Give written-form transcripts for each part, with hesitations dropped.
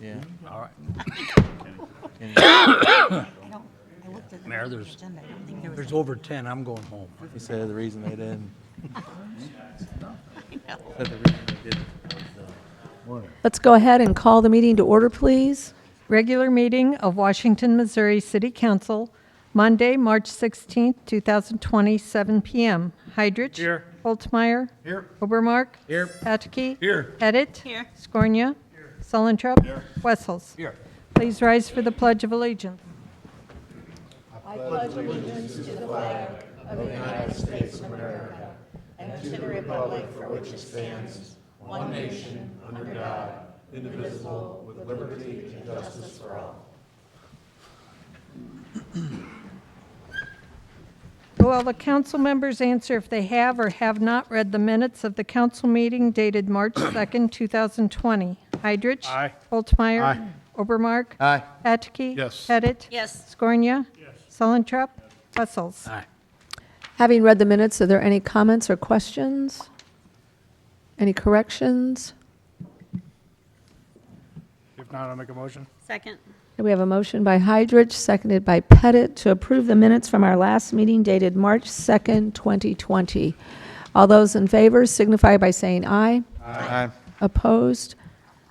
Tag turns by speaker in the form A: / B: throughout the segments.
A: Yeah.
B: All right.
C: I looked at the
B: Mayor, there's
C: agenda. I don't think there was.
B: there's over 10. I'm going home.
A: He said the reason they didn't.
C: I know.
A: Said the reason they didn't was,
D: Let's go ahead and call the meeting to order, please.
E: Regular meeting of Washington, Missouri City Council, Monday, March 16th, 2020, 7 p.m. Heidrich.
B: Here.
E: Holtzmeyer.
B: Here.
E: Obermark.
B: Here.
E: Patke.
B: Here.
E: Pettit.
C: Here.
E: Skornia. Sullentrup. Wessels.
B: Here.
E: Please rise for the Pledge of Allegiance. Will all the council members answer if they have or have not read the minutes of the council meeting dated March 2nd, 2020? Heidrich.
B: Aye.
E: Holtzmeyer.
B: Aye.
E: Obermark.
A: Aye.
E: Patke.
B: Yes.
E: Pettit.
C: Yes.
E: Skornia. Sullentrup. Wessels.
B: Aye.
D: Having read the minutes, are there any comments or questions? Any corrections?
B: If not, I'll make a motion.
C: Second.
D: We have a motion by Heidrich, seconded by Pettit, to approve the minutes from our last meeting dated March 2nd, 2020. All those in favor signify by saying aye.
A: Aye.
D: Opposed?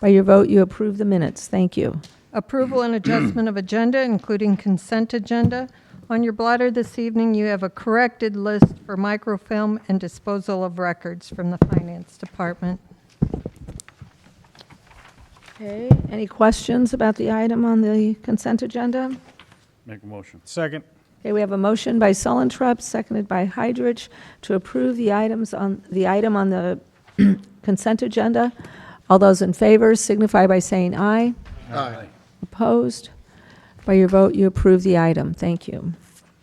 D: By your vote, you approve the minutes. Thank you.
E: Approval and adjustment of agenda, including consent agenda. On your blotter this evening, you have a corrected list for microfilm and disposal of records from the Finance Department.
D: Okay, any questions about the item on the consent agenda?
B: Make a motion. Second.
D: Okay, we have a motion by Sullentrup, seconded by Heidrich, to approve the item on the consent agenda. All those in favor signify by saying aye.
B: Aye.
D: Opposed? By your vote, you approve the item. Thank you.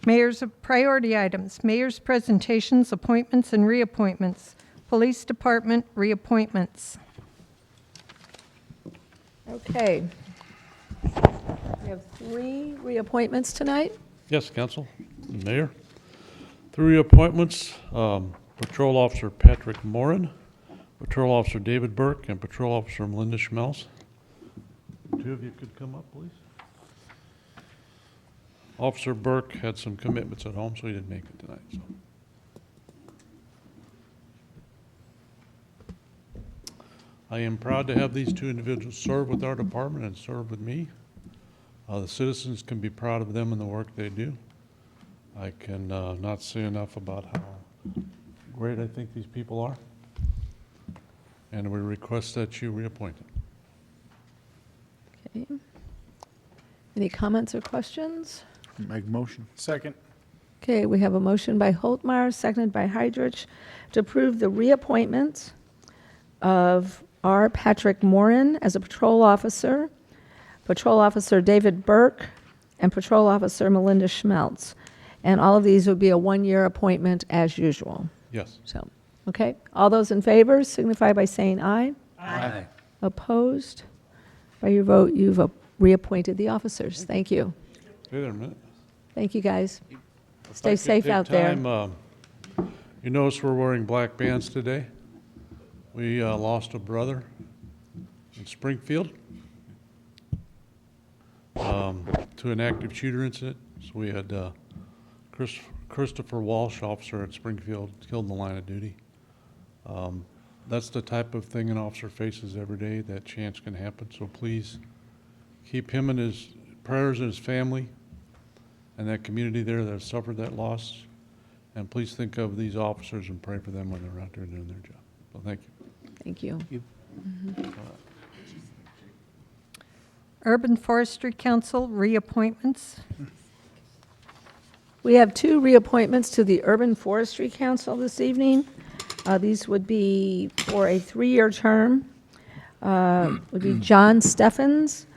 E: Mayor's priority items, mayor's presentations, appointments, and reappointments. Police Department reappointments.
D: Okay. We have 3 reappointments tonight.
F: Yes, Council, Mayor. 3 appointments, Patrol Officer Patrick Morin, Patrol Officer David Burke, and Patrol Officer Melinda Schmelz. 2 of you could come up, please. Officer Burke had some commitments at home, so he didn't make it tonight. So. I am proud to have these 2 individuals serve with our department and serve with me. The citizens can be proud of them and the work they do. I can not say enough about how great I think these people are. And we request that you reappoint them.
D: Okay. Any comments or questions?
A: Make a motion.
B: Second.
D: Okay, we have a motion by Holtmeyer, seconded by Heidrich, to approve the reappointment of R. Patrick Morin as a patrol officer, Patrol Officer David Burke, and Patrol Officer Melinda Schmelz. And all of these would be a 1-year appointment as usual.
F: Yes.
D: So, okay, all those in favor signify by saying aye.
B: Aye.
D: Opposed? By your vote, you've reappointed the officers. Thank you.
F: Wait there a minute.
D: Thank you, guys.
F: If I
D: Stay
F: could
D: safe
F: take
D: out there.
F: time, you notice we're wearing black bands today. We lost a brother in Springfield to an active shooter incident. So we had Christopher Walsh, officer at Springfield, killed in the line of duty. That's the type of thing an officer faces every day. That chance can happen. So please keep him in his prayers and his family and that community there that has suffered that loss. And please think of these officers and pray for them when they're out there doing their job. So thank you.
D: Thank you.
E: Urban Forestry Council reappointments.
D: We have 2 reappointments to the Urban Forestry Council this evening. These would be for a 3-year term. Would be John Steffens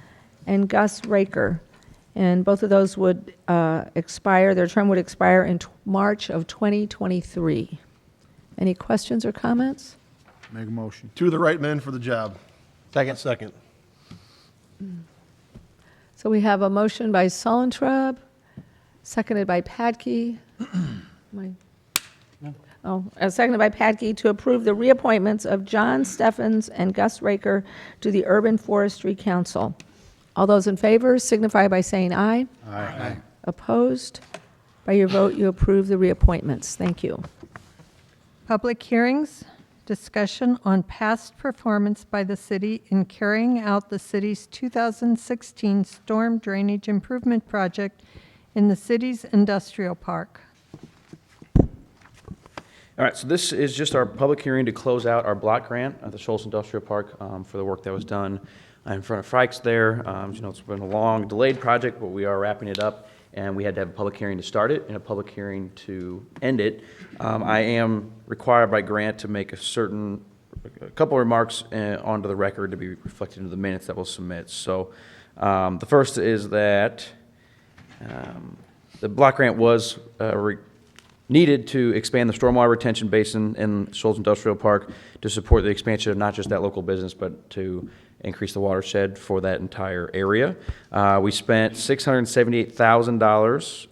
D: and Gus Raker. And both of those would expire, their term would expire in March of 2023. Any questions or comments?
A: Make a motion.
G: 2 of the right men for the job.
A: Second.
G: Second.
D: So we have a motion by Sullentrup, seconded by Patke. Seconded by Pat Gee, to approve the reappointments of John Steffens and Gus Raker to the Urban Forestry Council. All those in favor signify by saying aye.
A: Aye.
D: Opposed? By your vote, you approve the reappointments. Thank you.
E: Public hearings, discussion on past performance by the city in carrying out the city's 2016 storm drainage improvement project in the city's industrial park.
G: All right, so this is just our public hearing to close out our block grant at the Shoals Industrial Park for the work that was done in front of Frykes there. You know, it's been a long, delayed project, but we are wrapping it up, and we had to have a public hearing to start it and a public hearing to end it. I am required by grant to make a couple of remarks onto the record to be reflected into the minutes that we'll submit. So the first is that the block grant was needed to expand the stormwater retention basin in Shoals Industrial Park to support the expansion of not just that local business, but to increase the watershed for that entire area. We spent $678,000,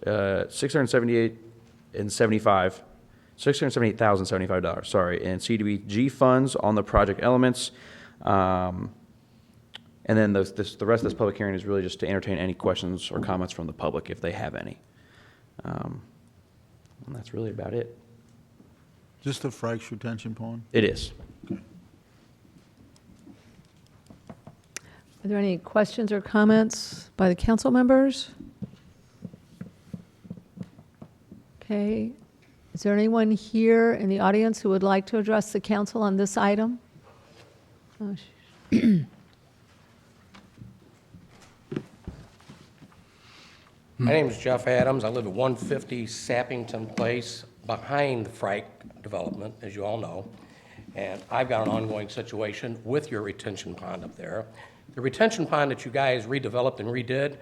G: $678,075, sorry, in CDBG funds on the project elements. And then the rest of this public hearing is really just to entertain any questions or comments from the public if they have any. And that's really about it.
A: Just a Frank's retention pond?
G: It is.
D: Are there any questions or comments by the council members? Okay. Is there anyone here in the audience who would like to address the council on this item? Oh,
H: My name is Jeff Adams. I live at 150 Sappington Place, behind the Frike development, as you all know. And I've got an ongoing situation with your retention pond up there. The retention pond that you guys redeveloped and redid,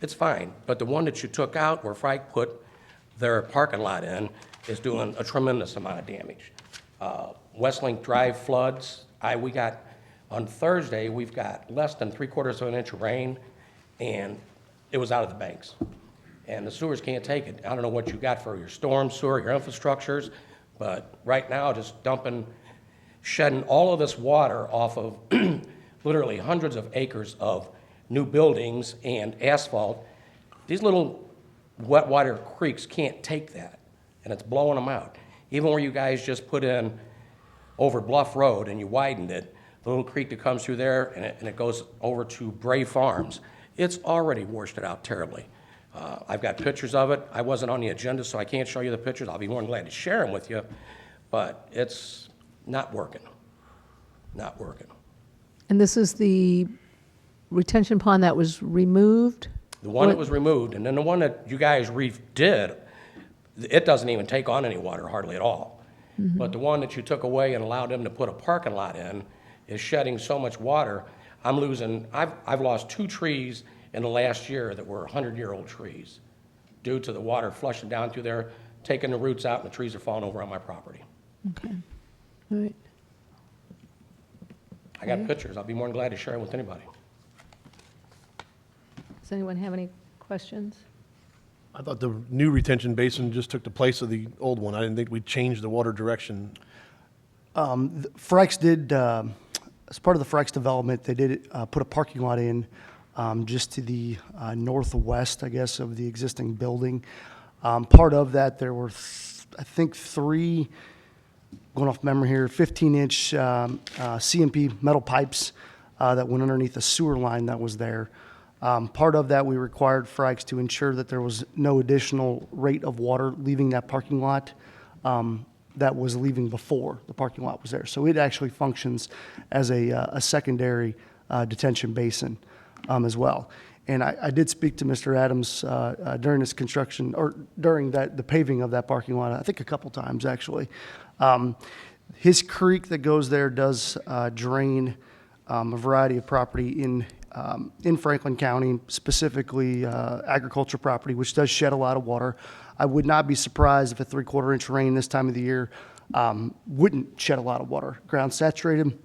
H: it's fine. But the one that you took out where Frike put their parking lot in is doing a tremendous amount of damage. Westlink Drive floods. On Thursday, we've got less than 3/4 of an inch of rain, and it was out of the banks. And the sewers can't take it. I don't know what you got for your storm sewer, your infrastructures, but right now, just shedding all of this water off of literally hundreds of acres of new buildings and asphalt. These little wet water creeks can't take that, and it's blowing them out. Even where you guys just put in over Bluff Road and you widened it, the little creek that comes through there and it goes over to Bray Farms, it's already washed it out terribly. I've got pictures of it. I wasn't on the agenda, so I can't show you the pictures. I'll be more than glad to share them with you, but it's not working. Not working.
D: And this is the retention pond that was removed?
H: The one that was removed, and then the one that you guys redid, it doesn't even take on any water hardly at all.
D: Mm-hmm.
H: But the one that you took away and allowed them to put a parking lot in is shedding so much water. I've lost 2 trees in the last year that were 100-year-old trees due to the water flushing down through there, taking the roots out, and the trees are falling over on my property.
D: Okay. All right.
H: I got pictures. I'll be more than glad to share them with anybody.
D: Does anyone have any questions?
I: I thought the new retention basin just took the place of the old one. I didn't think we'd change the water direction.
J: Frykes did, as part of the Frykes development, they did put a parking lot in just to the northwest, I guess, of the existing building. Part of that, there were, I think, 3, going off memory here, 15-inch CMP metal pipes that went underneath the sewer line that was there. Part of that, we required Frykes to ensure that there was no additional rate of water leaving that parking lot that was leaving before the parking lot was there. So it actually functions as a secondary detention basin as well. And I did speak to Mr. Adams during this construction, or during the paving of that parking lot, I think a couple times actually. His creek that goes there does drain a variety of property in Franklin County, specifically agriculture property, which does shed a lot of water. I would not be surprised if a 3/4 inch rain this time of the year wouldn't shed a lot of water. Ground saturated,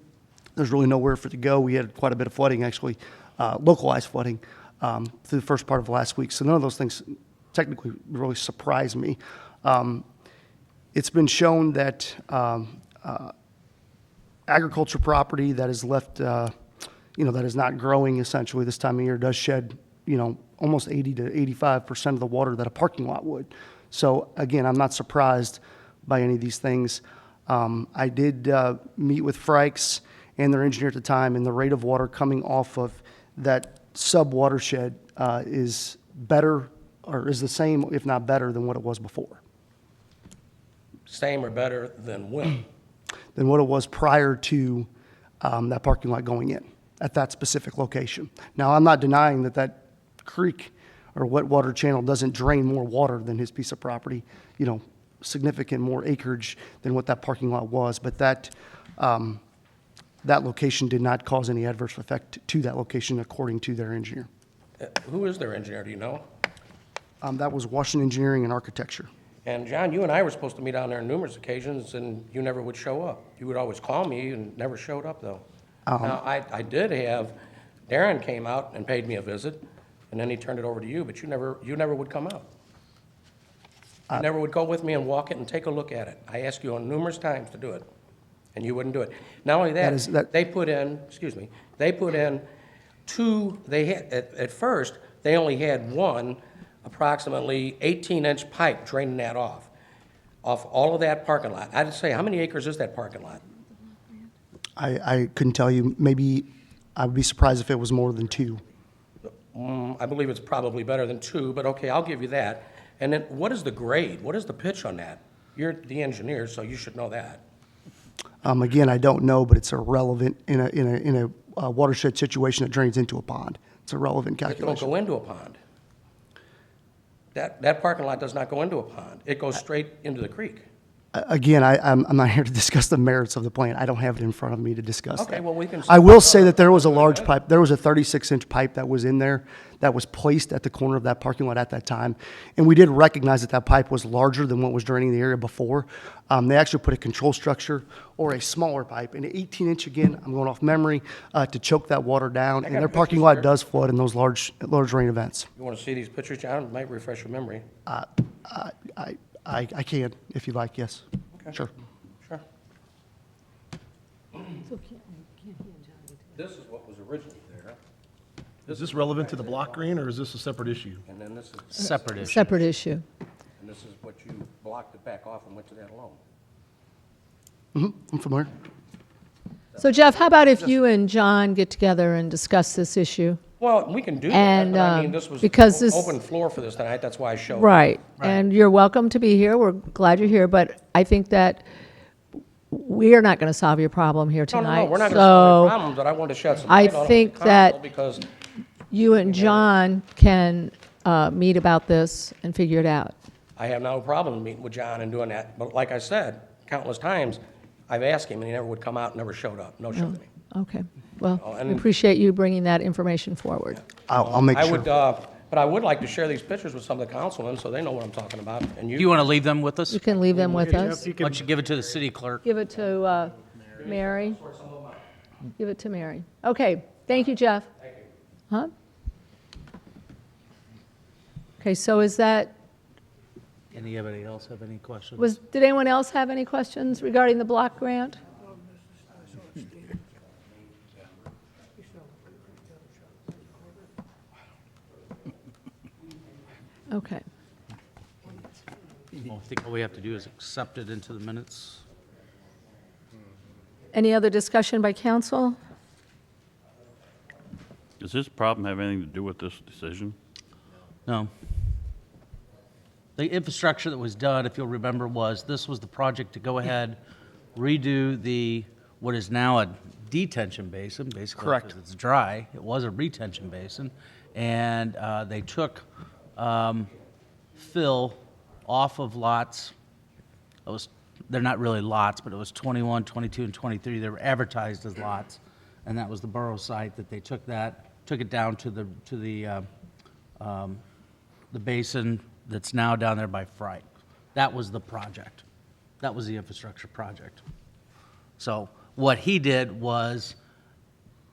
J: there's really nowhere for it to go. We had quite a bit of flooding, actually, localized flooding through the first part of last week. So none of those things technically really surprise me. His creek that goes there does drain a variety of property in Franklin County, specifically agriculture property, which does shed a lot of water. I would not be surprised if a 3/4 inch rain this time of the year wouldn't shed a lot of water. Ground saturated, there's really nowhere for it to go. We had quite a bit of flooding, actually, through the first part of last week. So none of those things technically really surprise me. It's been shown that agriculture property that is left, that is not growing essentially this time of year does shed, almost 80 to 85% of the water that a parking lot would. So again, I'm not surprised by any of these things. I did meet with Frykes and their engineer at the time, and the rate of water coming off of that sub-watershed is better, or is the same, if not better, than what it was before,
H: Same or better than when?
J: than what it was prior to that parking lot going in at that specific location. Now, I'm not denying that that creek or wet water channel doesn't drain more water than his piece of property, significant more acreage than what that parking lot was, but that location did not cause any adverse effect to that location according to their engineer.
H: Who is their engineer, do you know?
J: That was Washington Engineering and Architecture.
H: And John, you and I were supposed to meet down there on numerous occasions, and you never would show up. You would always call me and never showed up, though. Now, I did have, Darren came out and paid me a visit, and then he turned it over to you, but you never would come out. You never would go with me and walk it and take a look at it. I asked you on numerous times to do it, and you wouldn't do it. Not only that, they put in, they put in two, they had, at first, they only had one approximately 18-inch pipe draining that off all of that parking lot. I'd say, how many acres is that parking lot?
J: I couldn't tell you. Maybe I would be surprised if it was more than 2.
H: I believe it's probably better than 2, but okay, I'll give you that. And then what is the grade? What is the pitch on that? You're the engineer, so you should know that.
J: Again, I don't know, but it's irrelevant in a watershed situation that drains into a pond. It's a relevant
H: It don't
J: calculation.
H: go into a pond. That parking lot does not go into a pond. It goes straight into the creek.
J: Again, I'm not here to discuss the merits of the plan. I don't have it in front of me to discuss that.
H: Okay, well, we can.
J: I will say that there was a large pipe, there was a 36-inch pipe that was in there that was placed at the corner of that parking lot at that time. And we did recognize that that pipe was larger than what was draining the area before. They actually put a control structure or a smaller pipe, an 18-inch, again, I'm going off memory, to choke that water down. And their parking lot does flood in those large rain events.
H: You want to see these pictures, John? It might refresh your memory.
J: I can, if you like, yes.
H: Okay.
J: Sure.
H: Sure. This is what was originally there,
I: Is this relevant to the block grant, or is this a separate issue?
H: and then this is,
B: Separate issue.
D: Separate issue.
H: and this is what you blocked it back off and went to that alone.
J: I'm familiar.
D: So Jeff, how about if you and John get together and discuss this issue?
H: Well, we can do that,
D: And,
H: but I mean, this was
D: because this-
H: open floor for this tonight, that's why I showed.
D: Right, and you're welcome to be here, we're glad you're here, but I think that we are not going to solve your problem here
H: No,
D: tonight.
H: we're not going to solve
D: So
H: any problems, but I wanted to shed some
D: I
H: light on it
D: think
H: with the council
D: that-
H: because
D: you and John can meet about this and figure it out.
H: I have no problem meeting with John and doing that, but like I said, countless times, I've asked him, and he never would come out, never showed up, no show to me.
D: Okay, well,
H: Oh,
D: we
H: and-
D: appreciate you bringing that information forward.
J: I'll make
H: I
J: sure.
H: would, but I would like to share these pictures with some of the councilmen, so they know what I'm talking about, and
B: Do you want to leave them with us?
D: You can leave them with us.
B: Why don't you give it to the city clerk?
D: Give it to Mary. Give it to Mary. Okay, thank you, Jeff. Thank you. Huh? Okay, so is that,
B: Anybody else have any questions?
D: did anyone else have any questions regarding the block grant? Okay.
B: Well, I think all we have to do is accept it into the minutes.
D: Any other discussion by council?
K: Does this problem have anything to do with this decision?
B: No. The infrastructure that was done, if you'll remember, this was the project to go ahead, redo what is now a detention basin, basically.
J: Correct.
B: Because it's dry. It was a retention basin. And they took fill off of lots. They're not really lots, but it was 21, 22, and 23. They were advertised as lots. And that was the borough site that they took it down to the basin that's now down there by Fright. That was the project. That was the infrastructure project. So what he did was,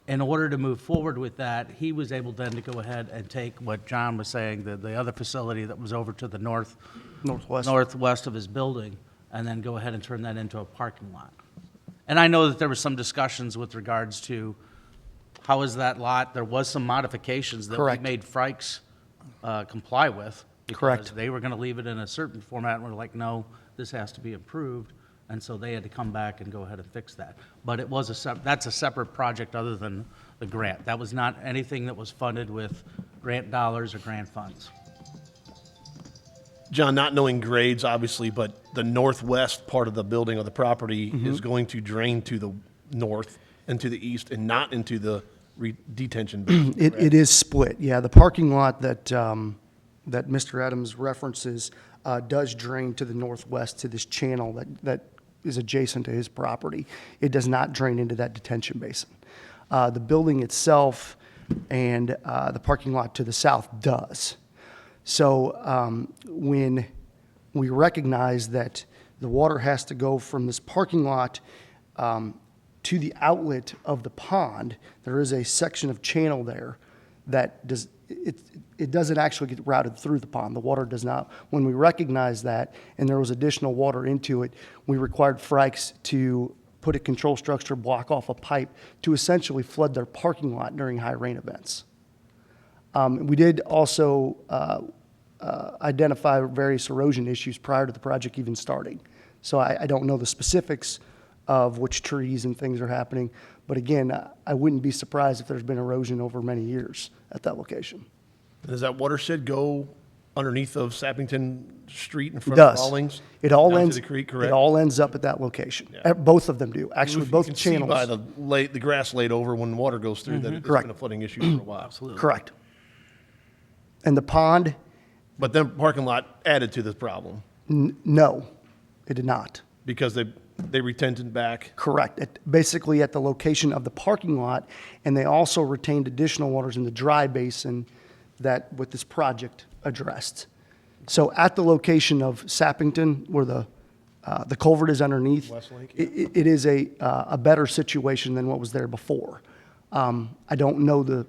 B: in order to move forward with that, he was able then to go ahead and take what John was saying, the other facility that was over to the northwest of his building, and then go ahead and turn that into a parking lot. And I know that there were some discussions with regards to how is that lot, there was some modifications that we
J: Correct.
B: made Frykes comply with.
J: Correct.
B: Because they were going to leave it in a certain format, and we're like, no, this has to be improved. And so they had to come back and go ahead and fix that. But it was that's a separate project other than the grant. That was not anything that was funded with grant dollars or grant funds.
I: John, not knowing grades, obviously, but the northwest part of the building or the property is going to drain to the north and to the east and not into the detention basin.
J: It is split, yeah. The parking lot that Mr. Adams references does drain to the northwest to this channel that is adjacent to his property. It does not drain into that detention basin. The building itself and the parking lot to the south does. So when we recognize that the water has to go from this parking lot to the outlet of the pond, there is a section of channel there that it doesn't actually get routed through the pond. The water does not. When we recognized that and there was additional water into it, we required Frykes to put a control structure, block off a pipe to essentially flood their parking lot during high rain events. We did also identify various erosion issues prior to the project even starting. So I don't know the specifics of which trees and things are happening, but again, I wouldn't be surprised if there's been erosion over many years at that location.
I: Does that watershed go underneath of Sappington Street in
J: It
I: front of
J: does.
I: Rawlings?
J: It all
I: down
J: ends.
I: to the creek, correct?
J: It all ends up at that location.
I: Yeah.
J: Both of them do. Actually,
I: You
J: both
I: can see
J: channels.
I: by the grass laid over when water goes through that it's
J: Correct.
I: been a flooding issue for a while.
B: Absolutely.
J: Correct. And the pond,
I: But then parking lot added to this problem
J: no, it did not.
I: because they retented back.
J: Correct. Basically at the location of the parking lot, and they also retained additional waters in the dry basin that what this project addressed. So at the location of Sappington, where the culvert is underneath,
I: Westlake,
J: it is a better situation than what was there before. I don't know the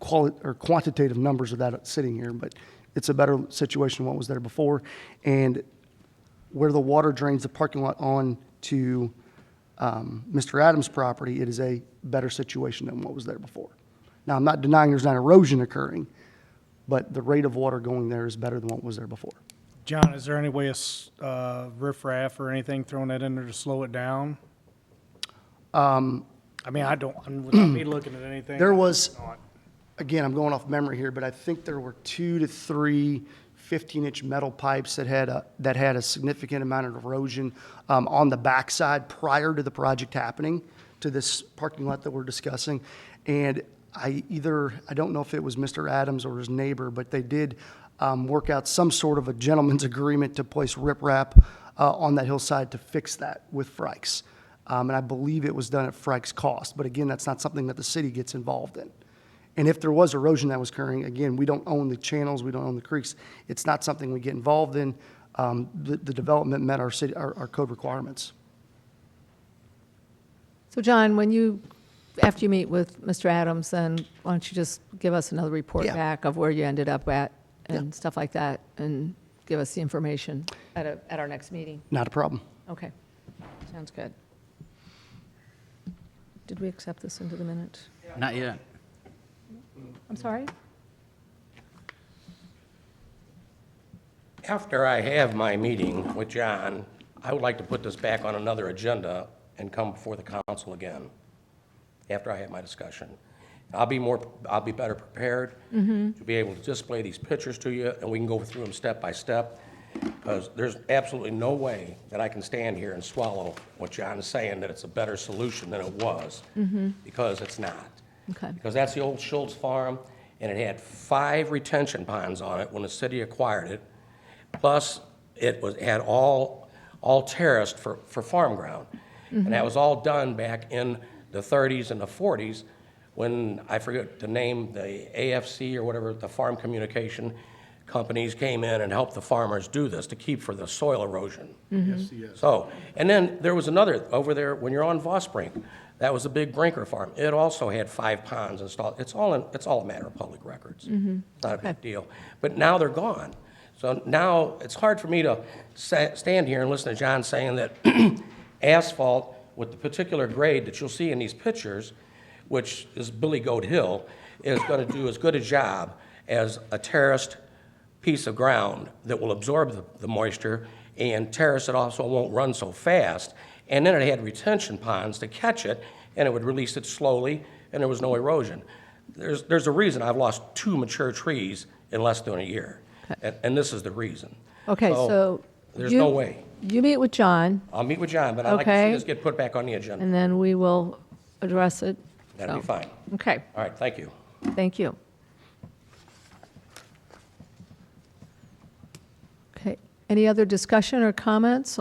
J: quantitative numbers of that sitting here, but it's a better situation than what was there before. And where the water drains the parking lot on to Mr. Adams' property, it is a better situation than what was there before. Now, I'm not denying there's not erosion occurring, but the rate of water going there is better than what was there before.
L: John, is there any way of riffraff or anything thrown that in there to slow it down? I mean, without me looking at anything.
J: There was,
L: not.
J: again, I'm going off memory here, but I think there were 2 to 3 15-inch metal pipes that had a significant amount of erosion on the backside prior to the project happening to this parking lot that we're discussing. And I don't know if it was Mr. Adams or his neighbor, but they did work out some sort of a gentleman's agreement to place riprap on that hillside to fix that with Frykes. And I believe it was done at Frykes' cost. But again, that's not something that the city gets involved in. And if there was erosion that was occurring, again, we don't own the channels, we don't own the creeks. It's not something we get involved in. The development met our code requirements.
D: So John, after you meet with Mr. Adams, then why don't you just give us another report
J: Yeah.
D: back of where you ended up at and stuff like that, and give us the information at our next meeting?
J: Not a problem.
D: Okay, sounds good. Did we accept this into the minute?
B: Not yet.
D: I'm sorry?
H: After I have my meeting with John, I would like to put this back on another agenda and come before the council again, after I have my discussion. I'll be better prepared to be able to display these pictures to you, and we can go through them step by step, because there's absolutely no way that I can stand here and swallow what John is saying, that it's a better solution than it was, because it's not.
D: Okay.
H: Because that's the old Schultz farm, and it had 5 retention ponds on it when the city acquired it, plus it had all terraced for farm ground. And that was all done back in the 30s and the 40s, when, I forget the name, the AFC or whatever, the farm communication companies came in and helped the farmers do this to keep for the soil erosion. So, and then there was another, over there, when you're on Vosbrink, that was a big Brinker farm. It also had 5 ponds installed. It's all a matter of public records. Not a big deal. But now they're gone. So now, it's hard for me to stand here and listen to John saying that asphalt with the particular grade that you'll see in these pictures, which is Billy Goat Hill, is going to do as good a job as a terraced piece of ground that will absorb the moisture and terrace it off so it won't run so fast. And then it had retention ponds to catch it, and it would release it slowly, and there was no erosion. There's a reason I've lost 2 mature trees in less than a year, and this is the reason.
D: Okay, so.
H: There's
D: you-
H: no way.
D: You meet with John,
H: I'll meet with John, but I'd like to
D: Okay.
H: see this get put back on the agenda.
D: and then we will address it.
H: That'd be
D: So,
H: fine.
D: Okay,
H: All right, thank you.
D: thank you. Okay, any other discussion or comments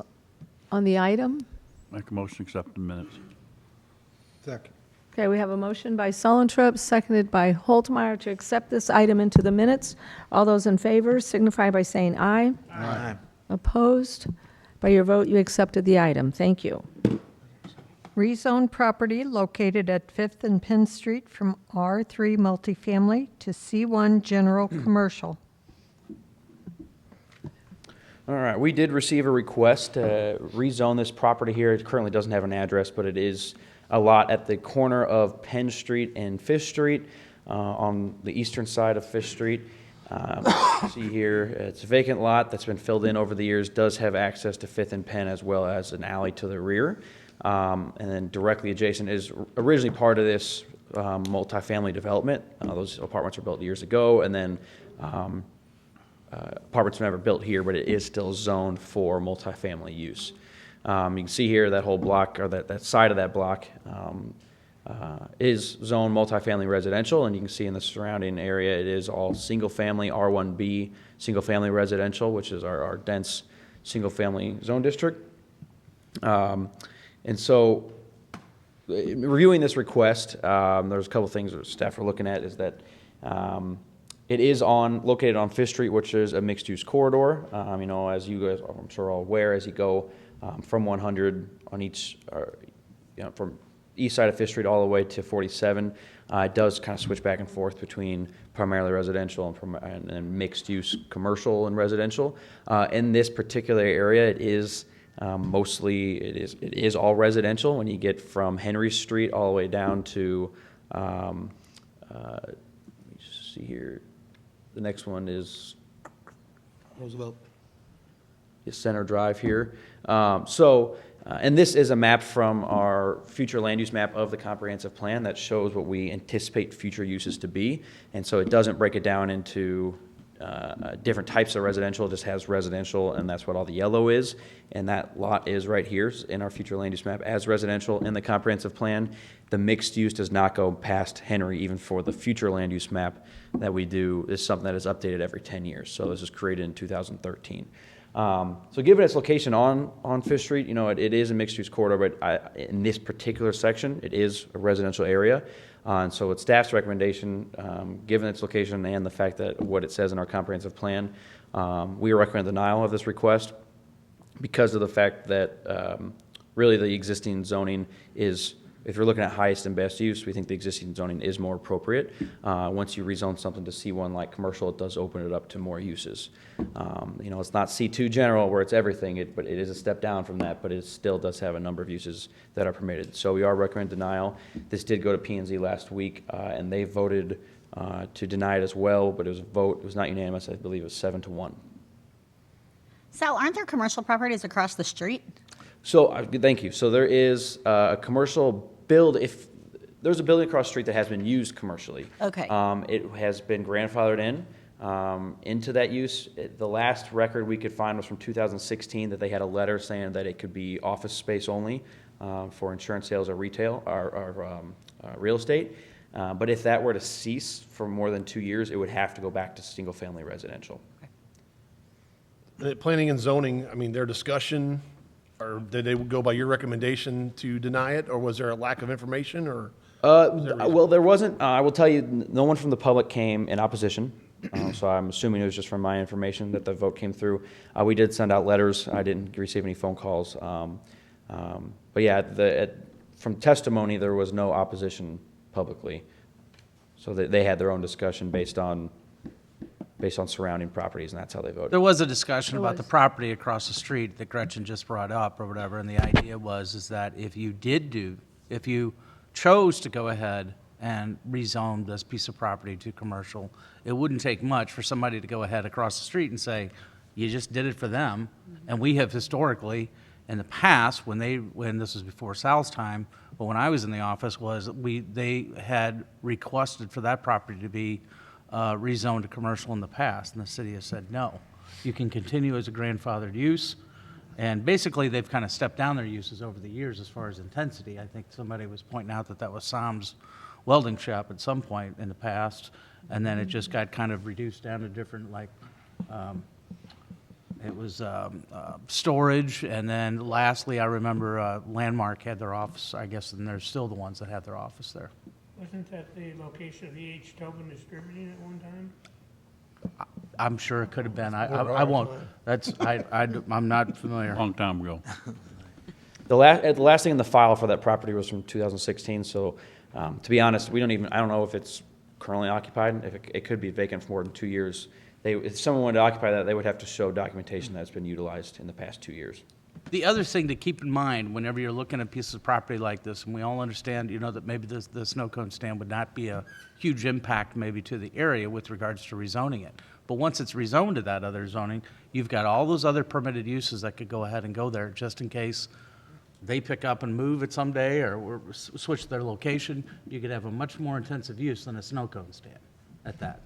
D: on the item?
K: Make a motion to accept the minutes.
A: Second.
D: Okay, we have a motion by Sullentrup, seconded by Holtmeyer to accept this item into the minutes. All those in favor signify by saying aye.
A: Aye.
D: Opposed? By your vote, you accepted the item. Thank you.
E: Rezone property located at 5th and Penn Street from R3 multifamily to C1 general commercial.
G: All right, we did receive a request to rezone this property here. It currently doesn't have an address, but it is a lot at the corner of Penn Street and Fish Street, on the eastern side of Fish Street. See here, it's a vacant lot that's been filled in over the years, does have access to Fifth and Penn as well as an alley to the rear. And then directly adjacent is originally part of this multifamily development. Those apartments were built years ago, and then apartments were never built here, but it is still zoned for multifamily use. You can see here that whole block, or that side of that block, is zoned multifamily residential, and you can see in the surrounding area it is all single-family R1B, single-family residential, which is our dense single-family zone district. And so, reviewing this request, there's a couple things that staff are looking at. Is that it is located on Fish Street, which is a mixed-use corridor. You know, as you guys, I'm sure, are all aware, as you go from 100 on each, from east side of Fish Street all the way to 47, it does kind of switch back and forth between primarily residential and mixed-use commercial and residential. In this particular area, it is it is all residential. When you get from Henry Street all the way down to, let me just see here, the next one is
A: Roosevelt.
G: Center Drive here. And this is a map from our future land use map of the comprehensive plan that shows what we anticipate future uses to be. And so it doesn't break it down into different types of residential. It just has residential, and that's what all the yellow is. And that lot is right here in our future land use map as residential in the comprehensive plan. The mixed use does not go past Henry, even for the future land use map that we do. Is something that is updated every 10 years. So this was created in 2013. So given its location on Fish Street, you know, it is a mixed-use corridor, but in this particular section, it is a residential area. And so it's staff's recommendation, given its location and the fact that what it says in our comprehensive plan, we recommend denial of this request because of the fact that really the existing zoning is, if you're looking at highest and best use, we think the existing zoning is more appropriate. Once you rezone something to C1 like commercial, it does open it up to more uses. You know, it's not C2 general where it's everything, but it is a step down from that, but it still does have a number of uses that are permitted. So we are recommending denial. This did go to P&Z last week, and they voted to deny it as well, but it was not unanimous. I believe it was 7-1.
C: Sal, aren't there commercial properties across the street?
G: So, thank you. So there is a commercial if there's a building across the street that has been used commercially.
C: Okay.
G: It has been grandfathered into that use. The last record we could find was from 2016 that they had a letter saying that it could be office space only for insurance sales or retail or real estate. But if that were to cease for more than 2 years, it would have to go back to single-family residential.
I: Planning and zoning, I mean, their discussion, or did they go by your recommendation to deny it, or was there a lack of information, or?
G: Well, there wasn't. I will tell you, no one from the public came in opposition. So I'm assuming it was just from my information that the vote came through. We did send out letters. I didn't receive any phone calls. But yeah, from testimony, there was no opposition publicly. So they had their own discussion based on based on surrounding properties, and that's how they voted.
B: There was a discussion
D: There
B: about the
D: was.
B: property across the street that Gretchen just brought up or whatever, and the idea is that if you chose to go ahead and rezone this piece of property to commercial, it wouldn't take much for somebody to go ahead across the street and say, you just did it for them. And we have historically, in the past, when this was before Sal's time, but when I was in the office, they had requested for that property to be rezoned to commercial in the past, and the city has said, no. You can continue as a grandfathered use, and basically, they've kind of stepped down their uses over the years as far as intensity. I think somebody was pointing out that was Sam's welding shop at some point in the past, and then it just got kind of reduced down to different, it was storage, and then lastly, I remember Landmark had their office, I guess, and they're still the ones that have their office there.
M: Wasn't that the location of E.H. Tobin Distributing at one time?
B: I'm sure it could have been. I won't, I'm not familiar.
K: Long time ago.
G: The last thing in the file for that property was from 2016, so to be honest, I don't know if it's currently occupied. If it could be vacant for more than 2 years. If someone wanted to occupy that, they would have to show documentation that's been utilized in the past 2 years.
B: The other thing to keep in mind whenever you're looking at pieces of property like this, and we all understand, that maybe the snow cone stand would not be a huge impact maybe to the area with regards to rezoning it. But once it's rezoned to that other zoning, you've got all those other permitted uses that could go ahead and go there just in case they pick up and move it someday or switch their location. You could have a much more intensive use than a snow cone stand at that.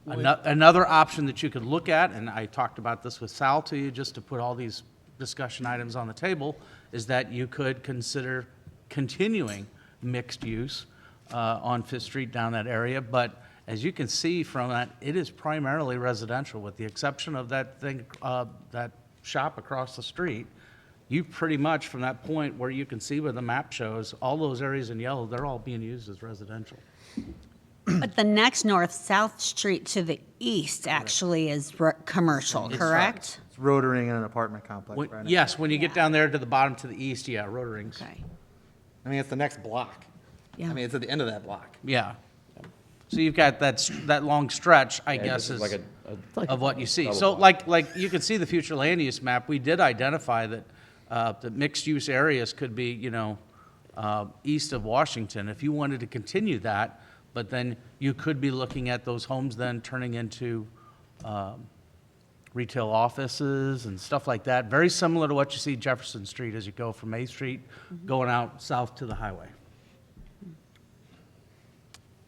B: Another option that you could look at, and I talked about this with Sal to you, just to put all these discussion items on the table, is that you could consider continuing mixed use on Fifth Street down that area. But as you can see from that, it is primarily residential, with the exception of that shop across the street. You pretty much, from that point where you can see where the map shows, all those areas in yellow, they're all being used as residential.
C: But the next north-south street to the east actually is commercial, correct?
A: It's rotary in an apartment complex,
B: When-
A: right?
B: Yes, when you get down there to the bottom to the east, yeah, Rotarings.
C: Okay,
A: I mean, it's the next block.
C: yeah.
A: I mean, it's at the end of that block.
B: Yeah. So you've got that long stretch, I guess,
G: This
B: is
G: is like
B: of what you see.
G: double
B: So
G: block.
B: like you can see the future land use map, we did identify that the mixed-use areas could be, east of Washington. If you wanted to continue that, but then you could be looking at those homes then turning into retail offices and stuff like that. Very similar to what you see Jefferson Street as you go from A Street going out south to the highway.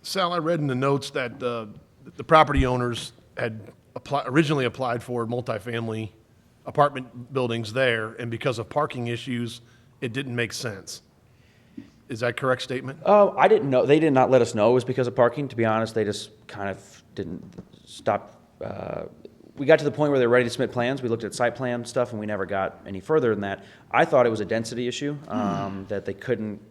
I: Sal, I read in the notes that the property owners had originally applied for multifamily apartment buildings there, and because of parking issues, it didn't make sense. Is that a correct statement?
G: Oh, I didn't know. They did not let us know it was because of parking. To be honest, they just kind of didn't stop. We got to the point where they were ready to submit plans. We looked at site plan stuff, and we never got any further than that. I thought it was a density issue, that they couldn't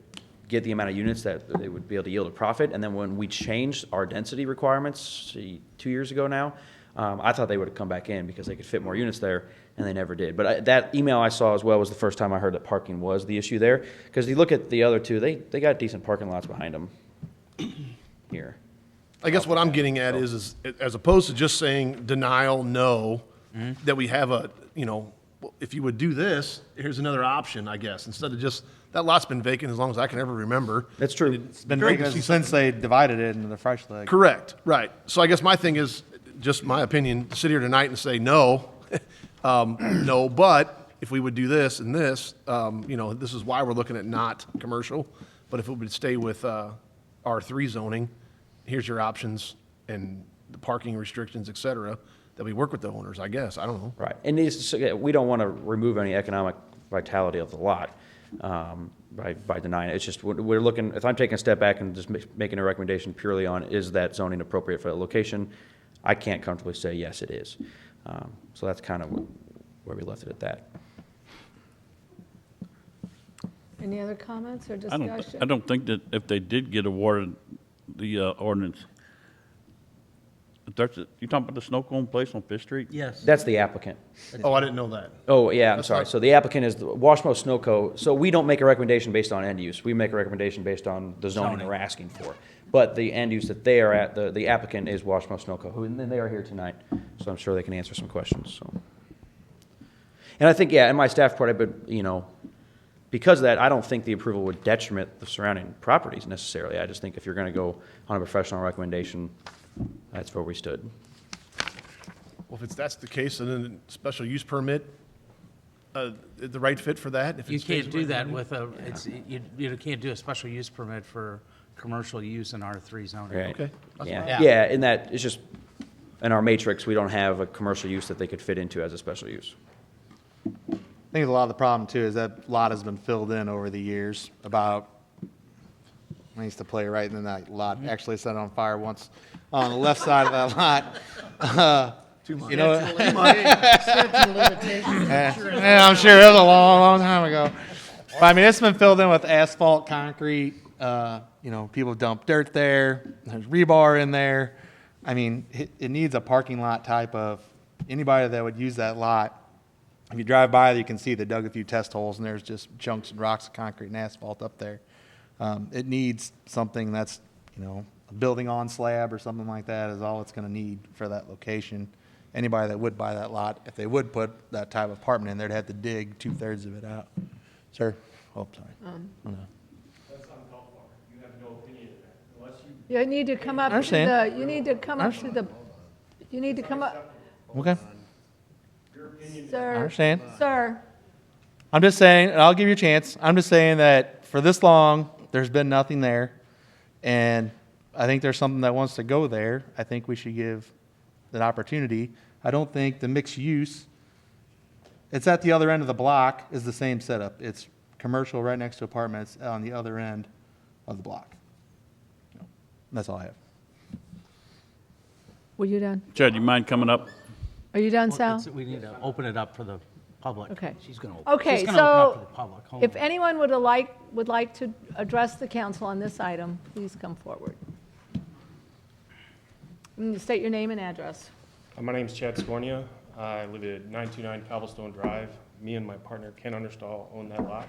G: get the amount of units that they would be able to yield a profit. And then when we changed our density requirements 2 years ago now, I thought they would have come back in because they could fit more units there, and they never did. But that email I saw as well was the first time I heard that parking was the issue there. Because you look at the other two, they got decent parking lots behind them here.
I: I guess what I'm getting at is as opposed to just saying denial, no, that we have if you would do this, here's another option, I guess, instead of just, that lot's been vacant as long as I can ever remember.
G: That's true.
A: It's been
I: Great to
A: vacant
I: see
A: since they divided it into the fresh leg.
I: Correct, right. So I guess my thing is, just my opinion, sit here tonight and say no, no, but if we would do this and this, this is why we're looking at not commercial. But if it would stay with R3 zoning, here's your options and the parking restrictions, et cetera, that we work with the owners, I guess. I don't know.
G: Right. And we don't want to remove any economic vitality of the lot by denying it. It's just we're looking, if I'm taking a step back and just making a recommendation purely on is that zoning appropriate for the location, I can't comfortably say yes, it is. So that's kind of where we left it at that.
D: Any other comments or
K: I
D: discussion?
K: don't think that if they did get awarded the ordinance, you talking about the snow cone place on Fifth Street?
B: Yes.
G: That's the applicant.
I: Oh, I didn't know that.
G: Oh, yeah, I'm
I: That's
G: sorry.
I: fine.
G: So the applicant is the Washmo Snowco. So we don't make a recommendation based on end use. We make a recommendation based on the zoning
B: Zoning.
G: we're asking for. But the end use that they are at, the applicant is Washmo Snowco, who, and they are here tonight, so I'm sure they can answer some questions, so. And I think, yeah, in my staff report, because of that, I don't think the approval would detriment the surrounding properties necessarily. I just think if you're gonna go on a professional recommendation, that's where we stood.
I: Well, if that's the case, then a special use permit, the right fit for that? If
B: You
I: it stays
B: can't do that
I: recommended?
B: with you can't do a special use permit for commercial use in R3 zoning.
G: Right.
I: Okay.
G: Yeah, yeah, in that, it's just, in our matrix, we don't have a commercial use that they could fit into as a special use.
A: I think a lot of the problem too is that lot has been filled in over the years about, I used to play right in that lot, actually set on fire once on the left side of that lot.
I: Too much.
A: You know,
M: Statute of limitations.
A: yeah, I'm sure it was a long, long time ago. But I mean, it's been filled in with asphalt, concrete, people dump dirt there, there's rebar in there. I mean, it needs a parking lot type of, anybody that would use that lot, if you drive by, you can see they dug a few test holes and there's just chunks and rocks of concrete and asphalt up there. It needs something that's, a building on slab or something like that is all it's gonna need for that location. Anybody that would buy that lot, if they would put that type of apartment in there, they'd have to dig 2/3 of it out. Sir? Oh, sorry. Oh, no.
N: That's uncalled for. You have no opinion in that, unless you.
D: You need to come up
A: I
D: to the,
A: understand.
D: you need to come up to the, you need to come up,
A: Okay, I
D: sir.
A: understand.
D: Sir,
A: I'm just saying, and I'll give you a chance, I'm just saying that for this long, there's been nothing there. And I think there's something that wants to go there. I think we should give that opportunity. I don't think the mixed use, it's at the other end of the block, is the same setup. It's commercial right next to apartments on the other end of the block. That's all I have.
D: were you done?
K: Chad, you mind coming up?
D: Are you done, Sal?
B: We need to open it up for the public.
D: Okay.
B: She's gonna
D: Okay,
B: she's gonna open up
D: so
B: for the public. Hold
D: if
B: on.
D: anyone would like to address the council on this item, please come forward. State your name and address.
N: My name's Chad Scornia. I live at 929 Cobblestone Drive. Me and my partner Ken Understall own that lot.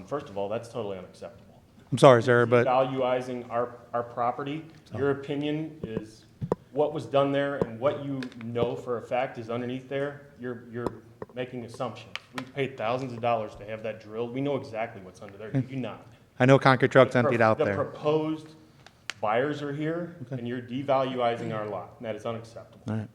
N: First of all, that's totally unacceptable.
A: I'm sorry, sir, but
N: Valuing our property, your opinion is what was done there and what you know for a fact is underneath there. You're making assumptions. We paid thousands of dollars to have that drilled. We know exactly what's under there. You do not.
A: I know concrete trucks emptied out
N: The
A: there.
N: proposed buyers are here, and you're devaluing our lot, and that is unacceptable.
A: All right.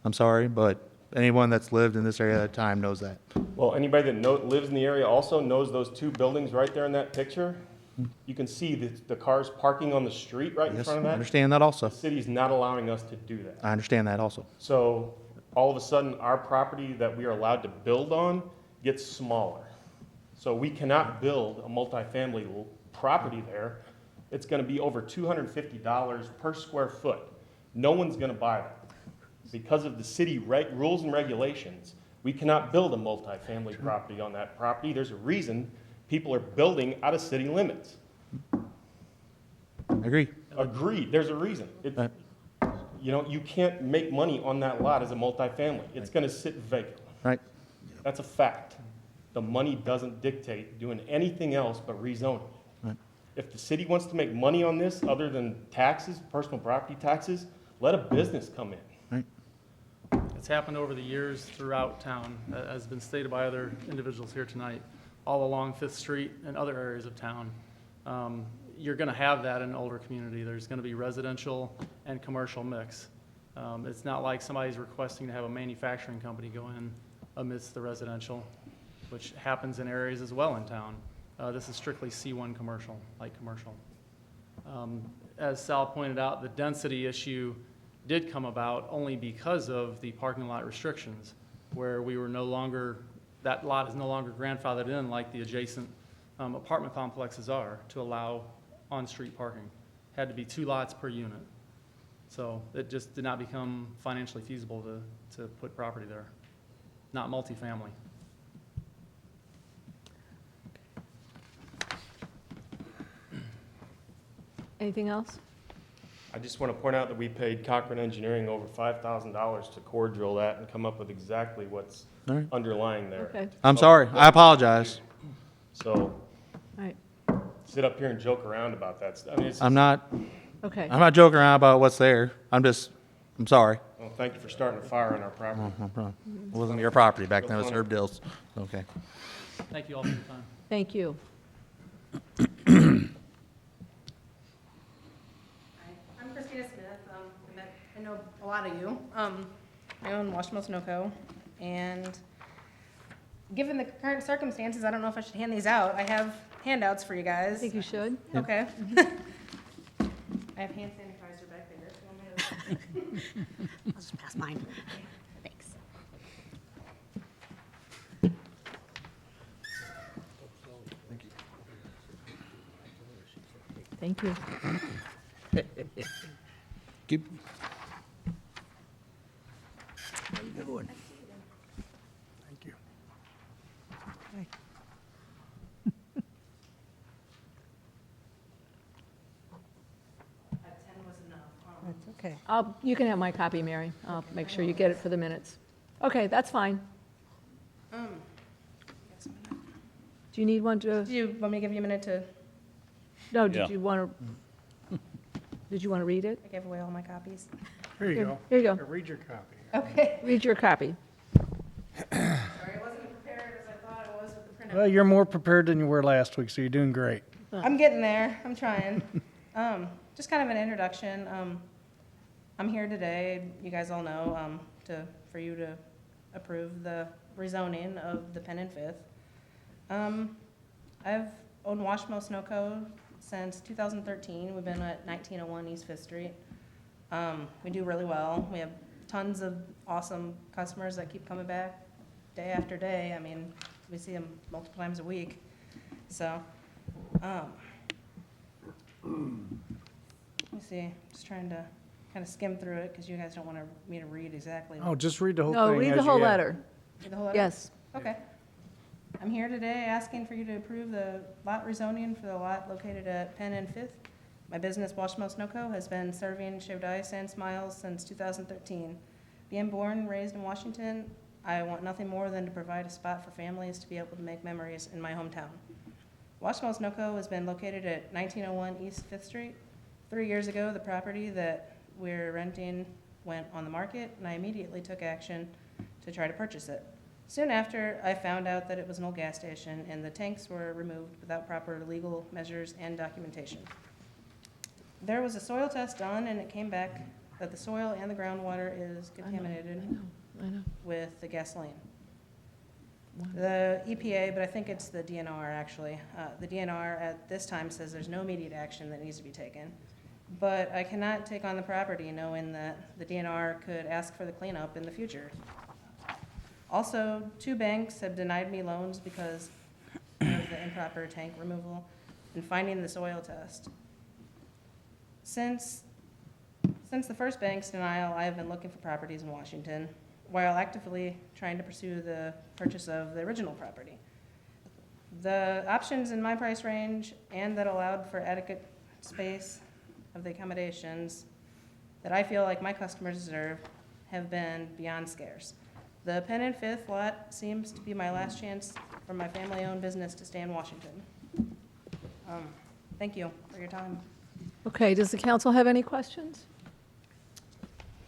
A: I'm sorry, but anyone that's lived in this area at a time knows that.
N: Well, anybody that lives in the area also knows those two buildings right there in that picture. You can see the cars parking on the street right in
A: Yes,
N: front of
A: I
N: that.
A: understand that also.
N: The city's not allowing us to do that.
A: I understand that also.
N: So all of a sudden, our property that we are allowed to build on gets smaller. So we cannot build a multifamily property there. It's gonna be over $250 per square foot. No one's gonna buy that. Because of the city rules and regulations, we cannot build a multifamily property on that property. There's a reason people are building out of city limits.
A: Agree.
N: Agreed, there's a reason.
A: Right.
N: You can't make money on that lot as a multifamily. It's gonna sit vacant.
A: Right.
N: That's a fact. The money doesn't dictate doing anything else but rezoning.
A: Right.
N: If the city wants to make money on this, other than taxes, personal property taxes, let a business come in.
A: Right.
O: It's happened over the years throughout town, as has been stated by other individuals here tonight, all along Fifth Street and other areas of town. You're gonna have that in an older community. There's gonna be residential and commercial mix. It's not like somebody's requesting to have a manufacturing company go in amidst the residential, which happens in areas as well in town. This is strictly C1 commercial, light commercial. As Sal pointed out, the density issue did come about only because of the parking lot restrictions, where we were no longer, that lot is no longer grandfathered in like the adjacent apartment complexes are to allow on-street parking. Had to be 2 lots per unit. So it just did not become financially feasible to put property there, not multifamily.
D: Anything else?
N: I just want to point out that we paid Cochran Engineering over $5,000 to core drill that and come up with exactly what's
A: All right.
N: underlying there.
D: Okay.
A: I'm sorry. I apologize.
N: So
D: All right.
N: sit up here and joke around about that. I mean, it's
A: I'm
N: just-
A: not,
D: Okay.
A: I'm not joking around about what's there. I'm sorry.
N: Well, thank you for starting a fire on our property.
A: It wasn't your property back then, it was Herb Dill's. Okay.
O: Thank you all for your time.
D: Thank you.
P: I'm Christina Smith. I know a lot of you. I own Washmo Snowco, and given the current circumstances, I don't know if I should hand these out. I have handouts for you guys.
D: I think you should.
P: Okay. I have hand sanitizer back there. if you want me to-
C: I'll just pass mine. Thanks.
D: Thank you.
A: Keep.
L: Thank you.
E: That's okay.
D: You can have my copy, Mary. I'll make sure you get it for the minutes. Okay, that's fine. Do you need one to,
P: Do you want me to give you a minute to,
D: no,
K: Yeah.
D: did you want to read it?
P: I gave away all my copies?
L: Here you
D: Here-
L: go.
D: here you go.
L: Here, read your copy.
P: Okay.
D: Read your copy.
P: Sorry, I wasn't prepared as I thought I was with the printout.
L: Well, you're more prepared than you were last week, so you're doing great.
P: I'm getting there. I'm trying. Just kind of an introduction. I'm here today, you guys all know, for you to approve the rezoning of the Penn and Fifth. I've owned Washmo Snowco since 2013. We've been at 1901 East Fifth Street. We do really well. We have tons of awesome customers that keep coming back day after day. I mean, we see them multiple times a week. So, let me see, just trying to kind of skim through it because you guys don't want me to read exactly.
L: Oh, just read the whole thing.
D: No, read
L: as
D: the
L: you
D: whole
L: have it.
D: letter.
P: Read the whole letter?
D: Yes.
P: Okay. I'm here today asking for you to approve the lot rezoning for the lot located at Penn and Fifth. My business, Washmo Snowco, has been serving shaved ice and smiles since 2013. Being born and raised in Washington, I want nothing more than to provide a spot for families to be able to make memories in my hometown. Washmo Snowco has been located at 1901 East Fifth Street. 3 years ago, the property that we're renting went on the market, and I immediately took action to try to purchase it. Soon after, I found out that it was an old gas station, and the tanks were removed without proper legal measures and documentation. There was a soil test done, and it came back that the soil and the groundwater is contaminated
D: I know.
P: with the gasoline. The EPA, but I think it's the DNR actually. The DNR at this time says there's no immediate action that needs to be taken. But I cannot take on the property knowing that the DNR could ask for the cleanup in the future. Also, 2 banks have denied me loans because of the improper tank removal and finding the soil test. Since the first bank's denial, I have been looking for properties in Washington while actively trying to pursue the purchase of the original property. The options in my price range and that allowed for adequate space of the accommodations that I feel like my customers deserve have been beyond scarce. The Penn and Fifth lot seems to be my last chance for my family-owned business to stay in Washington. Thank you for your time.
D: Okay, does the council have any questions?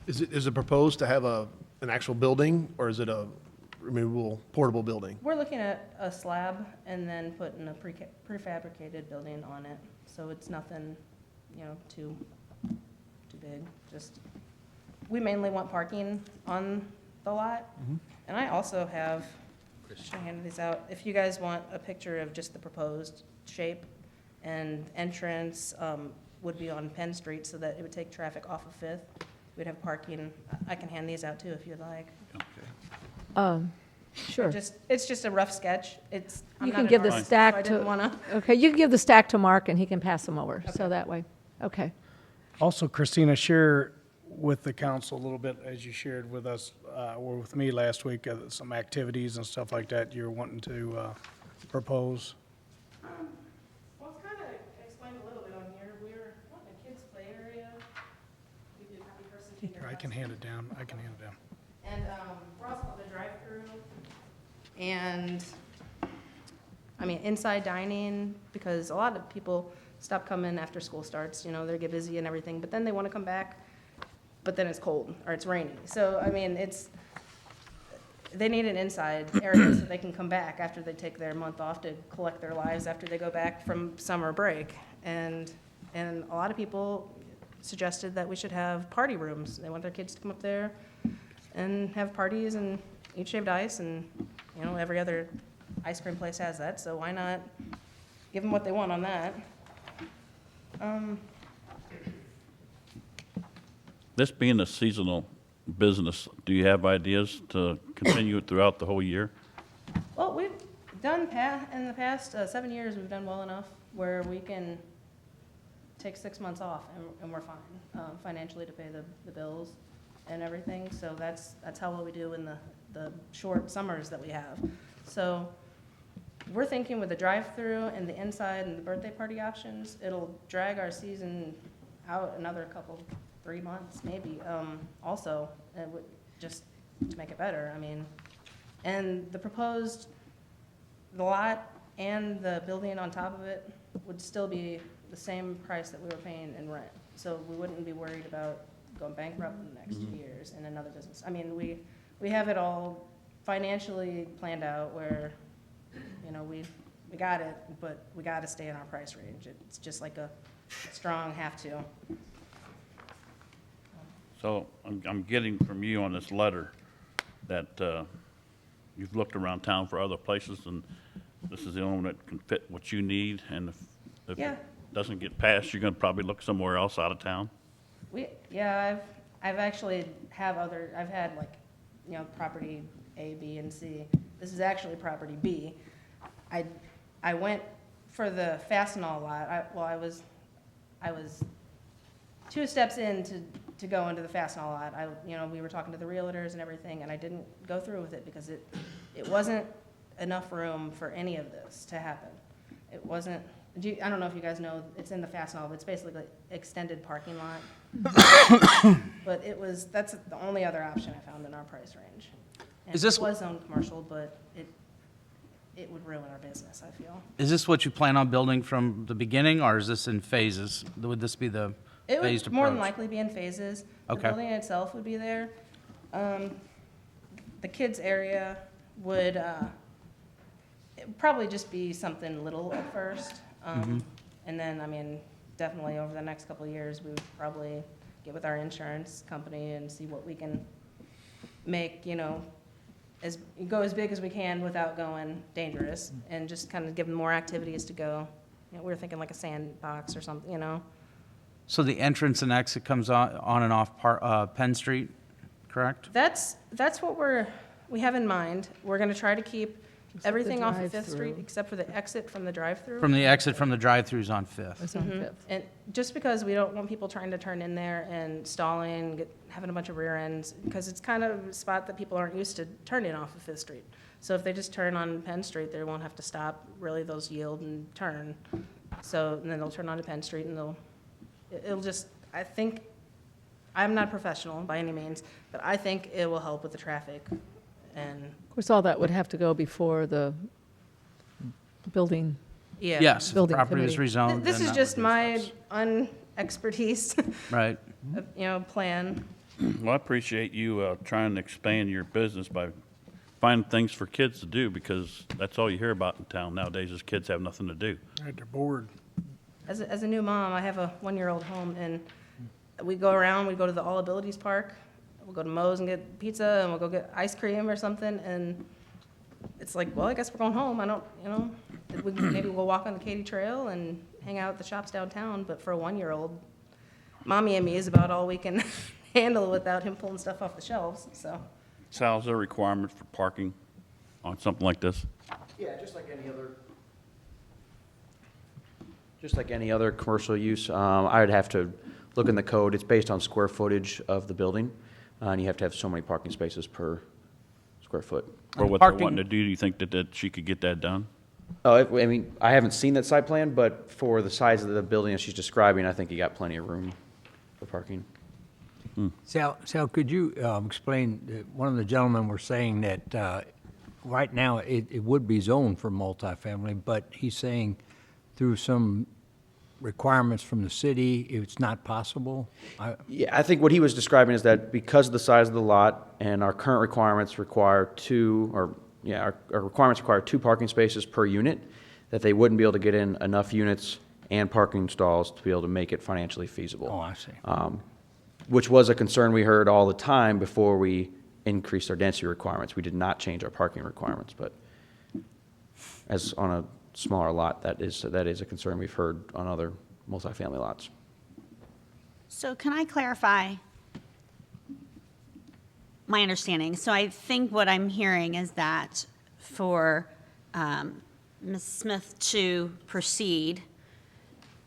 I: Is it proposed to have an actual building, or is it a removable, portable building?
P: We're looking at a slab and then putting a prefabricated building on it. So it's nothing, too big. Just, we mainly want parking on the lot. And I also have, should I hand these out? If you guys want a picture of just the proposed shape and entrance, would be on Penn Street so that it would take traffic off of Fifth. We'd have parking. I can hand these out too if you'd like.
D: Sure.
P: It's just a rough sketch. I'm
D: You
P: not
D: can
P: an
D: give the
P: artist,
D: stack
P: so I
D: to,
P: didn't wanna.
D: okay, you can give the stack to Mark and he can pass them over, so that way. Okay.
L: Also, Christina, share with the council a little bit, as you shared with us, or with me last week, some activities and stuff like that you're wanting to propose.
P: Well, it's kind of explained a little bit on here. We're wanting a kids' play area. We do happy person take their
L: Here, I can
P: bus.
L: hand it down. I can hand it down.
P: And we're also the drive-through. And I mean, inside dining, because a lot of people stop coming after school starts, you know, they get busy and everything, but then they want to come back, but then it's cold or it's rainy. So, I mean, they need an inside area so they can come back after they take their month off to collect their lives after they go back from summer break. And a lot of people suggested that we should have party rooms. They want their kids to come up there and have parties and eat shaved ice, and, you know, every other ice cream place has that, so why not give them what they want on that?
K: This being a seasonal business, do you have ideas to continue it throughout the whole year?
P: Well, we've done in the past 7 years, we've done well enough where we can take 6 months off and we're fine financially to pay the bills and everything. So that's how well we do in the short summers that we have. So we're thinking with the drive-through and the inside and the birthday party options, it'll drag our season out another 3 months maybe. Also, just to make it better. I mean, and the lot and the building on top of it would still be the same price that we were paying in rent. So we wouldn't be worried about going bankrupt in the next 2 years in another business. I mean, we have it all financially planned out where, you know, we got it, but we got to stay in our price range. It's just like a strong have to.
K: So I'm getting from you on this letter that you've looked around town for other places, and this is the only one that can fit what you need, and if
P: Yeah.
K: it doesn't get passed, you're gonna probably look somewhere else out of town?
P: I've actually I've had like, you know, property A, B, and C. This is actually property B. I went for the Fastenal lot. I was 2 steps in to go into the Fastenal lot. You know, we were talking to the realtors and everything, and I didn't go through with it because it wasn't enough room for any of this to happen. It wasn't. I don't know if you guys know, it's in the Fastenal, but it's basically like extended parking lot. But that's the only other option I found in our price range. And
B: Is this-
P: it was zoned commercial, but it would ruin our business, I feel.
B: Is this what you plan on building from the beginning, or is this in phases? Would this be the
P: It
B: phased
P: would more than
B: approach?
P: likely be in phases. The
B: Okay.
P: building itself would be there. The kids' area would it'd probably just be something little at first. And then, I mean, definitely over the next couple of years, we would probably get with our insurance company and see what we can make, you know, go as big as we can without going dangerous, and just kind of give them more activities to go. You know, we were thinking like a sandbox or something, you know.
B: So the entrance and exit comes on and off Penn Street, correct?
P: That's what we have in mind. We're gonna try to keep everything off of Fifth Street,
D: drive-through.
P: except for the exit from the drive-through.
B: From the exit from the drive-throughs on Fifth.
D: It's on Fifth.
P: And just because we don't want people trying to turn in there and stalling, having a bunch of rear ends, because it's kind of a spot that people aren't used to turning off of Fifth Street. So if they just turn on Penn Street, they won't have to stop, really, those yield and turn. So, and then they'll turn onto Penn Street and it'll just, I think, I'm not a professional by any means, but I think it will help with the traffic. And,
D: Of course, all that would have to go before the building.
P: yeah.
B: Yes, if the
D: Building
B: property is
D: committee.
B: rezoned.
P: This
B: then
P: is
B: that
P: just
B: would be
P: my
B: first.
P: unexpertise,
B: Right.
P: you know, plan.
K: Well, I appreciate you trying to expand your business by finding things for kids to do, because that's all you hear about in town nowadays is kids have nothing to do.
L: Right, they're bored.
P: As a new mom, I have a 1-year-old home, and we go around, we go to the All Abilities Park, we'll go to Moe's and get pizza, and we'll go get ice cream or something, and it's like, well, I guess we're going home. I don't, you know, maybe we'll walk on the Katy Trail and hang out at the shops downtown, but for a 1-year-old, mommy and me is about all we can handle without him pulling stuff off the shelves, so.
K: Sal, is there a requirement for parking on something like this?
G: Yeah, just like any other commercial use, I would have to look in the code. It's based on square footage of the building, and you have to have so many parking spaces per square foot.
K: Or what they're wanting to do you think that she could get that done?
G: Oh, I mean, I haven't seen that site plan, but for the size of the building that she's describing, I think you got plenty of room for parking.
Q: Sal, could you explain, one of the gentlemen were saying that right now, it would be zoned for multifamily, but he's saying through some requirements from the city, it's not possible?
G: Yeah, I think what he was describing is that because of the size of the lot and our current requirements require our requirements require 2 parking spaces per unit, that they wouldn't be able to get in enough units and parking stalls to be able to make it financially feasible.
Q: Oh, I see.
G: Which was a concern we heard all the time before we increased our density requirements. We did not change our parking requirements, but as on a smaller lot, that is a concern we've heard on other multifamily lots.
C: So can I clarify my understanding? So I think what I'm hearing is that for Ms. Smith to proceed,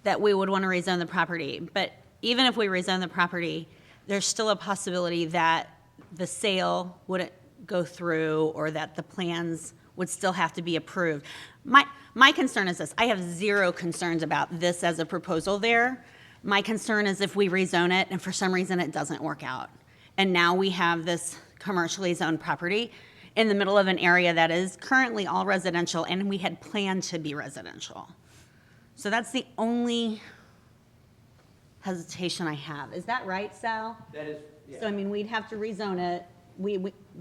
C: that we would want to rezone the property. But even if we rezone the property, there's still a possibility that the sale wouldn't go through or that the plans would still have to be approved. My concern is this. I have zero concerns about this as a proposal there. My concern is if we rezone it and for some reason it doesn't work out. And now we have this commercially zoned property in the middle of an area that is currently all residential and we had planned to be residential. So that's the only hesitation I have. Is that right, Sal?
G: That is, yeah.
C: So, I mean, we'd have to rezone it.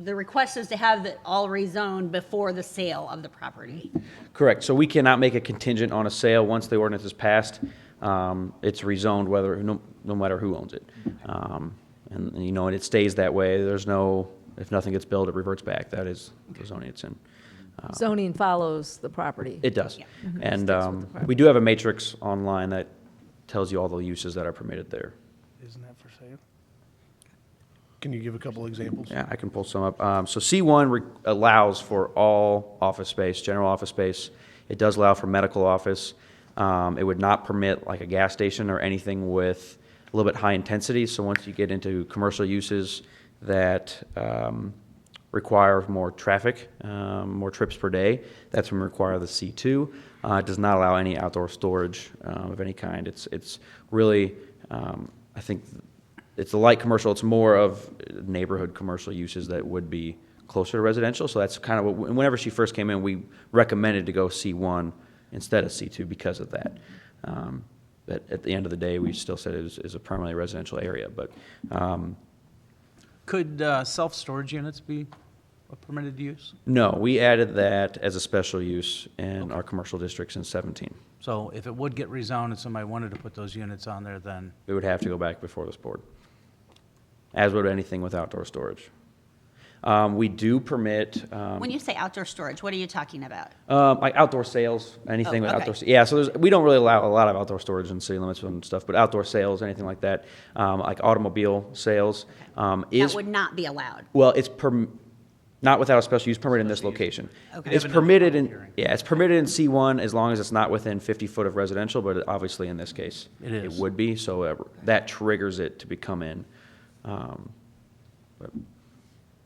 C: The request is to have it all rezoned before the sale of the property.
G: Correct. So we cannot make a contingent on a sale once the ordinance is passed. It's rezoned no matter who owns it. And it stays that way. There's no, if nothing gets built, it reverts back. That is the zoning it's in.
D: Zoning follows the property.
G: It does.
C: Yeah.
G: And
D: Sticks with the property.
G: we do have a matrix online that tells you all the uses that are permitted there.
L: Isn't that for sale?
I: Can you give a couple examples?
G: Yeah, I can pull some up. So C1 allows for all office space, general office space. It does allow for medical office. It would not permit like a gas station or anything with a little bit high intensity. So once you get into commercial uses that require more traffic, more trips per day, that's when we require the C2. It does not allow any outdoor storage of any kind. It's really, I think, it's a light commercial. It's more of neighborhood commercial uses that would be closer to residential. So that's kind of what, whenever she first came in, we recommended to go C1 instead of C2 because of that. But at the end of the day, we still said it is a primarily residential area. But
B: Could self-storage units be a permitted use?
G: no, we added that as a special use in our commercial districts in 17.
B: So if it would get rezoned and somebody wanted to put those units on there, then
G: We would have to go back before this board, as would anything with outdoor storage. We do permit
C: When you say outdoor storage, what are you talking about?
G: like outdoor sales, anything
C: Oh,
G: with
C: okay.
G: outdoor. Yeah, so we don't really allow a lot of outdoor storage in city limits and stuff, but outdoor sales, anything like that, like automobile sales, is
C: That would not be allowed.
G: well, it's not without a special use permit in this location.
C: Okay.
G: It's permitted it's permitted in C1 as long as it's not within 50 foot of residential, but obviously in this case,
B: It is.
G: would be, so that triggers it to become in. But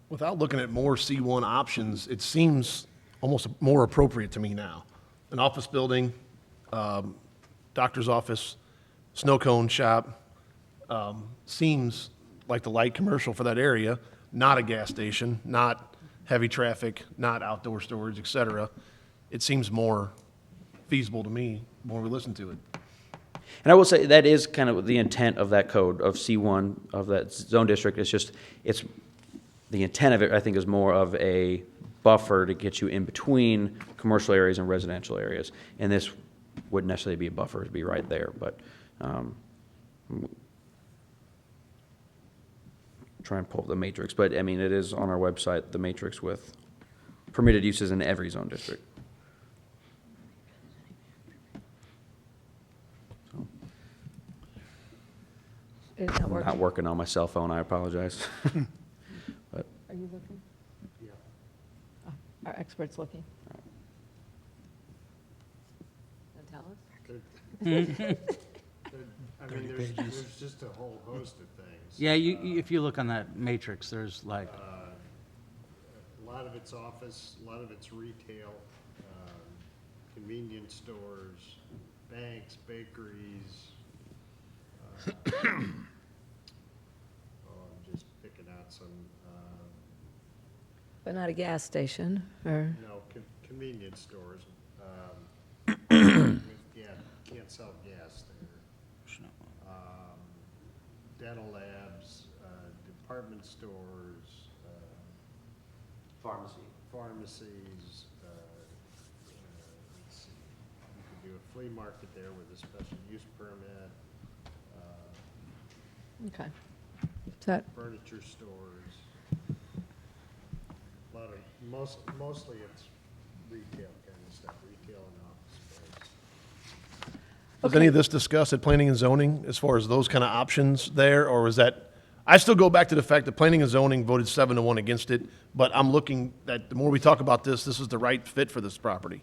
I: Without looking at more C1 options, it seems almost more appropriate to me now. An office building, doctor's office, snow cone shop, seems like the light commercial for that area, not a gas station, not heavy traffic, not outdoor storage, et cetera. It seems more feasible to me when we listen to it.
G: And I will say that is kind of the intent of that code of C1 of that zone district. It's the intent of it, I think, is more of a buffer to get you in between commercial areas and residential areas. And this wouldn't necessarily be a buffer, it'd be right there, but try and pull up the matrix. But I mean, it is on our website, the matrix with permitted uses in every zone district.
D: It's not
G: I'm
D: working.
G: not working on my cell phone, I apologize. But
D: Are you looking? Yeah. Our expert's looking. Want to tell us?
R: I mean, there's just a whole host of things.
B: yeah, if you look on that matrix, there's like,
R: A lot of it's office, a lot of it's retail, convenience stores, banks, bakeries. I'm just picking out some,
D: But not a gas station, or,
R: No, convenience stores. Yeah, can't sell gas there. Dental labs, department stores, pharmacies, let's see. You could do a flea market there with a special use permit,
D: okay. Is that,
R: furniture stores. A lot of, mostly it's retail kind of stuff, retail and office space.
I: Was any of this discussed at planning and zoning as far as those kind of options there, or was that, I still go back to the fact that planning and zoning voted 7-1 against it, but I'm looking that the more we talk about this is the right fit for this property.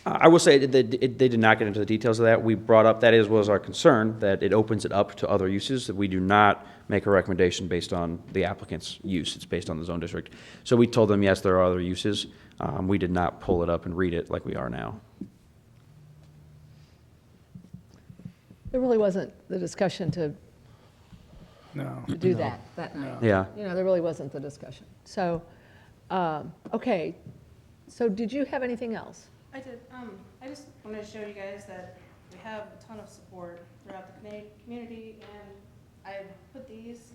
G: I will say that they did not get into the details of that. We brought up, was our concern, that it opens it up to other uses, that we do not make a recommendation based on the applicant's use. It's based on the zone district. So we told them, yes, there are other uses. We did not pull it up and read it like we are now.
D: there really wasn't the discussion to
L: No.
D: do that night.
G: Yeah.
D: You know, there really wasn't the discussion. So, okay, so did you have anything else?
P: I did. I just wanted to show you guys that we have a ton of support throughout the community, and I put these,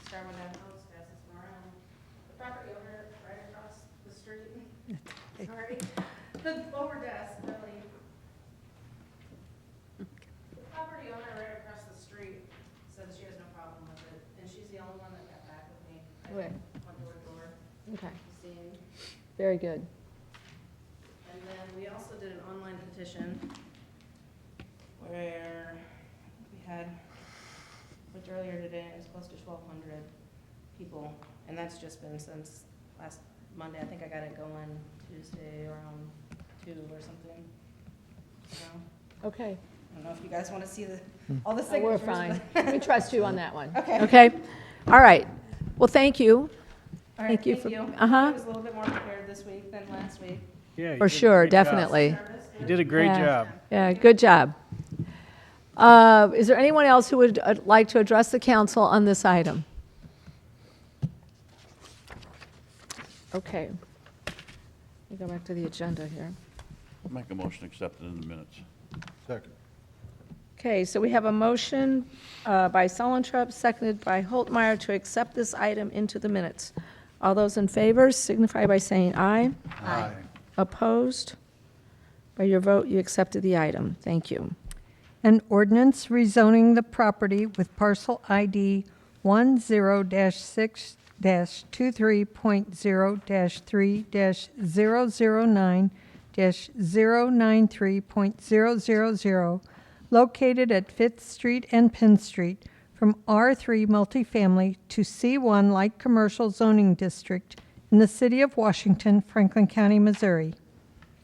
P: start with that house, pass this one around. The property owner right across the street, sorry, the lower desk, really. The property owner right across the street says she has no problem with it, and she's the only one that got back with me. I
D: Okay.
P: went door to door,
D: Okay,
P: seeing.
D: very good.
P: And then we also did an online petition where we had, looked earlier today, it was close to 1,200 people. And that's just been since last Monday. I think I got it going Tuesday around 2 or something. So,
D: Okay.
P: I don't know if you guys want to see all the
D: Oh,
P: signatures.
D: we're fine.
P: but-
D: We trust you on that one.
P: Okay.
D: Okay? All right. Well, thank you.
P: All right,
D: Thank you
P: thank
D: for-
P: you.
D: uh-huh.
P: I was a little bit more prepared this week than last week.
L: Yeah, you
D: For
L: did a
D: sure,
L: great job.
D: definitely.
L: You did a great
D: Yeah.
L: job.
D: Yeah, good job. Is there anyone else who would like to address the council on this item? Okay. We go back to the agenda here.
K: Make a motion to accept it in the minutes.
F: Second.
D: Okay, so we have a motion by Solentrup, seconded by Holtmeyer to accept this item into the minutes. All those in favor signify by saying aye.
F: Aye.
D: Opposed? By your vote, you accepted the item. Thank you.
E: An ordinance rezoning the property with parcel ID 10-23.03-009-093.000, located at 5th Street and Penn Street, from R3 multifamily to C1 light commercial zoning district in the city of Washington, Franklin County, Missouri.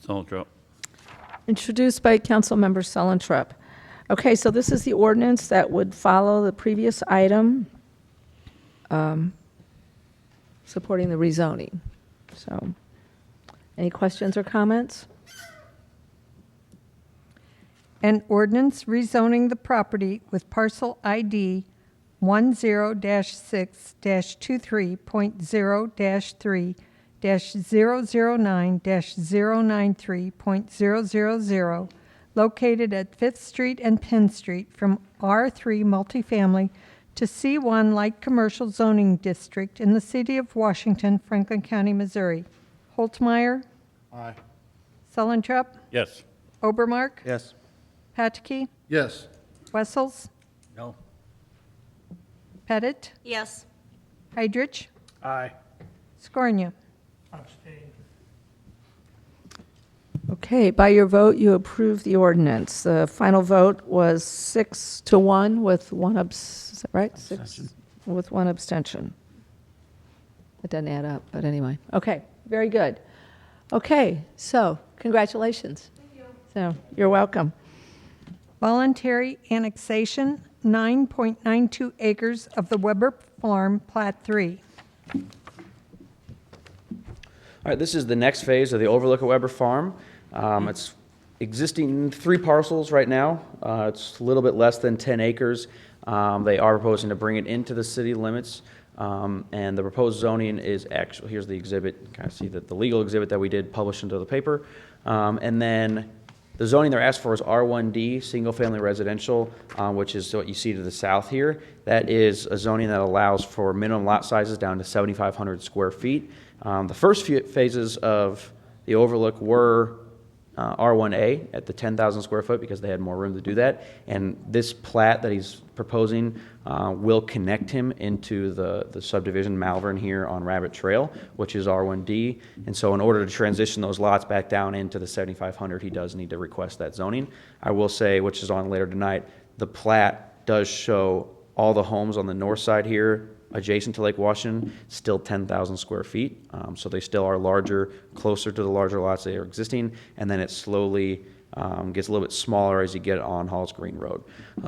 K: Solentrup.
D: Introduced by Councilmember Solentrup. Okay, so this is the ordinance that would follow the previous item, supporting the rezoning. So, any questions or comments?
E: An ordinance rezoning the property with parcel ID 10-23.03-009-093.000, located at 5th Street and Penn Street, from R3 multifamily to C1 light commercial zoning district in the city of Washington, Franklin County, Missouri. Holtmeyer,
F: Aye.
E: Sullentrup,
K: Yes.
E: Obermark,
G: Yes.
E: Patke,
I: Yes.
E: Wessels,
Q: No.
E: Pettit,
C: Yes.
E: Heidrich,
L: Aye.
E: Scornia.
M: Abstain.
D: Okay, by your vote, you approve the ordinance. The final vote was 6-1 with one is that right? 6 with one abstention. It doesn't add up, but anyway. Okay, very good. Okay, so congratulations. Thank you. So, you're welcome.
E: Voluntary annexation, 9.92 acres of the Weber Farm, Plat 3.
G: All right, this is the next phase of the overlook at Weber Farm. It's existing 3 parcels right now. It's a little bit less than 10 acres. They are proposing to bring it into the city limits. And the proposed zoning is actually, here's the exhibit, kind of see that the legal exhibit that we did publish into the paper. And then the zoning they're asked for is R1D, single-family residential, which is what you see to the south here. That is a zoning that allows for minimum lot sizes down to 7,500 square feet. The first few phases of the overlook were R1A at the 10,000 square foot because they had more room to do that. And this plat that he's proposing will connect him into the subdivision Malvern here on Rabbit Trail, which is R1D. And so in order to transition those lots back down into the 7,500, he does need to request that zoning. I will say, which is on later tonight, the plat does show all the homes on the north side here adjacent to Lake Washington, still 10,000 square feet. So they still are larger, closer to the larger lots that are existing, and then it slowly gets a little bit smaller as you get on Halls Green Road.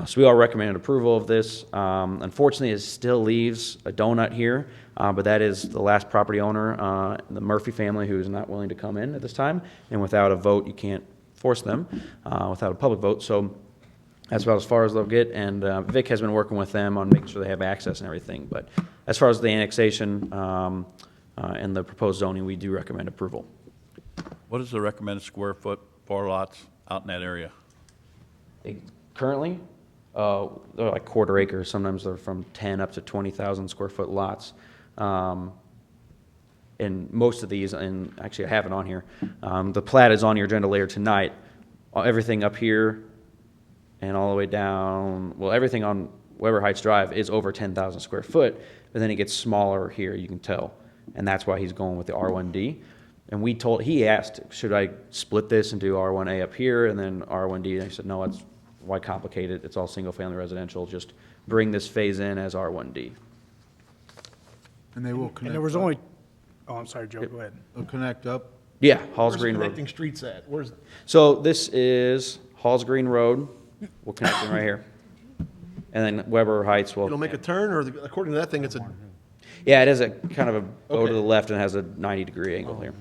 G: So we all recommended approval of this. Unfortunately, it still leaves a donut here, but that is the last property owner, the Murphy family, who is not willing to come in at this time, and without a vote, you can't force them without a public vote. So that's about as far as they'll get, and Vic has been working with them on making sure they have access and everything. But as far as the annexation and the proposed zoning, we do recommend approval.
K: What is the recommended square foot for lots out in that area?
G: Currently, they're like quarter acre. Sometimes they're from 10 up to 20,000 square foot lots. And most of these, and actually I have it on here, the plat is on your agenda later tonight. Everything up here and all the way down, well, everything on Weber Heights Drive is over 10,000 square foot, but then it gets smaller here, you can tell. And that's why he's going with the R1D. And he asked, should I split this and do R1A up here and then R1D? And I said, no, why complicate it? It's all single family residential. Just bring this phase in as R1D.
R: And they will connect.
L: And there was only, oh, I'm sorry, Joe, go ahead.
R: They'll connect up.
G: Yeah, Halls
I: Where's the
G: Green Road.
I: connecting streets at? Where's,
G: So this is Halls Green Road. We'll connect them right here. And then Weber Heights will.
I: it'll make a turn, or according to that thing, it's a,
G: Yeah, it is a kind of a go to
I: Okay.
G: the left and has a 90-degree angle here.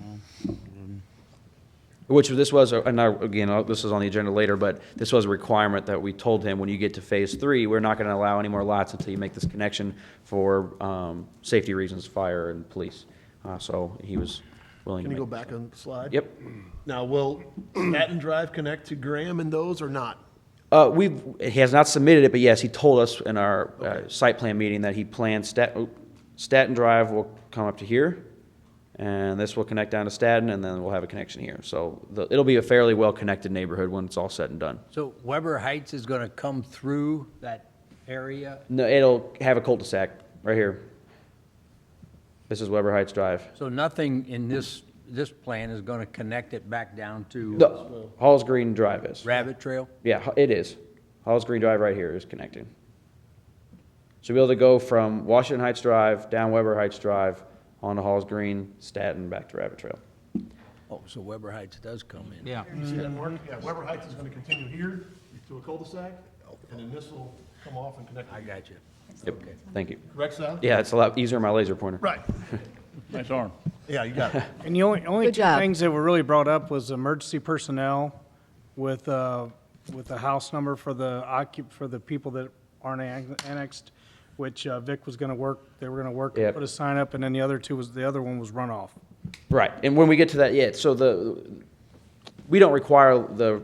G: Which this was, and now, again, this is on the agenda later, but this was a requirement that we told him, when you get to phase 3, we're not going to allow any more lots until you make this connection for safety reasons, fire and police. So he was willing to
I: can you
G: make.
I: go back on the slide?
G: Yep.
I: Now, will Staten Drive connect to Graham and those or not?
G: He has not submitted it, but yes, he told us in our site plan meeting that he plans Staten Drive will come up to here, and this will connect down to Staten, and then we'll have a connection here. So it'll be a fairly well-connected neighborhood when it's all said and done.
Q: So Weber Heights is going to come through that area?
G: No, it'll have a cul-de-sac right here. This is Weber Heights Drive.
Q: So nothing in this plan is going to connect it back down to
G: No, Halls Green Drive is.
Q: Rabbit Trail?
G: Yeah, it is. Halls Green Drive right here is connecting. So we'll be able to go from Washington Heights Drive, down Weber Heights Drive, onto Halls Green, Staten, back to Rabbit Trail.
Q: Oh, so Weber Heights does come in.
B: Yeah.
I: You see that, Mark? Yeah, Weber Heights is gonna continue here to a cul-de-sac, and then this will come off and connect.
Q: I got you.
G: Yep, thank you.
I: Correct, Sal?
G: Yeah, it's a lot easier on my laser pointer.
I: Right.
K: Nice arm.
I: Yeah, you got it.
L: And the only
D: Good
L: two
D: job.
L: things that were really brought up was emergency personnel with the house number for the people that aren't annexed, which Vic was gonna work, they were gonna work and
G: Yep.
L: put a sign up, and then the other one was runoff.
G: Right, and when we get to that, yeah, so we don't require the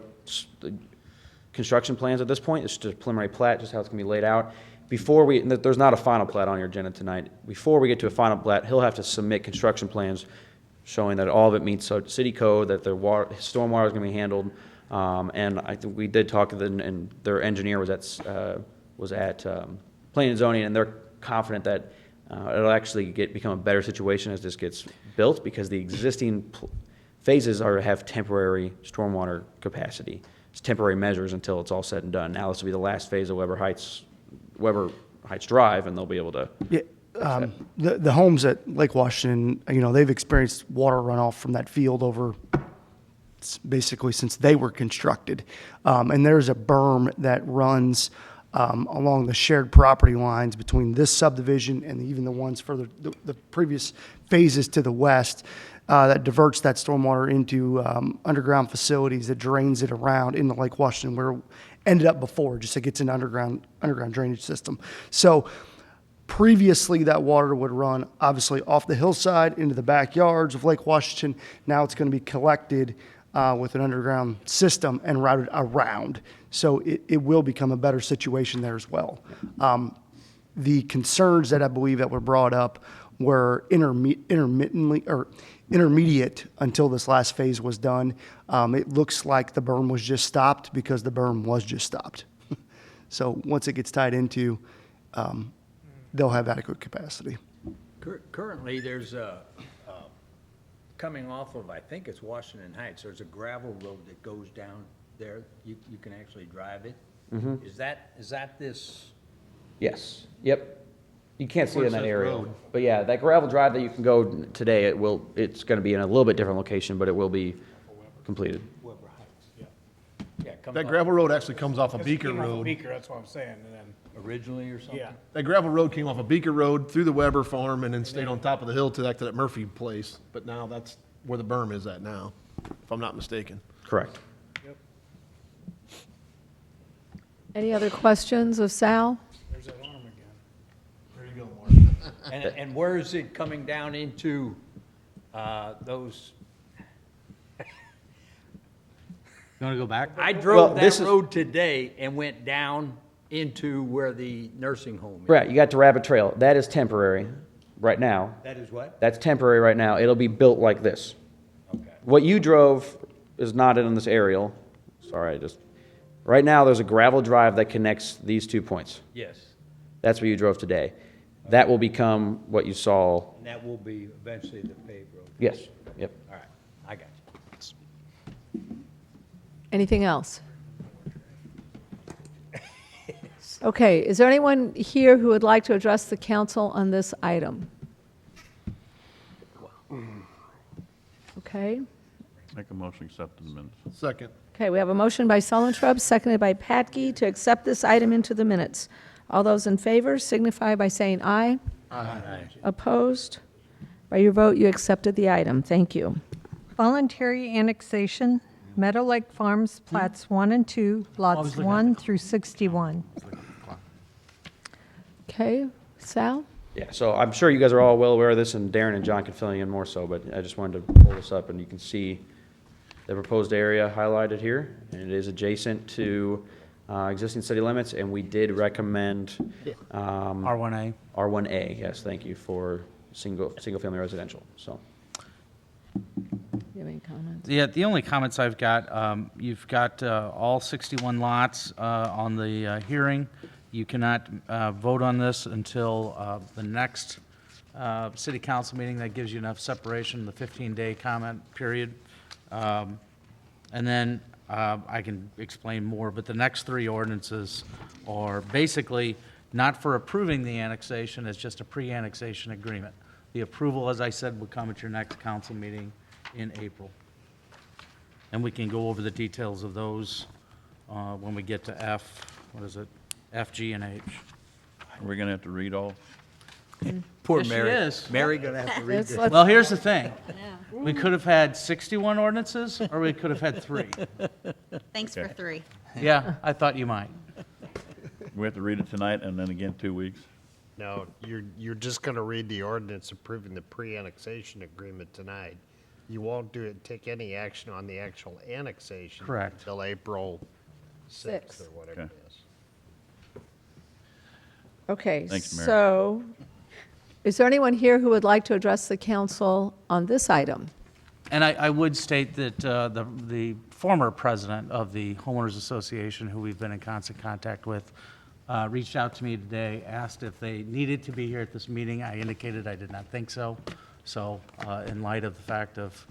G: construction plans at this point. It's just a preliminary plat, just how it's gonna be laid out. There's not a final plat on your agenda tonight. Before we get to a final plat, he'll have to submit construction plans showing that all of it meets city code, that the stormwater is gonna be handled. And I think we did talk to them, and their engineer was at Planning and Zoning, and they're confident that it'll actually become a better situation as this gets built, because the existing phases have temporary stormwater capacity. It's temporary measures until it's all said and done. Now this will be the last phase of Weber Heights Drive, and they'll be able to.
J: Yeah, the homes at Lake Washington, they've experienced water runoff from that field over basically since they were constructed. And there's a berm that runs along the shared property lines between this subdivision and even the ones further, the previous phases to the west, that diverts that stormwater into underground facilities that drains it around into Lake Washington, where it ended up before, just it gets an underground drainage system. So Previously, that water would run obviously off the hillside into the backyards of Lake Washington. Now it's going to be collected with an underground system and routed around. So it will become a better situation there as well. The concerns that I believe that were brought up were intermediate until this last phase was done. It looks like the berm was just stopped because the berm was just stopped. So once it gets tied into, they'll have adequate capacity.
Q: Currently, there's coming off of, I think it's Washington Heights, there's a gravel road that goes down there. You can actually drive it.
G: Mhm.
Q: Is that this?
G: Yes, yep. You can't see it
Q: Where
G: in
Q: it
G: that
Q: says
G: aerial.
Q: road.
G: But yeah, that gravel drive that you can go today, it's going to be in a little bit different location, but it will be completed.
Q: Yeah, comes
I: That
Q: off
I: gravel road actually comes off of
L: It's
I: Beaker
L: came off of
I: Road.
L: Beaker, that's what I'm saying, and then,
Q: originally or something?
L: yeah.
I: That gravel road came off of Beaker Road through the Weber farm and then stayed on top of the hill to that Murphy place. But now that's where the berm is at now, if I'm not mistaken.
G: Correct.
D: Any other questions of Sal?
L: There's that arm again.
I: There you go, Mark.
Q: And where is it coming down into those?
B: You want to go back?
Q: I drove
G: Well, this
Q: that
G: is-
Q: road today and went down into where the nursing home is.
G: Right, you got the rabbit trail. That is temporary right now.
Q: That is what?
G: That's temporary right now. It'll be built like this.
Q: Okay.
G: What you drove is not in this aerial. Sorry, right now, there's a gravel drive that connects these 2 points.
Q: Yes,
G: That's what you drove today. That will become what you saw.
Q: and that will be eventually the paved road.
G: Yes, yep.
Q: All right, I got you.
D: Anything else? Okay, is there anyone here who would like to address the council on this item? Okay.
K: Make a motion, accept the minutes.
I: Second.
D: Okay, we have a motion by Sullentrub, seconded by Patke, to accept this item into the minutes. All those in favor signify by saying aye.
Q: Aye.
D: Opposed? By your vote, you accepted the item. Thank you.
E: Voluntary annexation, Meadow Lake Farms, plats 1 and 2, lots 1 through 61.
D: Okay, Sal?
G: Yeah, so I'm sure you guys are all well aware of this, and Darren and John can fill you in more so, but I just wanted to pull this up, and you can see the proposed area highlighted here, and it is adjacent to existing city limits, and we did recommend
B: R1A.
G: R1A, yes, thank you, for single-family residential, so.
D: Do you have any comments?
B: Yeah, the only comments I've got, you've got all 61 lots on the hearing. You cannot vote on this until the next city council meeting. That gives you enough separation, the 15-day comment period. And then I can explain more, but the next three ordinances are basically not for approving the annexation, it's just a pre-annexation agreement. The approval, as I said, will come at your next council meeting in April. And we can go over the details of those when we get to F, G, and H.
K: Are we gonna have to read all?
Q: Poor
B: Yes, she
Q: Mary.
B: is.
Q: Mary gonna have to read this.
B: Well, here's the thing. We could have had 61 ordinances, or we could have had 3.
C: Thanks for 3.
B: Yeah, I thought you might.
K: We have to read it tonight and then again 2 weeks?
R: No, you're just gonna read the ordinance approving the pre-annexation agreement tonight. You won't take any action on the actual annexation.
B: Correct.
R: Until April 6th or whatever
K: Okay.
R: it is.
D: Okay,
K: Thanks, Mary.
D: so is there anyone here who would like to address the council on this item?
B: And I would state that the former president of the homeowners association, who we've been in constant contact with, reached out to me today, asked if they needed to be here at this meeting. I indicated I did not think so. So in light of the fact of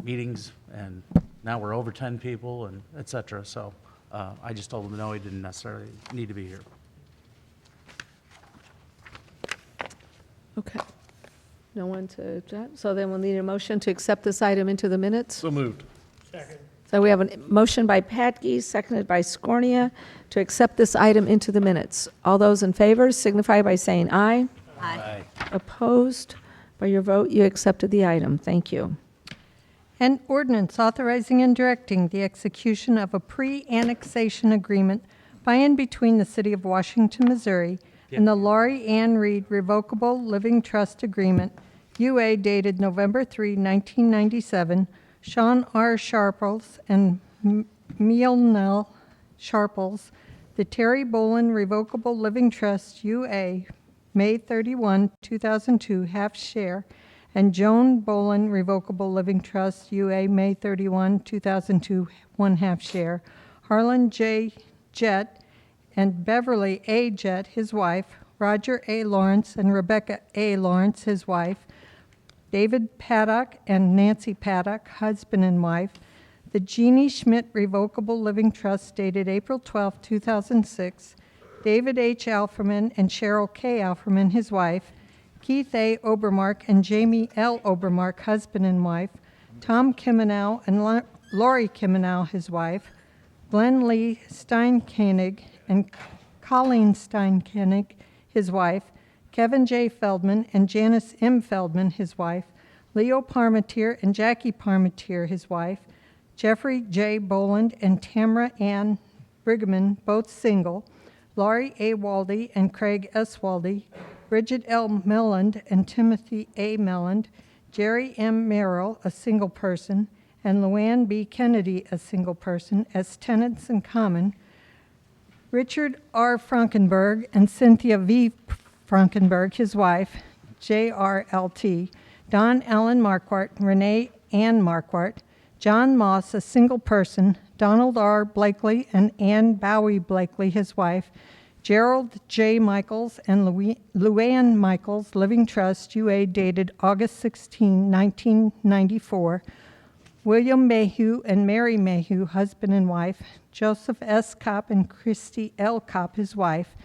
B: meetings, and now we're over 10 people, and et cetera, so I just told him no, he didn't necessarily need to be here.
D: Okay. No one to object? So then we'll need a motion to accept this item into the minutes.
I: So moved.
M: Second.
D: So we have a motion by Patke, seconded by Scornia, to accept this item into the minutes. All those in favor signify by saying aye.
C: Aye.
D: Opposed? By your vote, you accepted the item. Thank you.
E: An ordinance authorizing and directing the execution of a pre-annexation agreement by and between the City of Washington, Missouri and the Laurie Ann Reed Revocable Living Trust Agreement, UA dated November 3, 1997, Sean R. Sharples and Mielnell Sharples, the Terry Bolin Revocable Living Trust, UA, May 31, 2002, half share, and Joan Bolin Revocable Living Trust, UA, May 31, 2002, 1/2 share, Harlan J. Jett and Beverly A. Jett, his wife, Roger A. Lawrence and Rebecca A. Lawrence, his wife, David Paddock and Nancy Paddock, husband and wife, the Jeannie Schmidt Revocable Living Trust dated April 12, 2006, David H. Alferman and Cheryl K. Alferman, his wife, Keith A. Obermark and Jamie L. Obermark, husband and wife, Tom Kimenow and Lori Kimenow, his wife, Glenn Lee Steinkoenig and Colleen Steinkoenig, his wife, Kevin J. Feldman and Janice M. Feldman, his wife, Leo Parmentier and Jackie Parmentier, his wife, Jeffrey J. Boland and Tamara Ann Brigham, both single, Laurie A. Waldy and Craig S. Waldy, Bridget L. Melland and Timothy A. Melland, Jerry M. Merrill, a single person, and Luann B. Kennedy, a single person, as tenants in common, Richard R. Frankenberg and Cynthia V. Frankenberg, his wife, JRLT, Don Allen Marquardt, Renee Ann Marquardt, John Moss, a single person, Donald R. Blakely and Ann Bowie Blakely, his wife, Gerald J. Michaels and Luann Michaels, Living Trust, UA, dated August 16, 1994, William Mayhew and Mary Mayhew, husband and wife, Joseph S. Kopp and Christy L. Kopp, his wife,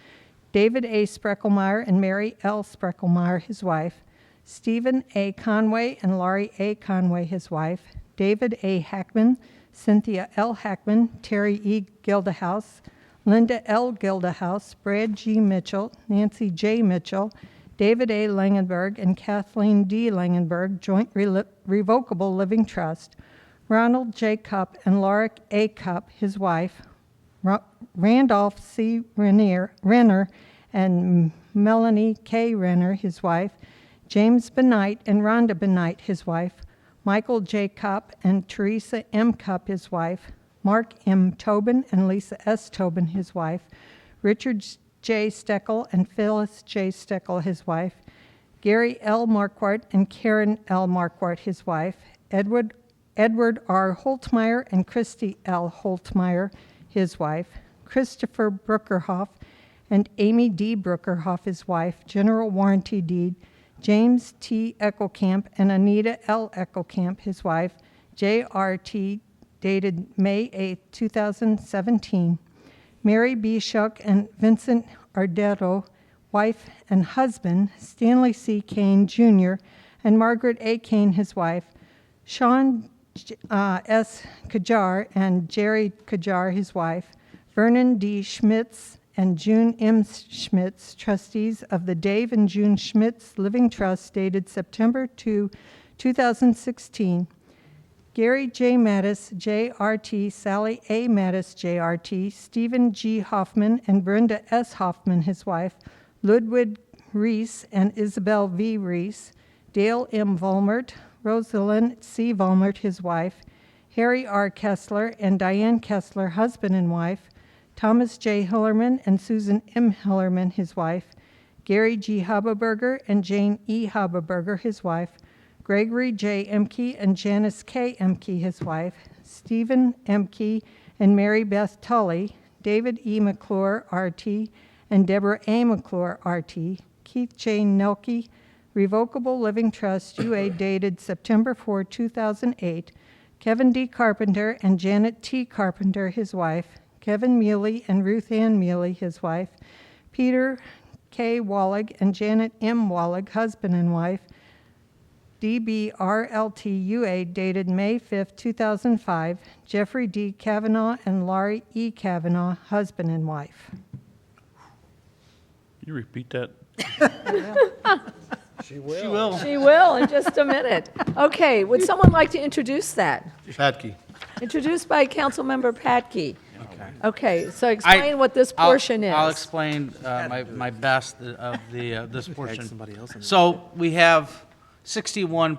E: David A. Spreckelmeyer and Mary L. Spreckelmeyer, his wife, Stephen A. Conway and Laurie A. Conway, his wife, David A. Hackman, Cynthia L. Hackman, Terry E. Gildehouse, Linda L. Gildehouse, Brad G. Mitchell, Nancy J. Mitchell, David A. Langenberg and Kathleen D. Langenberg, Joint Revocable Living Trust, Ronald J. Cupp and Laura A. Cupp, his wife, Randolph C. Renner and Melanie K. Renner, his wife, James Benight and Rhonda Benight, his wife, Michael J. Cupp and Teresa M. Cupp, his wife, Mark M. Tobin and Lisa S. Tobin, his wife, Richard J. Steckel and Phyllis J. Steckel, his wife, Gary L. Marquardt and Karen L. Marquardt, his wife, Edward R. Holtmeyer and Christy L. Holtmeyer, his wife, Christopher Brookerhoff and Amy D. Brookerhoff, his wife, general warranty deed, James T. Eckelkamp and Anita L. Eckelkamp, his wife, JRT, dated May 8, 2017, Mary B. Shuck and Vincent Ardetto, wife and husband, Stanley C. Kane, Jr., and Margaret A. Kane, his wife, Sean S. Kajar and Jerry Kajar, his wife, Vernon D. Schmitz and June M. Schmitz, trustees of the Dave and June Schmitz Living Trust, dated September 2, 2016, Gary J. Mattis, JRT, Sally A. Mattis, JRT, Stephen G. Hoffman and Brenda S. Hoffman, his wife, Ludwig Reese and Isabel V. Reese, Dale M. Volmert, Rosalind C. Volmert, his wife, Harry R. Kessler and Diane Kessler, husband and wife, Thomas J. Hillerman and Susan M. Hillerman, his wife, Gary G. Haberberger and Jane E. Haberberger, his wife, Gregory J. Emke and Janice K. Emke, his wife, Stephen Emke and Mary Beth Tully, David E. McClure, RT, and Deborah A. McClure, RT, Keith J. Nelke, Revocable Living Trust, UA, dated September 4, 2008, Kevin D. Carpenter and Janet T. Carpenter, his wife, Kevin Muley and Ruth Ann Muley, his wife, Peter K. Wallig and Janet M. Wallig, husband and wife, DBRLTUA, dated May 5, 2005, Jeffrey D. Kavanaugh and Laurie E. Kavanaugh, husband and wife.
K: Can you repeat that?
D: She will. She will in just a minute. Okay, would someone like to introduce that?
I: Patke.
D: Introduced by Councilmember Patke.
B: Okay.
D: Okay, so explain what this portion is.
B: I'll explain my best of this portion. So we have 61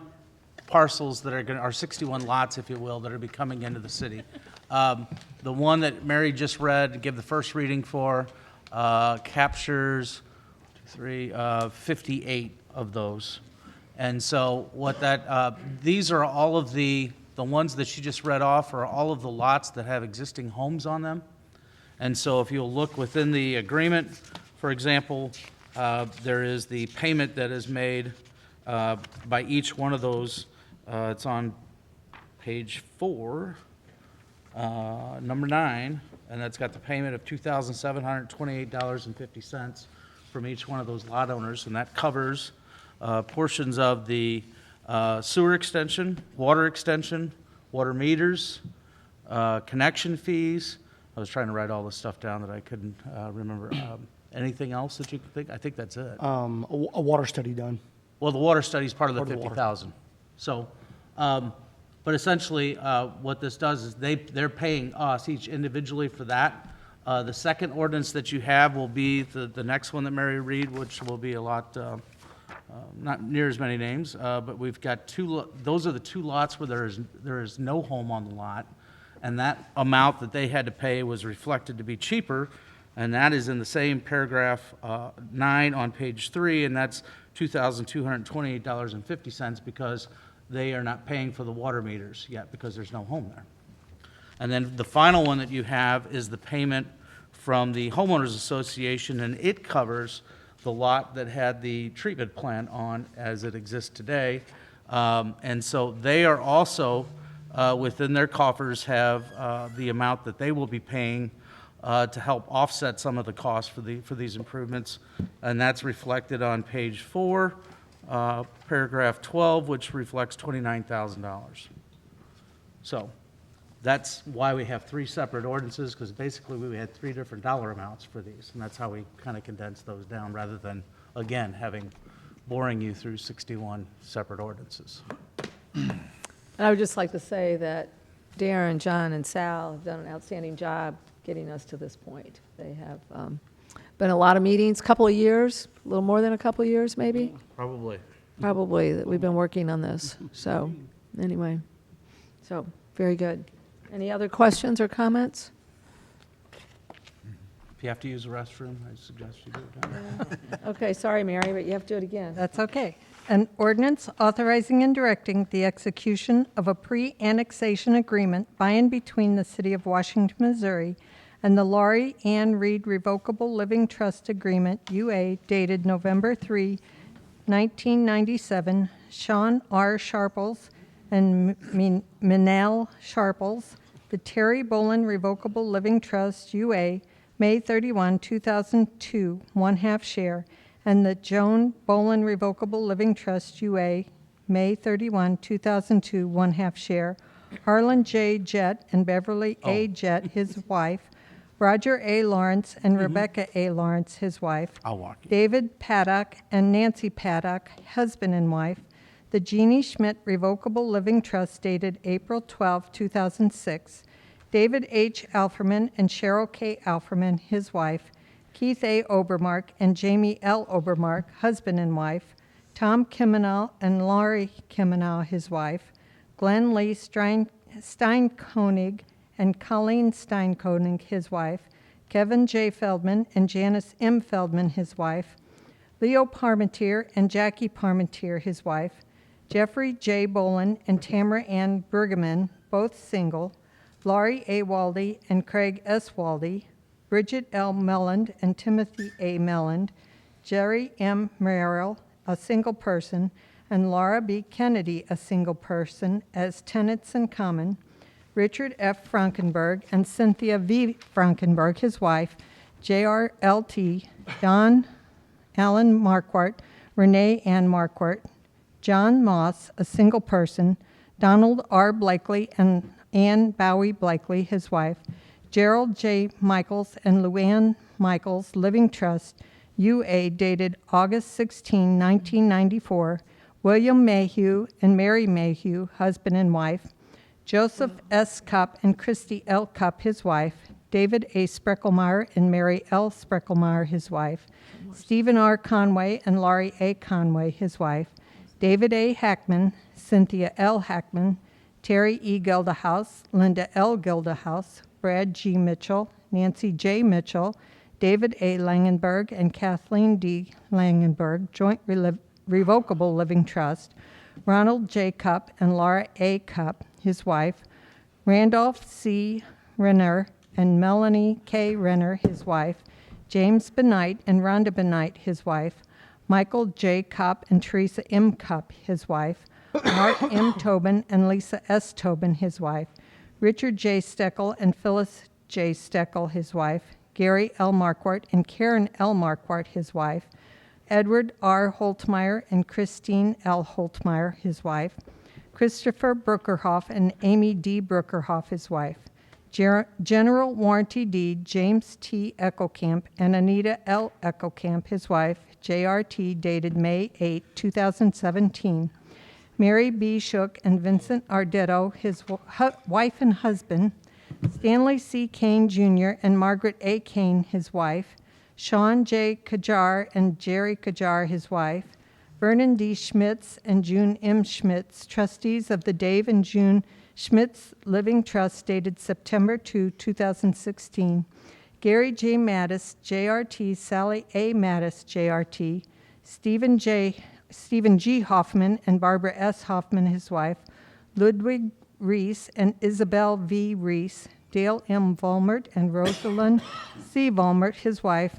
B: parcels that are going, or 61 lots, if you will, that are be coming into the city. The one that Mary just read, give the first reading for, captures 58 of those. And so what that, these are all of the ones that she just read off are all of the lots that have existing homes on them. And so if you'll look within the agreement, for example, there is the payment that is made by each one of those. It's on page 4, number 9, and that's got the payment of $2,728.50 from each one of those lot owners, and that covers portions of the sewer extension, water meters, connection fees. I was trying to write all this stuff down that I couldn't remember. Anything else that you could think? I think that's it.
J: A water study done.
B: Well, the water study is part of the
J: Part of the water.
B: 50,000. So, but essentially, what this does is they're paying us each individually for that. The second ordinance that you have will be the next one that Mary read, which will be a lot, not near as many names, but we've got those are the 2 lots where there is no home on the lot. And that amount that they had to pay was reflected to be cheaper, and that is in the same paragraph 9 on page 3, and that's $2,228.50 because they are not paying for the water meters yet because there's no home there. And then the final one that you have is the payment from the homeowners association, and it covers the lot that had the treatment plant on as it exists today. And so they are also, within their coffers, have the amount that they will be paying to help offset some of the costs for these improvements. And that's reflected on page 4, paragraph 12, which reflects $29,000. So that's why we have 3 separate ordinances, because basically we had 3 different dollar amounts for these. And that's how we kind of condensed those down rather than, again, boring you through 61 separate ordinances.
D: And I would just like to say that Darren, John, and Sal have done an outstanding job getting us to this point. They have been a lot of meetings, couple of years, a little more than a couple of years, maybe?
B: Probably.
D: Probably, that we've been working on this. So, anyway, so, very good. Any other questions or comments?
B: If you have to use the restroom, I suggest you do it down there.
D: Okay, sorry, Mary, but you have to do it again.
E: That's okay. An ordinance authorizing and directing the execution of a pre-annexation agreement by and between the City of Washington, Missouri and the Laurie Ann Reed Revocable Living Trust Agreement, UA, dated November 3, 1997, Sean R. Sharples and Minell Sharples, the Terry Bolin Revocable Living Trust, UA, May 31, 2002, 1/2 share, and the Joan Bolin Revocable Living Trust, UA, May 31, 2002, 1/2 share, Harlan J. Jett and Beverly A. Jett, his wife, Roger A. Lawrence and Rebecca A. Lawrence, his wife,
B: I'll walk you.
E: David Paddock and Nancy Paddock, husband and wife, the Jeannie Schmidt Revocable Living Trust dated April 12, 2006, David H. Alferman and Cheryl K. Alferman, his wife, Keith A. Obermark and Jamie L. Obermark, husband and wife, Tom Kimenau and Laurie Kimenau, his wife, Glenn Lee Steinkonig and Colleen Steinkonig, his wife, Kevin J. Feldman and Janice M. Feldman, his wife, Leo Parmentier and Jackie Parmentier, his wife, Jeffrey J. Bolin and Tamara Ann Bergman, both single, Laurie A. Waldy and Craig S. Waldy, Bridget L. Melland and Timothy A. Melland, Jerry M. Merrill, a single person, and Laura B. Kennedy, a single person, as tenants in common, Richard F. Frankenberg and Cynthia V. Frankenberg, his wife, J.R.L.T., Don Allen Marquardt, Renee Ann Marquardt, John Moss, a single person, Donald R. Blakely and Ann Bowie Blakely, his wife, Gerald J. Michaels and Luann Michaels, Living Trust, UA, dated August 16, 1994, William Mayhew and Mary Mayhew, husband and wife, Joseph S. Cupp and Christy L. Cupp, his wife, David A. Sprecklemeyer and Mary L. Sprecklemeyer, his wife, Stephen R. Conway and Laurie A. Conway, his wife, David A. Hackman, Cynthia L. Hackman, Terry E. Gildahouse, Linda L. Gildahouse, Brad G. Mitchell, Nancy J. Mitchell, David A. Langenberg, and Kathleen D. Langenberg, Joint Revocable Living Trust, Ronald J. Cupp and Laura A. Cupp, his wife, Randolph C. Renner and Melanie K. Renner, his wife, James Benight and Rhonda Benight, his wife, Michael J. Cupp and Teresa M. Cupp, his wife, Mark M. Tobin and Lisa S. Tobin, his wife, Richard J. Steckel and Phyllis J. Steckel, his wife, Gary L. Marquardt and Karen L. Marquardt, his wife, Edward R. Holtmeyer and Christine L. Holtmeyer, his wife, Christopher Brookerhoff and Amy D. Brookerhoff, his wife, General Warranty Deed James T. Eckelkamp and Anita L. Eckelkamp, his wife, JRT dated May 8, 2017, Mary B. Shook and Vincent Ardetto, his wife and husband, Stanley C. Kane Jr. and Margaret A. Kane, his wife, Sean J. Kajar and Jerry Kajar, his wife, Vernon D. Schmitz and June M. Schmitz, trustees of the Dave and June Schmitz Living Trust dated September 2, 2016, Gary J. Mattis, JRT, Sally A. Mattis, JRT, Stephen G. Hoffman and Barbara S. Hoffman, his wife, Ludwig Reese and Isabel V. Reese, Dale M. Volmert and Rosalind C. Volmert, his wife,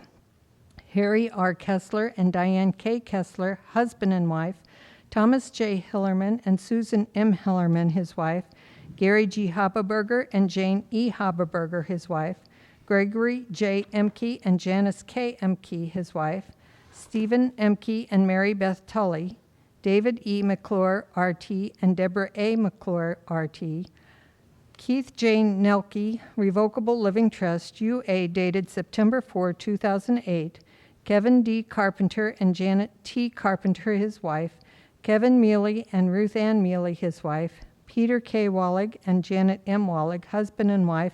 E: Harry R. Kessler and Diane K. Kessler, husband and wife, Thomas J. Hillerman and Susan M. Hillerman, his wife, Gary G. Haberberger and Jane E. Haberberger, his wife, Gregory J. Emke and Janice K. Emke, his wife, Stephen Emke and Mary Beth Tully, David E. McClure, RT, and Deborah A. McClure, RT, Keith J. Nelke, Revocable Living Trust, UA, dated September 4, 2008, Kevin D. Carpenter and Janet T. Carpenter, his wife, Kevin Mealy and Ruth Ann Mealy, his wife, Peter K. Wallig and Janet M. Wallig, husband and wife,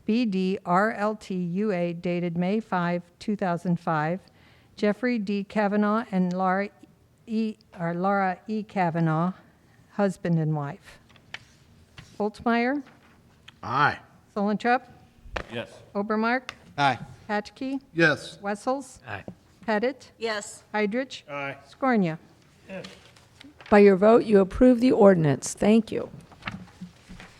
E: BD RLT UA, dated May 5, 2005, Jeffrey D. Kavanaugh and Laura E. Kavanaugh, husband and wife. Holtzmeyer,
I: Aye.
E: Solentrop,
K: Yes.
E: Obermark,
A: Aye.
E: Hatchkey,
I: Yes.
E: Wessels,
Q: Aye.
E: Pettit,
C: Yes.
E: Heidrich,
L: Aye.
E: Scornia.
D: By your vote, you approve the ordinance. Thank you.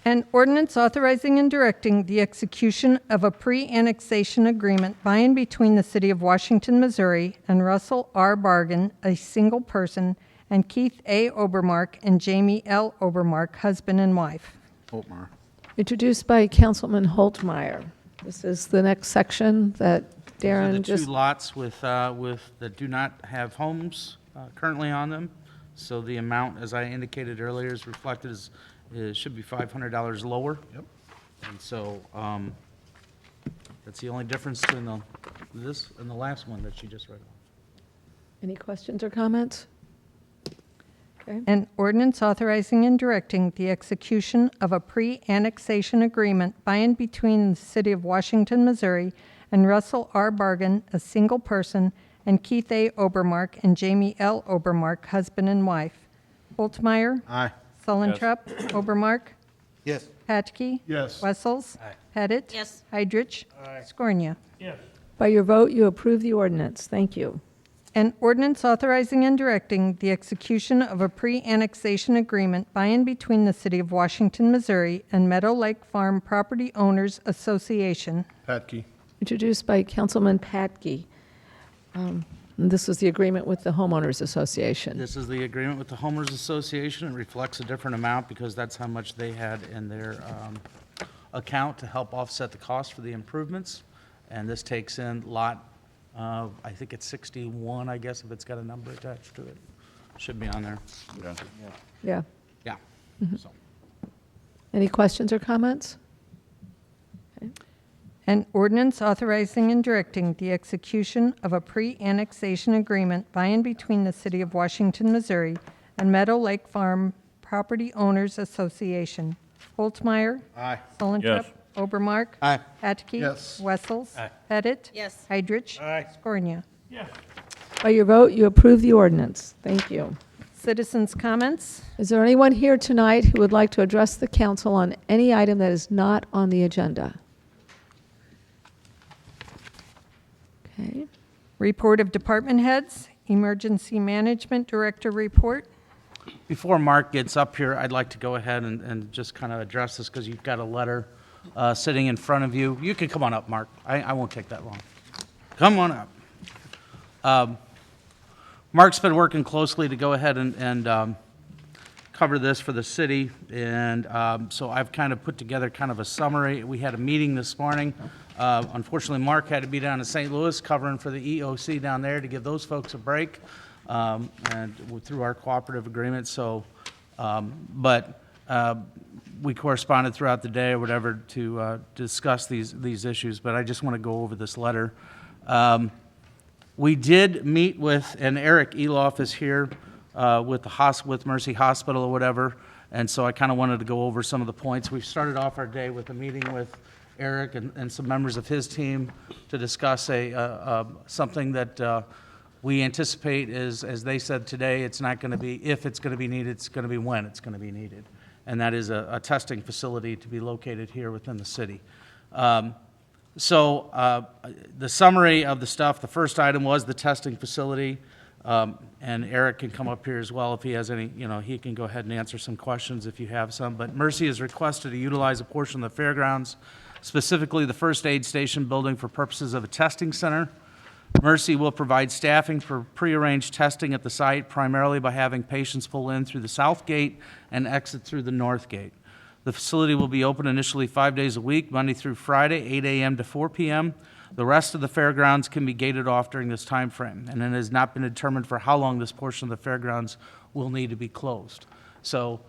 E: An ordinance authorizing and directing the execution of a pre-annexation agreement by and between the City of Washington, Missouri, and Russell R. Bargan, a single person, and Keith A. Obermark and Jamie L. Obermark, husband and wife.
A: Holtmeyer.
D: Introduced by Councilman Holtmeyer. This is the next section that
B: These are
D: Darren
B: the
D: just...
B: two lots with, that do not have homes currently on them. So the amount, as I indicated earlier, is reflected is should be $500 lower. Yep. And so, that's the only difference between this and the last one that you just read off.
D: Any questions or comments? Okay.
E: An ordinance authorizing and directing the execution of a pre-annexation agreement by and between the City of Washington, Missouri, and Russell R. Bargan, a single person, and Keith A. Obermark and Jamie L. Obermark, husband and wife. Holtmeyer,
A: Aye.
E: Solentrop, Obermark,
A: Yes.
E: Hatchkey,
I: Yes.
E: Wessels, Pettit,
C: Yes.
E: Heidrich, Scornia.
M: Yes.
D: By your vote, you approve the ordinance. Thank you.
E: An ordinance authorizing and directing the execution of a pre-annexation agreement by and between the City of Washington, Missouri, and Meadow Lake Farm Property Owners Association.
I: Patke.
D: Introduced by Councilman Patke. This was the agreement with the homeowners association.
B: This is the agreement with the homeowners association. It reflects a different amount because that's how much they had in their account to help offset the cost for the improvements. And this takes in lot, I think it's 61, I guess, if it's got a number attached to it. Should be on there.
K: Yeah.
D: Yeah.
B: Yeah. So.
D: Any questions or comments?
E: An ordinance authorizing and directing the execution of a pre-annexation agreement by and between the City of Washington, Missouri, and Meadow Lake Farm Property Owners Association. Holtzmeyer,
A: Aye.
E: Solentrop,
K: Yes.
E: Obermark.
A: Aye.
E: Atticke.
I: Yes.
E: Wessels. Pettit.
C: Yes.
E: Heidrich. Scornia.
M: Yes.
D: By your vote, you approve the ordinance. Thank you.
E: Citizens' comments.
D: Is there anyone here tonight who would like to address the council on any item that is not on the agenda? Okay.
E: Report of department heads. Emergency Management Director report.
B: Before Mark gets up here, I'd like to go ahead and just kind of address this because you've got a letter sitting in front of you. You can come on up, Mark. I won't take that long. Come on up. Mark's been working closely to go ahead and cover this for the city, and so I've kind of put together kind of a summary. We had a meeting this morning. Unfortunately, Mark had to be down in St. Louis covering for the EOC down there to give those folks a break, and through our cooperative agreement. So, we corresponded throughout the day or whatever to discuss these issues. But I just want to go over this letter. We did meet with, and Eric Eloff is here with Mercy Hospital or whatever, and so I kind of wanted to go over some of the points. We've started off our day with a meeting with Eric and some members of his team to discuss something that we anticipate is, as they said today, it's not going to be if it's going to be needed, it's going to be when it's going to be needed, and that is a testing facility to be located here within the city. So the summary of the stuff, the first item was the testing facility, and Eric can come up here as well if he has any, he can go ahead and answer some questions if you have some. But Mercy has requested to utilize a portion of the fairgrounds, specifically the first aid station building, for purposes of a testing center. Mercy will provide staffing for prearranged testing at the site, primarily by having patients pull in through the south gate and exit through the north gate. The facility will be open initially 5 days a week, Monday through Friday, 8 a.m. to 4 p.m. The rest of the fairgrounds can be gated off during this time frame, and it has not been determined for how long this portion of the fairgrounds will need to be closed. So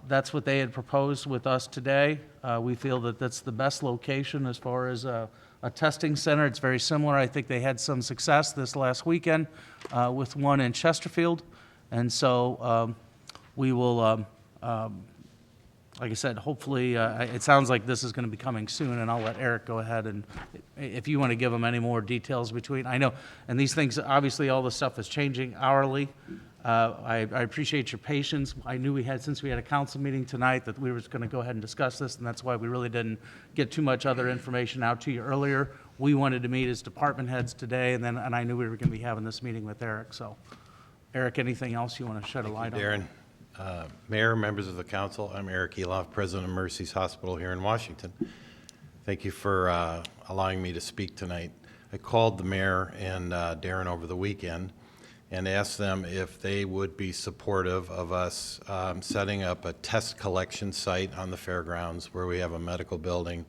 B: that's what they had proposed with us today. We feel that that's the best location as far as a testing center. It's very similar. I think they had some success this last weekend with one in Chesterfield, and so we will like I said, hopefully, it sounds like this is going to be coming soon, and I'll let Eric go ahead and if you want to give them any more details between. I know, and these things, obviously, all the stuff is changing hourly. I appreciate your patience. I knew since we had a council meeting tonight, that we were going to go ahead and discuss this, and that's why we really didn't get too much other information out to you earlier. We wanted to meet as department heads today, and I knew we were going to be having this meeting with Eric. So, Eric, anything else you want to shed a light on?
S: Darren. Mayor, members of the council, I'm Eric Eloff, President of Mercy's Hospital here in Washington. Thank you for allowing me to speak tonight. I called the mayor and Darren over the weekend and asked them if they would be supportive of us setting up a test collection site on the fairgrounds where we have a medical building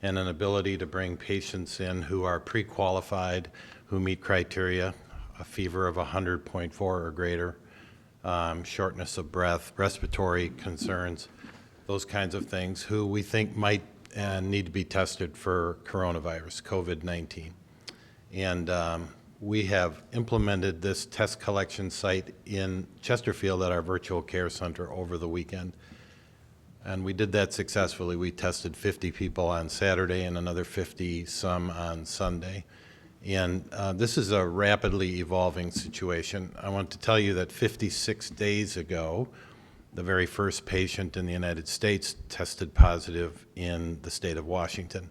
S: and an ability to bring patients in who are pre-qualified, who meet criteria, a fever of 100.4 or greater, shortness of breath, respiratory concerns, those kinds of things, who we think might need to be tested for coronavirus, COVID-19. And we have implemented this test collection site in Chesterfield at our virtual care center over the weekend. And we did that successfully. We tested 50 people on Saturday and another 50 some on Sunday. And this is a rapidly evolving situation. I want to tell you that 56 days ago, the very first patient in the United States tested positive in the state of Washington.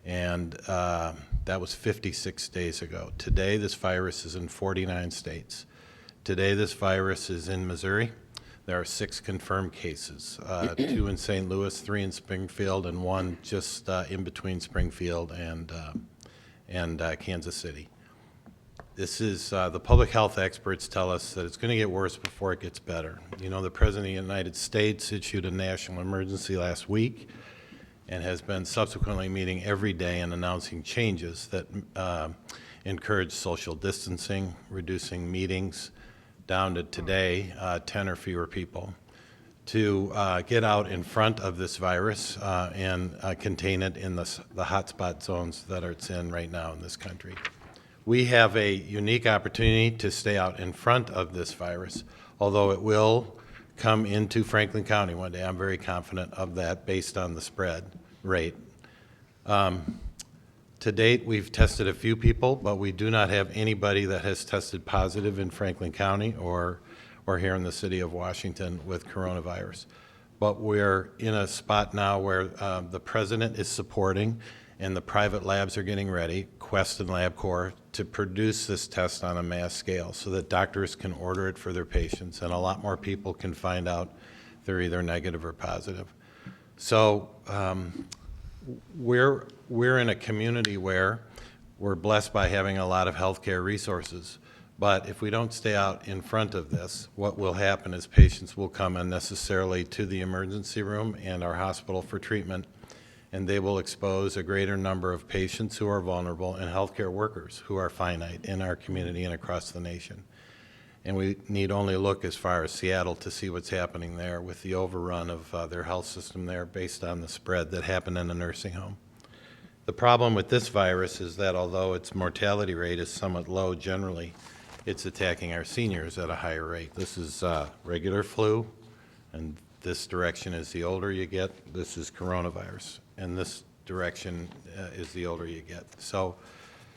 S: And that was 56 days ago. Today, this virus is in 49 states. Today, this virus is in Missouri. There are 6 confirmed cases, 2 in St. Louis, 3 in Springfield, and 1 just in between Springfield and Kansas City. This is, the public health experts tell us that it's going to get worse before it gets better. You know, the President of the United States issued a national emergency last week and has been subsequently meeting every day and announcing changes that encourage social distancing, reducing meetings down to today 10 or fewer people, to get out in front of this virus and contain it in the hotspot zones that it's in right now in this country. We have a unique opportunity to stay out in front of this virus, although it will come into Franklin County one day. I'm very confident of that based on the spread rate. To date, we've tested a few people, but we do not have anybody that has tested positive in Franklin County or here in the city of Washington with coronavirus. But we're in a spot now where the president is supporting and the private labs are getting ready, Quest and LabCorp, to produce this test on a mass scale so that doctors can order it for their patients and a lot more people can find out they're either negative or positive. So we're in a community where we're blessed by having a lot of healthcare resources. But if we don't stay out in front of this, what will happen is patients will come unnecessarily to the emergency room and our hospital for treatment, and they will expose a greater number of patients who are vulnerable and healthcare workers who are finite in our community and across the nation. And we need only look as far as Seattle to see what's happening there with the overrun of their health system there based on the spread that happened in a nursing home. The problem with this virus is that although its mortality rate is somewhat low generally, it's attacking our seniors at a higher rate. This is regular flu, and this direction is the older you get. This is coronavirus, and this direction is the older you get. So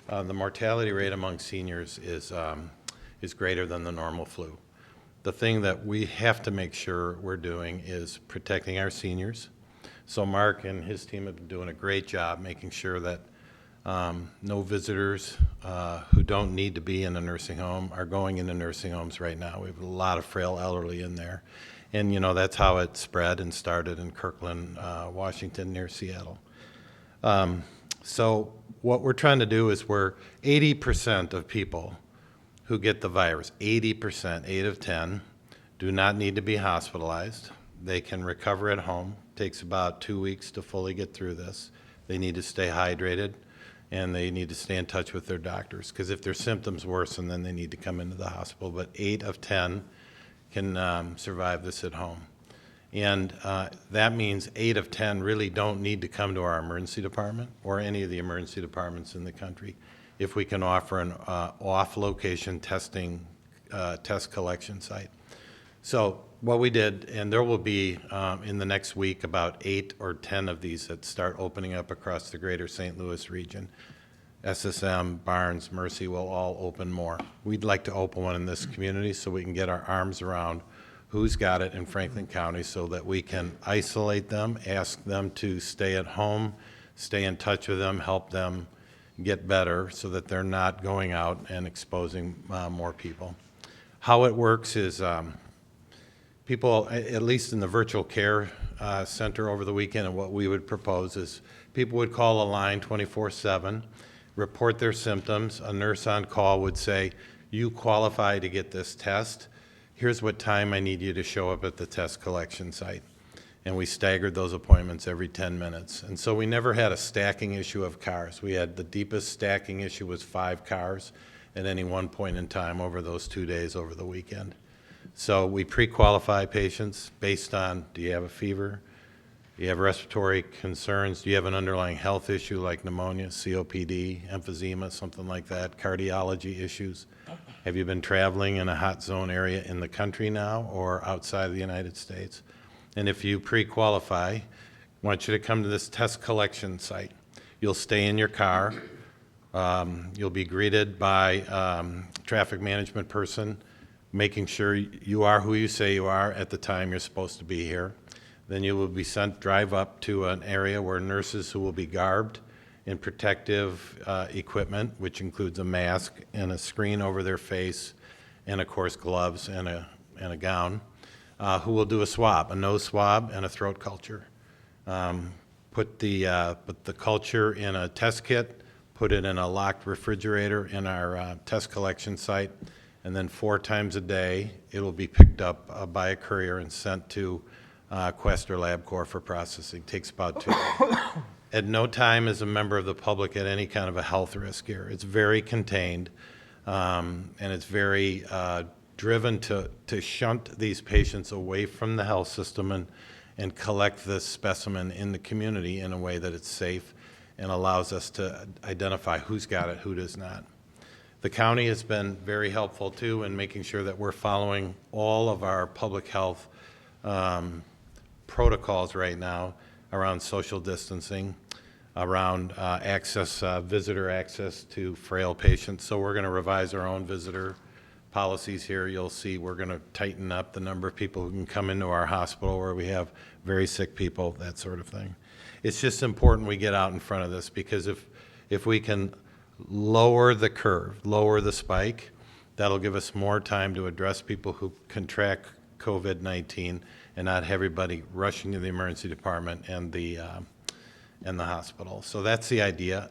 S: the mortality rate among seniors is greater than the normal flu. The thing that we have to make sure we're doing is protecting our seniors. So Mark and his team have been doing a great job making sure that no visitors who don't need to be in a nursing home are going into nursing homes right now. We have a lot of frail elderly in there. And, you know, that's how it spread and started in Kirkland, Washington, near Seattle. So what we're trying to do is we're 80% of people who get the virus, 80%, 8 of 10, do not need to be hospitalized. They can recover at home. It takes about 2 weeks to fully get through this. They need to stay hydrated, and they need to stay in touch with their doctors, because if their symptoms worsen, then they need to come into the hospital. But 8 of 10 can survive this at home. And that means 8 of 10 really don't need to come to our emergency department or any of the emergency departments in the country if we can offer an off-location testing test collection site. So what we did, and there will be in the next week about 8 or 10 of these that start opening up across the greater St. Louis region. SSM, Barnes, Mercy will all open more. We'd like to open one in this community so we can get our arms around who's got it in Franklin County so that we can isolate them, ask them to stay at home, stay in touch with them, help them get better so that they're not going out and exposing more people. How it works is people, at least in the virtual care center over the weekend, and what we would propose is people would call a line 24/7, report their symptoms. A nurse on call would say, you qualify to get this test. Here's what time I need you to show up at the test collection site. And we staggered those appointments every 10 minutes. And so we never had a stacking issue of cars. We had the deepest stacking issue was 5 cars at any one point in time over those 2 days over the weekend. So we pre-qualify patients based on, do you have a fever? Do you have respiratory concerns? Do you have an underlying health issue like pneumonia, COPD, emphysema, something like that, cardiology issues? Have you been traveling in a hot zone area in the country now or outside of the United States? And if you pre-qualify, I want you to come to this test collection site. You'll stay in your car. You'll be greeted by traffic management person, making sure you are who you say you are at the time you're supposed to be here. Then you will be sent, drive up to an area where nurses who will be garbed in protective equipment, which includes a mask and a screen over their face, and of course gloves and a gown, who will do a swab, a nose swab and a throat culture. Put the culture in a test kit, put it in a locked refrigerator in our test collection site, and then 4 times a day it will be picked up by a courier and sent to Quest or LabCorp for processing. Takes about 2 days. At no time is a member of the public at any kind of a health risk here. It's very contained, and it's very driven to shunt these patients away from the health system and collect this specimen in the community in a way that it's safe and allows us to identify who's got it, who does not. The county has been very helpful too in making sure that we're following all of our public health protocols right now around social distancing. around visitor access to frail patients. So we're going to revise our own visitor policies here. You'll see we're going to tighten up the number of people who can come into our hospital where we have very sick people, that sort of thing. It's just important we get out in front of this, because if we can lower the curve, lower the spike, that'll give us more time to address people who contract COVID-19 and not have everybody rushing to the emergency department and the hospital. So that's the idea.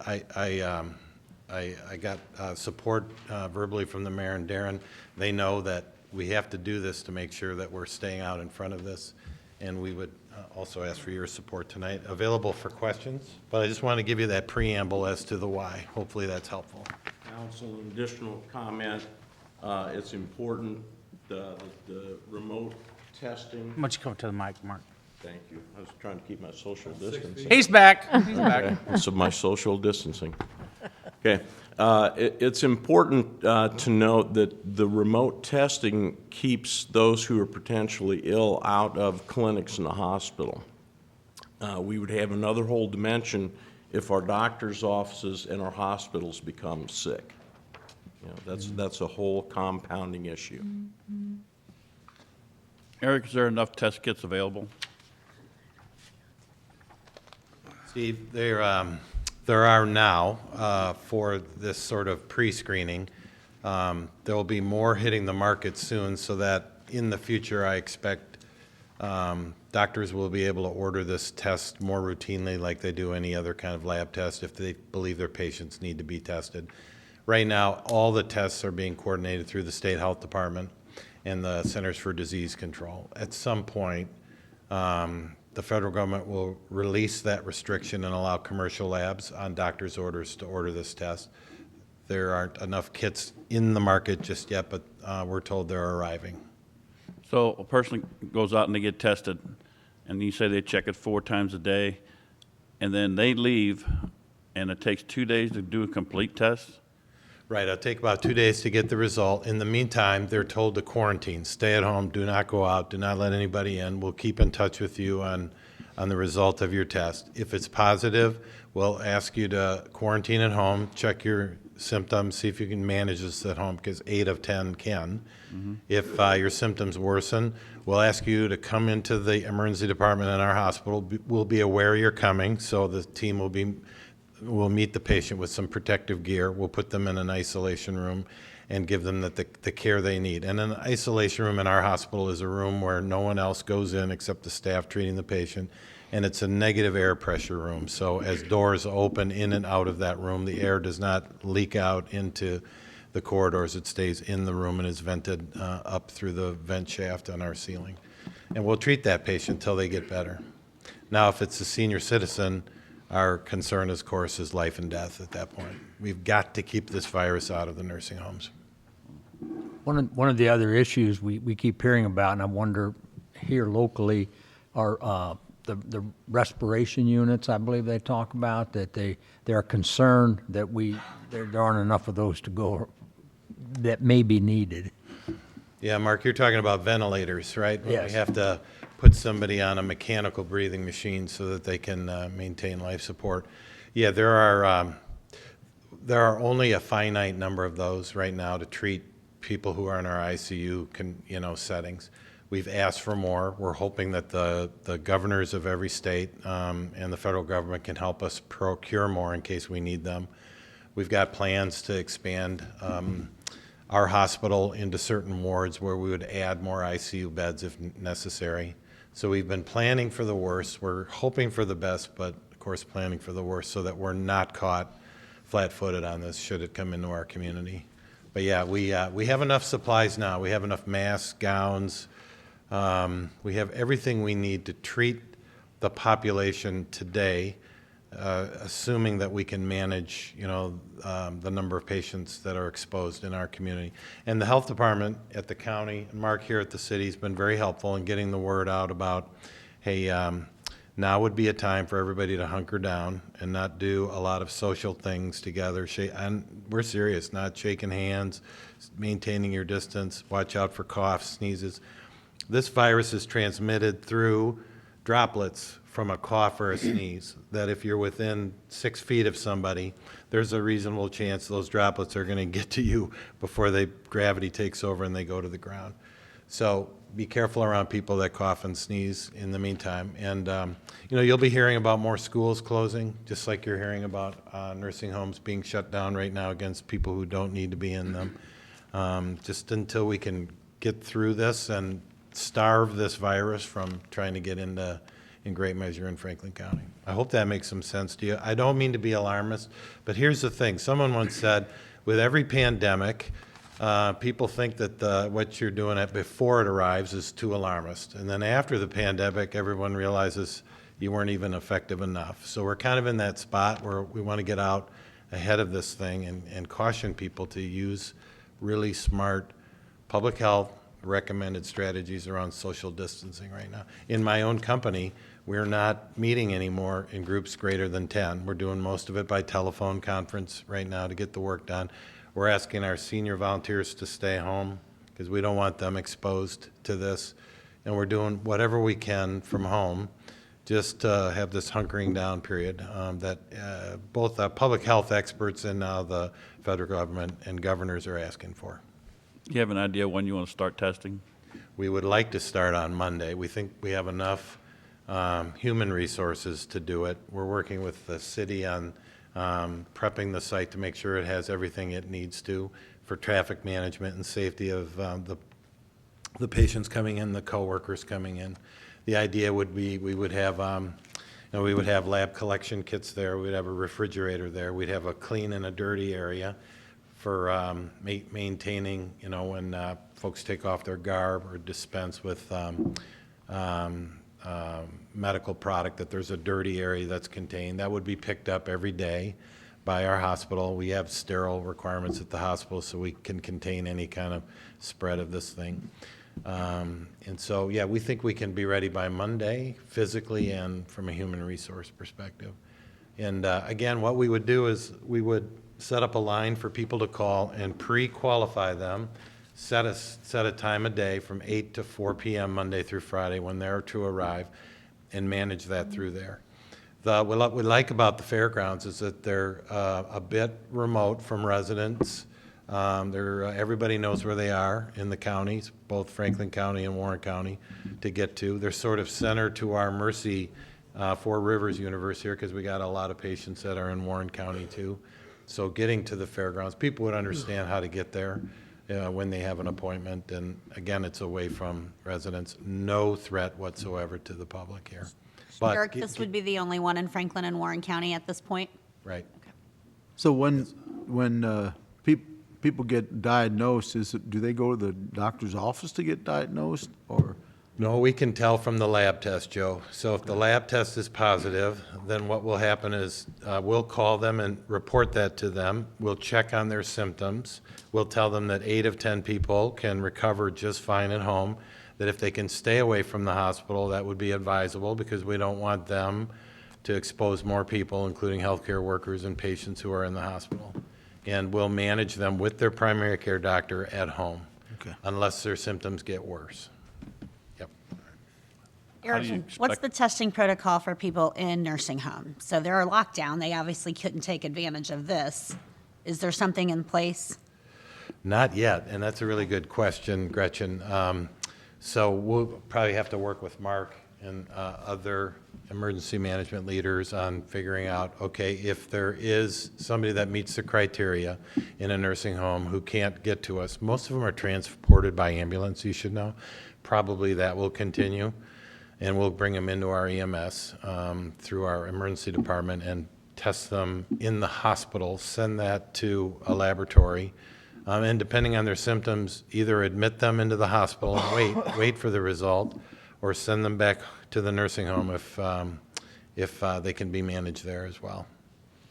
S: I got support verbally from the mayor and Darren. They know that we have to do this to make sure that we're staying out in front of this, and we would also ask for your support tonight. Available for questions, but I just want to give you that preamble as to the why. Hopefully that's helpful.
T: Council, an additional comment. It's important, the remote testing.
B: Why don't you come to the mic, Mark?
T: Thank you. I was trying to keep my social distance.
B: He's back. He's back.
T: So my social distancing. Okay. It's important to note that the remote testing keeps those who are potentially ill out of clinics in the hospital. We would have another whole dimension if our doctors' offices and our hospitals become sick. You know, that's a whole compounding issue.
K: Eric, is there enough test kits available?
S: Steve, there are now for this sort of pre-screening. There will be more hitting the market soon, so that in the future I expect doctors will be able to order this test more routinely like they do any other kind of lab test if they believe their patients need to be tested. Right now, all the tests are being coordinated through the State Health Department and the Centers for Disease Control. At some point, the federal government will release that restriction and allow commercial labs on doctors' orders to order this test. There aren't enough kits in the market just yet, but we're told they're arriving.
K: So a person goes out and they get tested, and you say they check it 4 times a day, and then they leave, and it takes 2 days to do a complete test?
S: Right, it'll take about 2 days to get the result. In the meantime, they're told to quarantine, stay at home, do not go out, do not let anybody in. We'll keep in touch with you on the result of your test. If it's positive, we'll ask you to quarantine at home, check your symptoms, see if you can manage this at home, because 8 of 10 can.
K: Mm-hmm.
S: If your symptoms worsen, we'll ask you to come into the emergency department in our hospital. We'll be aware you're coming, so the team we'll meet the patient with some protective gear. We'll put them in an isolation room and give them the care they need. And an isolation room in our hospital is a room where no one else goes in except the staff treating the patient, and it's a negative air pressure room. So as doors open in and out of that room, the air does not leak out into the corridors. It stays in the room and is vented up through the vent shaft on our ceiling. And we'll treat that patient until they get better. Now, if it's a senior citizen, our concern, of course, is life and death at that point. We've got to keep this virus out of the nursing homes.
Q: One of the other issues we keep hearing about, and I wonder here locally, are the respiration units. I believe they talk about that they're concerned that there aren't enough of those to go that may be needed.
S: Yeah, Mark, you're talking about ventilators, right? When
Q: Yes.
S: we have to put somebody on a mechanical breathing machine so that they can maintain life support. Yeah, there are only a finite number of those right now to treat people who are in our ICU settings. We've asked for more. We're hoping that the governors of every state and the federal government can help us procure more in case we need them. We've got plans to expand our hospital into certain wards where we would add more ICU beds if necessary. So we've been planning for the worst. We're hoping for the best, but of course planning for the worst so that we're not caught flat-footed on this should it come into our community. But yeah, we have enough supplies now. We have enough masks, gowns. We have everything we need to treat the population today, assuming that we can manage, the number of patients that are exposed in our community. And the health department at the county, and Mark here at the city, has been very helpful in getting the word out about, hey, now would be a time for everybody to hunker down and not do a lot of social things together. And we're serious, not shaking hands, maintaining your distance, watch out for coughs, sneezes. This virus is transmitted through droplets from a cough or a sneeze, that if you're within 6 feet of somebody, there's a reasonable chance those droplets are going to get to you before gravity takes over and they go to the ground. So be careful around people that cough and sneeze in the meantime. And, you'll be hearing about more schools closing, just like you're hearing about nursing homes being shut down right now against people who don't need to be in them. Just until we can get through this and starve this virus from trying to get in great measure in Franklin County. I hope that makes some sense to you. I don't mean to be alarmist, but here's the thing. Someone once said, with every pandemic, people think that what you're doing before it arrives is too alarmist. And then after the pandemic, everyone realizes you weren't even effective enough. So we're kind of in that spot where we want to get out ahead of this thing and caution people to use really smart public health recommended strategies around social distancing right now. In my own company, we're not meeting anymore in groups greater than 10. We're doing most of it by telephone conference right now to get the work done. We're asking our senior volunteers to stay home because we don't want them exposed to this. And we're doing whatever we can from home just to have this hunkering down period that both public health experts and now the federal government and governors are asking for.
K: Do you have an idea when you want to start testing?
S: We would like to start on Monday. We think we have enough human resources to do it. We're working with the city on prepping the site to make sure it has everything it needs to for traffic management and safety of the patients coming in, the coworkers coming in. The idea would be we would have we would have lab collection kits there. We'd have a refrigerator there. We'd have a clean and a dirty area for maintaining, when folks take off their garb or dispense with medical product, that there's a dirty area that's contained. That would be picked up every day by our hospital. We have sterile requirements at the hospital so we can contain any kind of spread of this thing. And so, yeah, we think we can be ready by Monday, physically and from a human resource perspective. And again, what we would do is we would set up a line for people to call and pre-qualify them, set a time of day from 8 to 4 p.m. Monday through Friday when they're to arrive, and manage that through there. What we like about the fairgrounds is that they're a bit remote from residents. Everybody knows where they are in the counties, both Franklin County and Warren County, to get to. They're sort of centered to our Mercy Four Rivers universe here because we got a lot of patients that are in Warren County too. So getting to the fairgrounds, people would understand how to get there when they have an appointment. And again, it's away from residents. No threat whatsoever to the public here. But
C: Eric, this would be the only one in Franklin and Warren County at this point?
S: Right.
U: So when people get diagnosed, do they go to the doctor's office to get diagnosed, or?
S: No, we can tell from the lab test, Joe. So if the lab test is positive, then what will happen is we'll call them and report that to them. We'll check on their symptoms. We'll tell them that 8 of 10 people can recover just fine at home, that if they can stay away from the hospital, that would be advisable because we don't want them to expose more people, including healthcare workers and patients who are in the hospital. And we'll manage them with their primary care doctor at home, unless their symptoms get worse.
C: Eric, what's the testing protocol for people in nursing homes? So they're locked down. They obviously couldn't take advantage of this. Is there something in place?
S: Not yet, and that's a really good question, Gretchen. So we'll probably have to work with Mark and other emergency management leaders on figuring out, okay, if there is somebody that meets the criteria in a nursing home who can't get to us, most of them are transported by ambulance, you should know. Probably that will continue. And we'll bring them into our EMS through our emergency department and test them in the hospital, send that to a laboratory, and depending on their symptoms, either admit them into the hospital and wait for the result, or send them back to the nursing home if they can be managed there as well.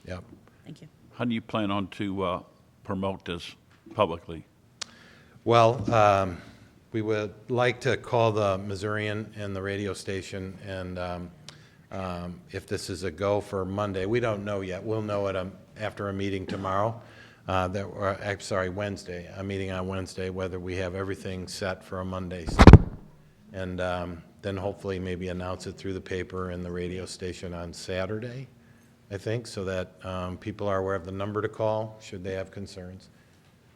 S: Yep.
C: Thank you.
K: How do you plan on to promote this publicly?
S: Well, we would like to call the Missourian and the radio station, and if this is a go for Monday, we don't know yet. We'll know after a meeting tomorrow, Wednesday, a meeting on Wednesday, whether we have everything set for a Monday. And then hopefully maybe announce it through the paper and the radio station on Saturday, I think, so that people are aware of the number to call should they have concerns.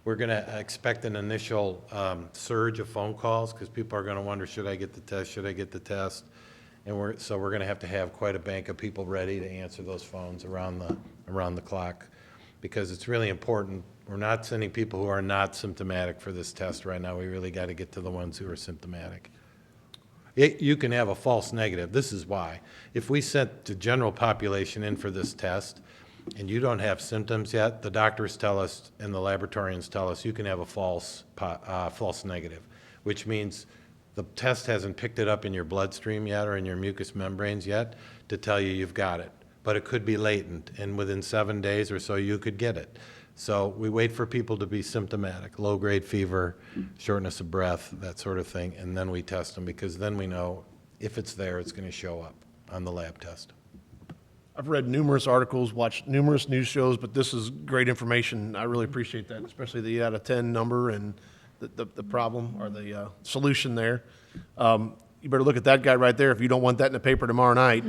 S: We're going to expect an initial surge of phone calls because people are going to wonder, should I get the test, should I get the test? And so we're going to have quite a bank of people ready to answer those phones around the clock, because it's really important. We're not sending people who are not symptomatic for this test right now. We really got to get to the ones who are symptomatic. You can have a false negative. This is why. If we sent the general population in for this test and you don't have symptoms yet, the doctors tell us and the laboratorians tell us you can have a false negative, which means the test hasn't picked it up in your bloodstream yet or in your mucous membranes yet to tell you you've got it. But it could be latent, and within 7 days or so you could get it. So we wait for people to be symptomatic, low-grade fever, shortness of breath, that sort of thing, and then we test them, because then we know if it's there, it's going to show up on the lab test.
I: I've read numerous articles, watched numerous news shows, but this is great information. I really appreciate that, especially the 8 out of 10 number and the problem or the solution there. You better look at that guy right there if you don't want that in the paper tomorrow night.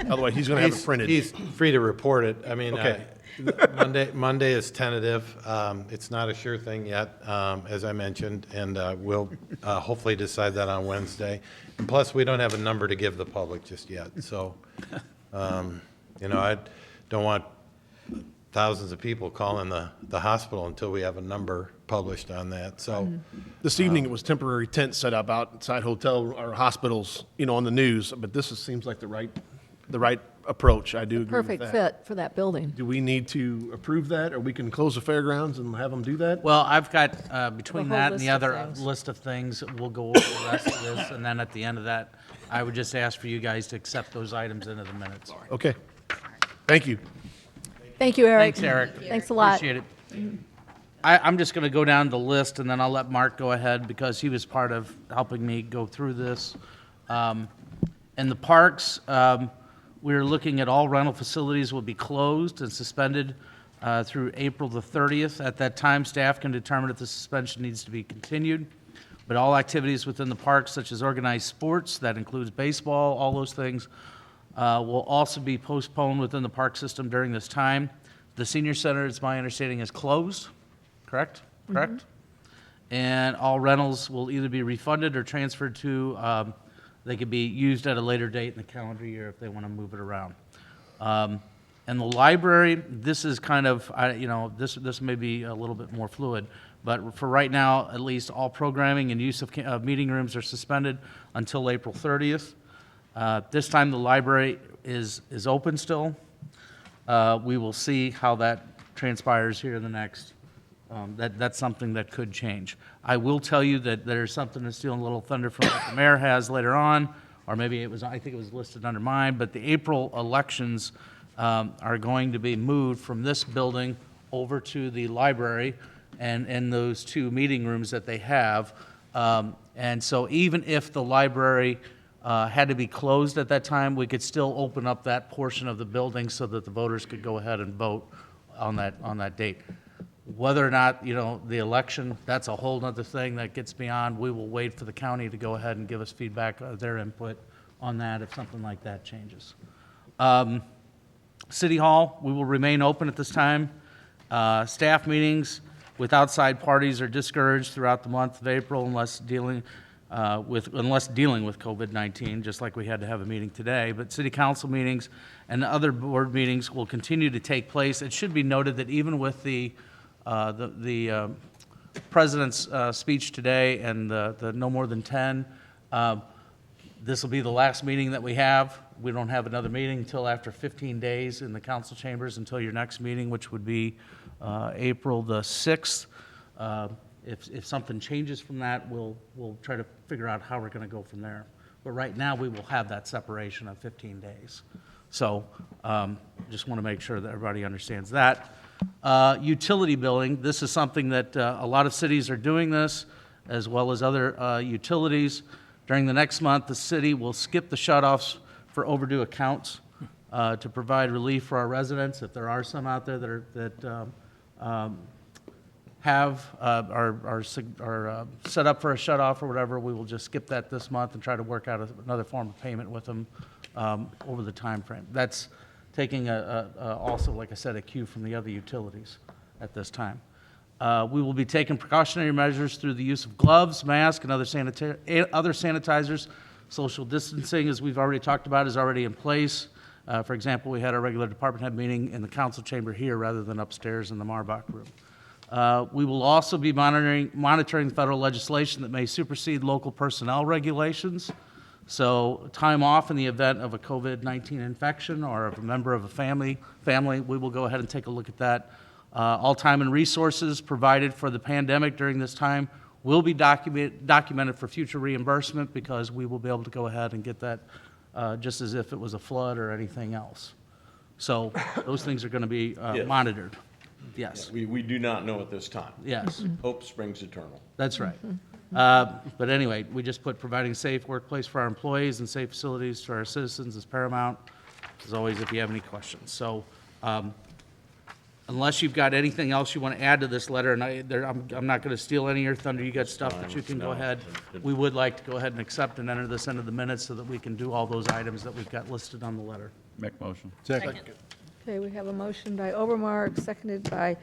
I: Otherwise, he's going to have it printed.
S: He's free to report it. I mean,
I: Okay.
S: Monday is tentative. It's not a sure thing yet, as I mentioned, and we'll hopefully decide that on Wednesday. And plus, we don't have a number to give the public just yet. So, I don't want thousands of people calling the hospital until we have a number published on that. So
I: this evening it was temporary tents set up outside hotel or hospitals, on the news. But this seems like the right approach. I do agree with
D: Perfect
I: that.
D: fit for that building.
I: Do we need to approve that, or we can close the fairgrounds and have them do that?
B: Well, I've got, between
D: The whole
B: that and the
D: list of
B: other
D: things.
B: list of things, we'll go over the rest of this, and then at the end of that, I would just ask for you guys to accept those items into the minutes.
I: Okay. Thank you.
D: Thank you, Eric.
B: Thanks, Eric.
D: Thanks a lot.
B: Appreciate it. I'm just going to go down the list, and then I'll let Mark go ahead, because he was part of helping me go through this. In the parks, we're looking at all rental facilities will be closed and suspended through April the 30th. At that time, staff can determine if the suspension needs to be continued. But all activities within the parks, such as organized sports, that includes baseball, all those things, will also be postponed within the park system during this time. The senior center, it's my understanding, is closed, correct? Correct? And all rentals will either be refunded or transferred to, they could be used at a later date in the calendar year if they want to move it around. And the library, this is kind of, this may be a little bit more fluid, but for right now, at least, all programming and use of meeting rooms are suspended until April 30th. This time, the library is open still. We will see how that transpires here in the next, that's something that could change. I will tell you that there's something that's stealing a little thunder from what the mayor has later on, or maybe I think it was listed under mine, but the April elections are going to be moved from this building over to the library and those two meeting rooms that they have. And so even if the library had to be closed at that time, we could still open up that portion of the building so that the voters could go ahead and vote on that date. Whether or not, the election, that's a whole other thing that gets beyond. We will wait for the county to go ahead and give us feedback, their input on that if something like that changes. City Hall, we will remain open at this time. Staff meetings with outside parties are discouraged throughout the month of April unless dealing with COVID-19, just like we had to have a meeting today. But city council meetings and other board meetings will continue to take place. It should be noted that even with the president's speech today and the no more than 10, this will be the last meeting that we have. We don't have another meeting until after 15 days in the council chambers until your next meeting, which would be April the 6th. If something changes from that, we'll try to figure out how we're going to go from there. But right now, we will have that separation of 15 days. So just want to make sure that everybody understands that. Utility billing, this is something that a lot of cities are doing this, as well as other utilities. During the next month, the city will skip the shutoffs for overdue accounts to provide relief for our residents, if there are some out there that are set up for a shut-off or whatever, we will just skip that this month and try to work out another form of payment with them over the time frame. That's taking also, like I said, a cue from the other utilities at this time. We will be taking precautionary measures through the use of gloves, masks, and other sanitizers. Social distancing, as we've already talked about, is already in place. For example, we had our regular department head meeting in the council chamber here rather than upstairs in the Marbach room. We will also be monitoring federal legislation that may supersede local personnel regulations. So time off in the event of a COVID-19 infection or of a member of a family, we will go ahead and take a look at that. All time and resources provided for the pandemic during this time will be documented for future reimbursement, because we will be able to go ahead and get that just as if it was a flood or anything else. So those things are going to be
T: Yes.
B: monitored. Yes.
T: We do not know at this time.
B: Yes.
T: Hope springs eternal.
B: That's right. But anyway, we just put providing a safe workplace for our employees and safe facilities to our citizens is paramount, as always, if you have any questions. So unless you've got anything else you want to add to this letter, and I'm not going to steal any of your thunder, you got stuff that you can go ahead. We would like to go ahead and accept and enter this into the minutes so that we can do all those items that we've got listed on the letter.
K: Make motion.
U: Second.
D: Okay, we have a motion by Overmark, seconded by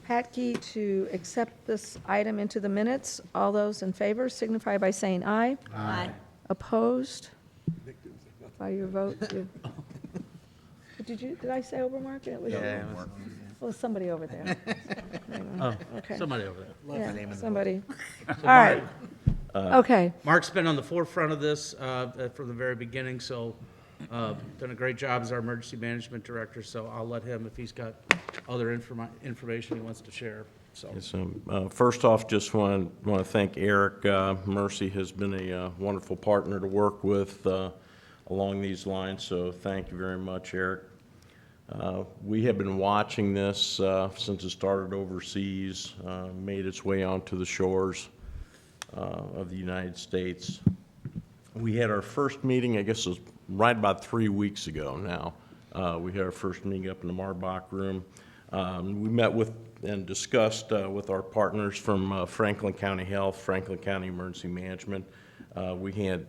D: Patke, to accept this item into the minutes. All those in favor signify by saying aye.
C: Aye.
D: Opposed? By your vote? Did I say Overmark? It was- Well, somebody over there.
B: Oh,
D: Okay.
B: somebody over there.
D: Yeah, somebody. All right. Okay.
B: Mark's been on the forefront of this from the very beginning, so done a great job as our emergency management director, so I'll let him, if he's got other information he wants to share, so.
T: Yes, first off, just want to thank Eric. Mercy has been a wonderful partner to work with along these lines, so thank you very much, Eric. We have been watching this since it started overseas, made its way onto the shores of the United States. We had our first meeting, I guess it was right about 3 weeks ago now. We had our first meeting up in the Marbach room. We met with and discussed with our partners from Franklin County Health, Franklin County Emergency Management. We had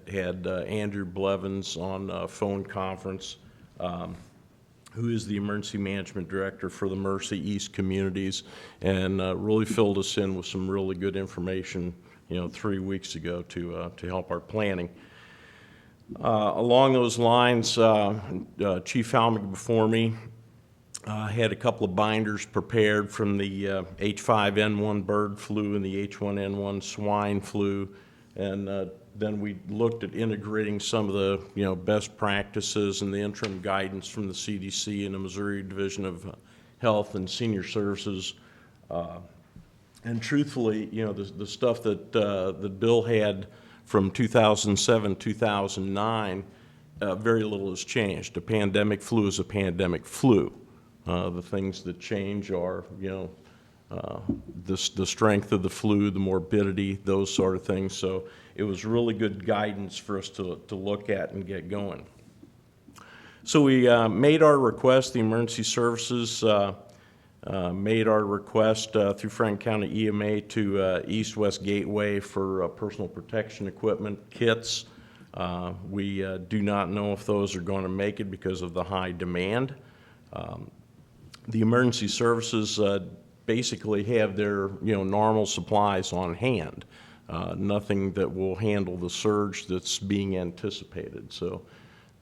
T: Andrew Blevins on a phone conference, who is the emergency management director for the Mercy East communities, and really filled us in with some really good information, 3 weeks ago to help our planning. Along those lines, Chief Halmig before me had a couple of binders prepared from the H5N1 bird flu and the H1N1 swine flu, and then we looked at integrating some of the best practices and the interim guidance from the CDC and the Missouri Division of Health and Senior Services. And truthfully, the stuff that Bill had from 2007, 2009, very little has changed. A pandemic flu is a pandemic flu. The things that change are, the strength of the flu, the morbidity, those sort of things. So it was really good guidance for us to look at and get going. So we made our request. The emergency services made our request through Franklin County EMA to East-West Gateway for personal protection equipment kits. We do not know if those are going to make it because of the high demand. The emergency services basically have their normal supplies on hand. Nothing that will handle the surge that's being anticipated. So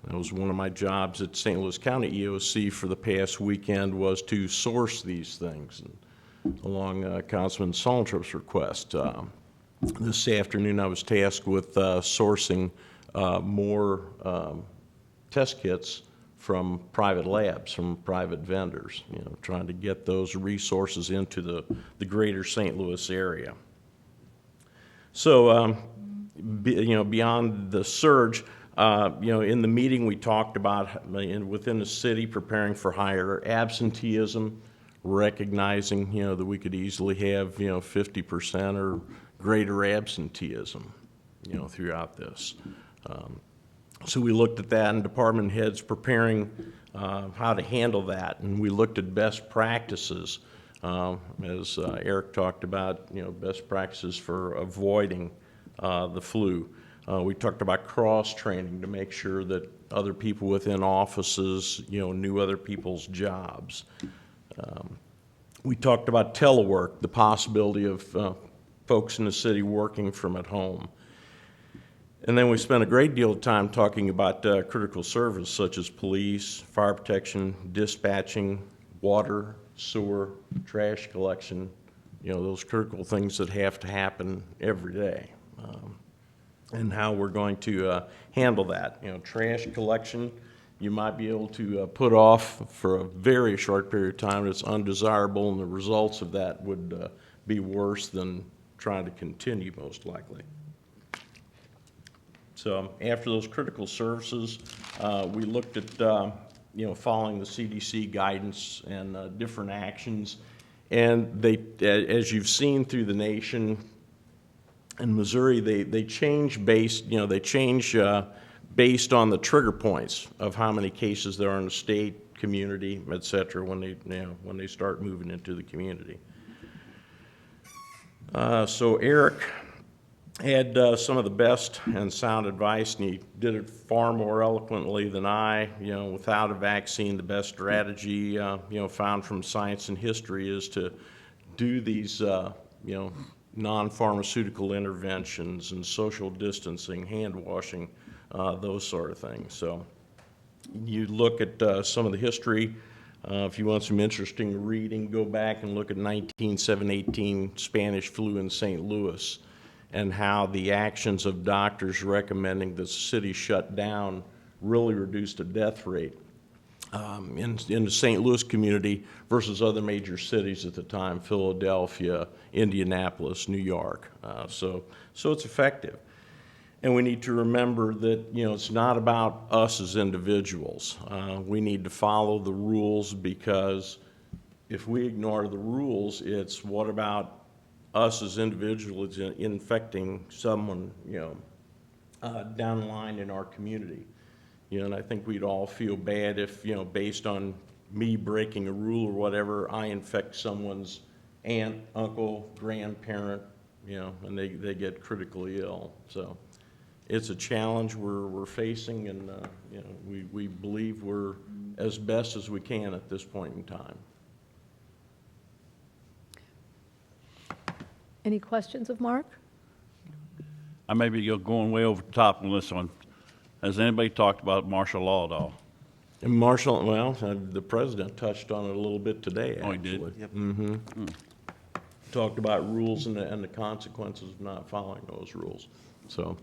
T: that was one of my jobs at St. Louis County EOC for the past weekend, was to source these things, and along Councilman Solontrup's request. This afternoon I was tasked with sourcing more test kits from private labs, from private vendors, trying to get those resources into the greater St. Louis area. So, beyond the surge, in the meeting we talked about within the city preparing for higher absenteeism, recognizing, that we could easily have, 50% or greater absenteeism, throughout this. So we looked at that, and department heads preparing how to handle that, and we looked at best practices as Eric talked about, best practices for avoiding the flu. We talked about cross-training to make sure that other people within offices, knew other people's jobs. We talked about telework, the possibility of folks in the city working from at home. And then we spent a great deal of time talking about critical service such as police, fire protection, dispatching, water, sewer, trash collection, those critical things that have to happen every day, and how we're going to handle that. Trash collection, you might be able to put off for a very short period of time. It's undesirable, and the results of that would be worse than trying to continue, most likely. So after those critical services, we looked at following the CDC guidance and different actions, and they, as you've seen through the nation, in Missouri, they change based based on the trigger points of how many cases there are in the state, community, et cetera, when they start moving into the community. So Eric had some of the best and sound advice, and he did it far more eloquently than I. Without a vaccine, the best strategy, found from science and history is to do these, non-pharmaceutical interventions and social distancing, hand washing, those sort of things. So you look at some of the history. If you want some interesting reading, go back and look at 1918 Spanish flu in St. Louis, and how the actions of doctors recommending the city shut down really reduced the death rate in the St. Louis community versus other major cities at the time, Philadelphia, Indianapolis, New York. So it's effective. And we need to remember that, it's not about us as individuals. We need to follow the rules, because if we ignore the rules, it's what about us as individuals infecting someone, down the line in our community. And I think we'd all feel bad if, based on me breaking a rule or whatever, I infect someone's aunt, uncle, grandparent, and they get critically ill. So it's a challenge we're facing, and we believe we're as best as we can at this point in time.
D: Any questions of Mark?
K: I may be going way over the top on this one. Has anybody talked about martial law at all?
T: And martial, well, the president touched on it a little bit today, actually.
K: Oh, he did?
T: Yep. Mm-hmm. Talked about rules and the consequences of not following those rules. So,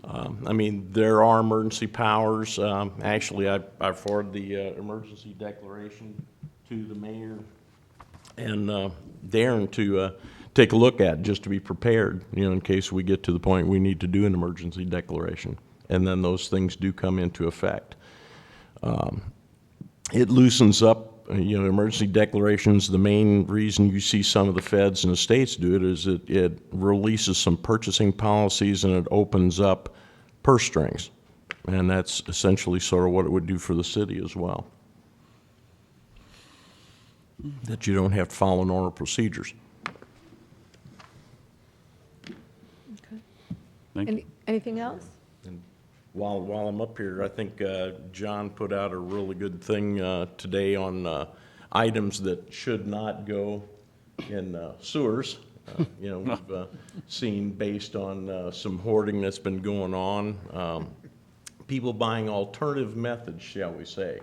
T: there are emergency powers. Actually, I forwarded the emergency declaration to the mayor and Darren to take a look at, just to be prepared, in case we get to the point we need to do an emergency declaration. And then those things do come into effect. It loosens up, emergency declarations. The main reason you see some of the feds and the states do it is it releases some purchasing policies, and it opens up purse strings. And that's essentially sort of what it would do for the city as well. That you don't have to follow normal procedures.
D: Okay. Anything else?
T: While I'm up here, I think John put out a really good thing today on items that should not go in sewers. We've seen, based on some hoarding that's been going on, people buying alternative methods, shall we say,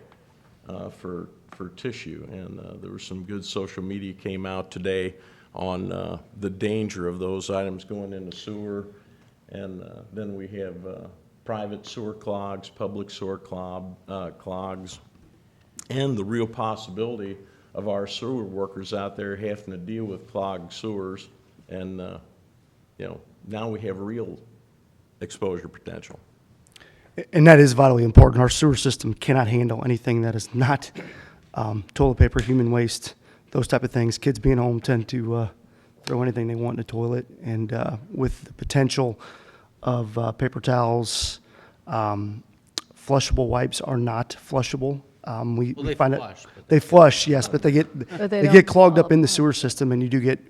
T: for tissue. And there was some good social media came out today on the danger of those items going in the sewer. And then we have private sewer clogs, public sewer clogs, and the real possibility of our sewer workers out there having to deal with clogged sewers. And, now we have real exposure potential.
J: And that is vitally important. Our sewer system cannot handle anything that is not toilet paper, human waste, those type of things. Kids being home tend to throw anything they want in the toilet. And with the potential of paper towels, flushable wipes are not flushable. We
B: Well, they
J: find
B: flush,
J: that
B: but
J: they flush, yes, but they
D: they
J: get
D: don't
J: clogged up
D: all
J: in the
D: the time.
J: sewer system, and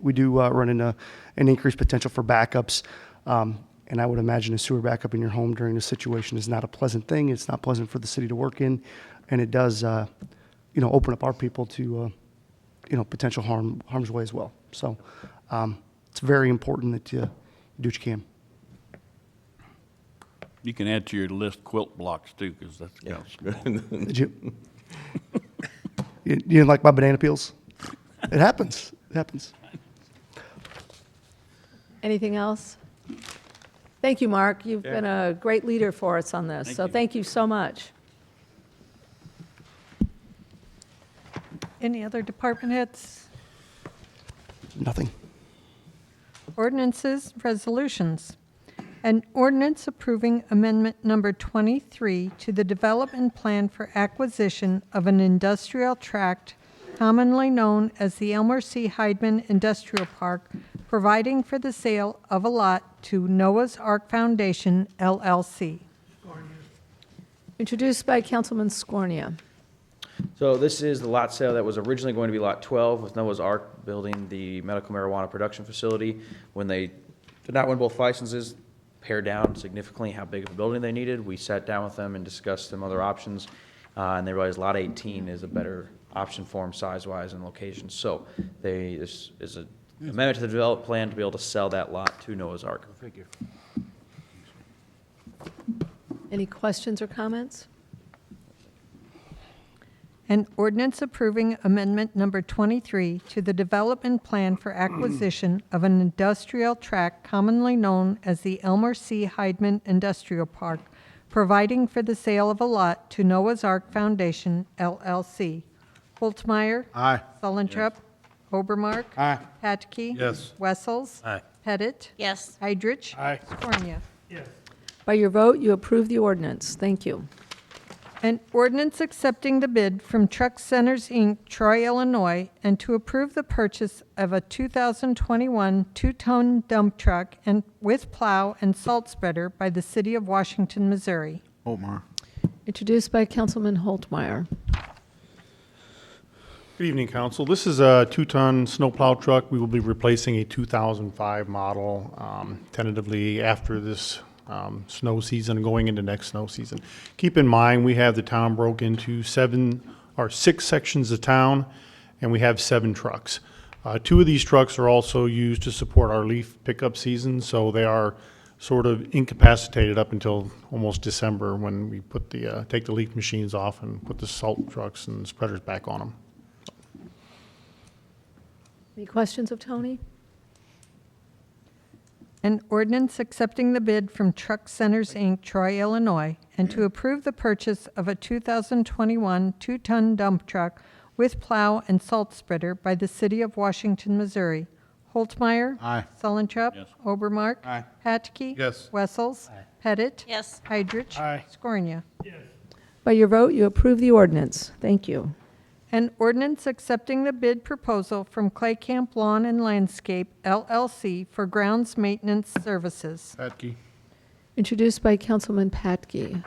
J: we do run into an increased potential for backups. And I would imagine a sewer backup in your home during this situation is not a pleasant thing. It's not pleasant for the city to work in, and it does, open up our people to, potential harm's way as well. So it's very important that you do what you can.
K: You can add to your list quilt blocks too, because that's kind of small.
J: Did you didn't like my banana peels? It happens. It happens.
D: Anything else? Thank you, Mark. You've been a great leader for us on this, so thank you so much.
E: Any other department heads?
J: Nothing.
E: Ordinances, resolutions. An ordinance approving amendment number 23 to the development plan for acquisition of an industrial tract commonly known as the Elmer C. Heidman Industrial Park, providing for the sale of a lot to Noah's Ark Foundation, LLC.
D: Introduced by Councilman Scornia.
G: So this is the lot sale that was originally going to be Lot 12 with Noah's Ark building the medical marijuana production facility. When they did not win both licenses, pared down significantly how big of a building they needed. We sat down with them and discussed some other options, and they realized Lot 18 is a better option for them size-wise and location. So this is an amendment to the development plan to be able to sell that lot to Noah's Ark.
D: Any questions or comments?
E: An ordinance approving amendment number 23 to the development plan for acquisition of an industrial tract commonly known as the Elmer C. Heidman Industrial Park, providing for the sale of a lot to Noah's Ark Foundation, LLC. Holtmeyer.
U: Aye.
E: Sullentrop. Obermark.
A: Aye.
E: Patke.
U: Yes.
E: Wessels.
Q: Aye.
E: Pettit.
C: Yes.
E: Heidrich.
U: Aye.
E: Scornia.
M: Yes.
D: By your vote, you approve the ordinance. Thank you.
E: An ordinance accepting the bid from Truck Centers, Inc., Troy, Illinois, and to approve the purchase of a 2021 two-ton dump truck and with plow and salt spreader by the city of Washington, Missouri.
U: Otmar.
D: Introduced by Councilman Holtmeyer.
H: Good evening, Council. This is a two-ton snowplow truck. We will be replacing a 2005 model tentatively after this snow season and going into next snow season. Keep in mind, we have the town broke into 6 sections of town, and we have 7 trucks. 2 of these trucks are also used to support our leaf pickup season, so they are sort of incapacitated up until almost December when we put take the leaf machines off and put the salt trucks and spreaders back on them.
D: Any questions of Tony?
E: An ordinance accepting the bid from Truck Centers, Inc., Troy, Illinois, and to approve the purchase of a 2021 two-ton dump truck with plow and salt spreader by the city of Washington, Missouri. Holtmeyer.
U: Aye.
E: Sullentrop.
K: Yes.
E: Obermark.
A: Aye.
E: Patke.
U: Yes.
E: Wessels. Pettit.
C: Yes.
E: Heidrich.
U: Aye.
E: Scornia.
M: Yes.
D: By your vote, you approve the ordinance. Thank you.
E: An ordinance accepting the bid proposal from Clay Camp Lawn and Landscape, LLC, for grounds maintenance services.
U: Patke.
D: Introduced by Councilman Patke.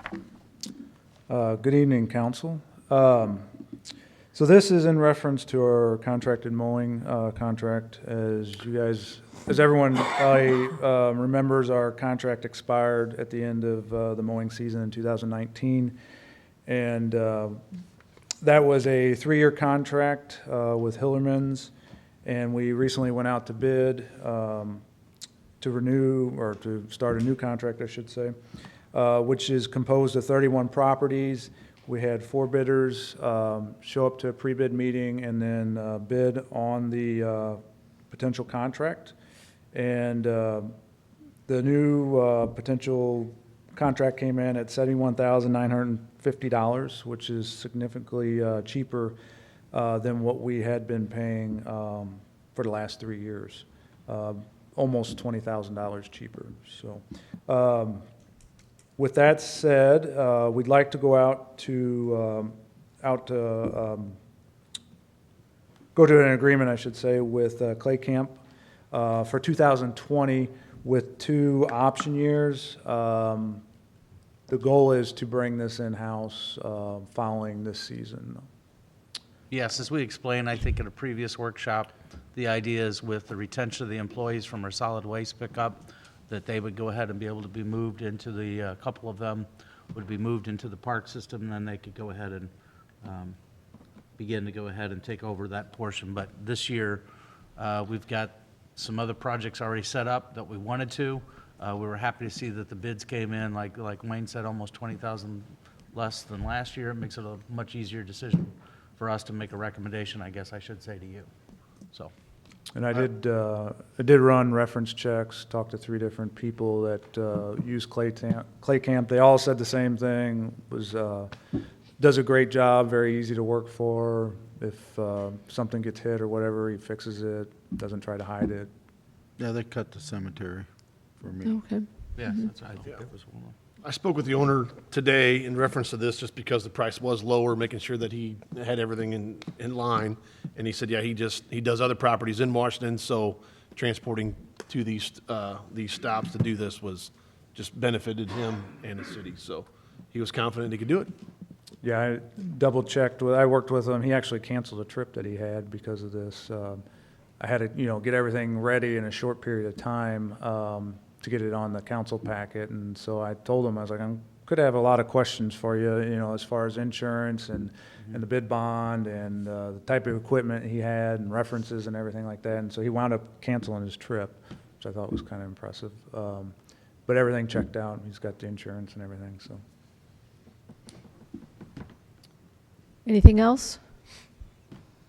V: Good evening, council. So this is in reference to our contracted mowing contract. As everyone probably remembers, our contract expired at the end of the mowing season in 2019. And that was a 3-year contract with Hillerman's. And we recently went out to bid to renew, or to start a new contract, I should say, which is composed of 31 properties. We had 4 bidders show up to a pre-bid meeting and then bid on the potential contract. And the new potential contract came in at $71,950, which is significantly cheaper than what we had been paying for the last 3 years. Almost $20,000 cheaper. So, with that said, we'd like to go out to go to an agreement, I should say, with Clay Camp for 2020 with 2 option years. the goal is to bring this in-house following this season.
B: Yes, as we explained, I think at a previous workshop, the idea is with the retention of the employees from our solid waste pickup, that they would go ahead and be able to be moved into the, a couple of them would be moved into the park system, and then they could go ahead and begin to go ahead and take over that portion. But this year, we've got some other projects already set up that we wanted to. We were happy to see that the bids came in, like Wayne said, almost 20,000 less than last year. It makes it a much easier decision for us to make a recommendation, I guess I should say, to you. So.
V: And I did run reference checks, talked to 3 different people that use Clay Camp. They all said the same thing, does a great job, very easy to work for. If something gets hit or whatever, he fixes it, doesn't try to hide it.
U: Yeah, they cut the cemetery for me.
D: Okay.
B: Yes, that's, I think that was one of them.
I: I spoke with the owner today in reference to this, just because the price was lower, making sure that he had everything in line. And he said, yeah, he does other properties in Washington, so transporting to these stops to do this was just benefited him and the city. So he was confident he could do it.
V: Yeah, I double checked I worked with him. He actually canceled a trip that he had because of this. I had to, get everything ready in a short period of time to get it on the council packet. And so I told him, I was like, I could have a lot of questions for you, as far as insurance and the bid bond and the type of equipment he had and references and everything like that. And so he wound up canceling his trip, which I thought was kind of impressive. But everything checked out. He's got the insurance and everything, so.
D: Anything else?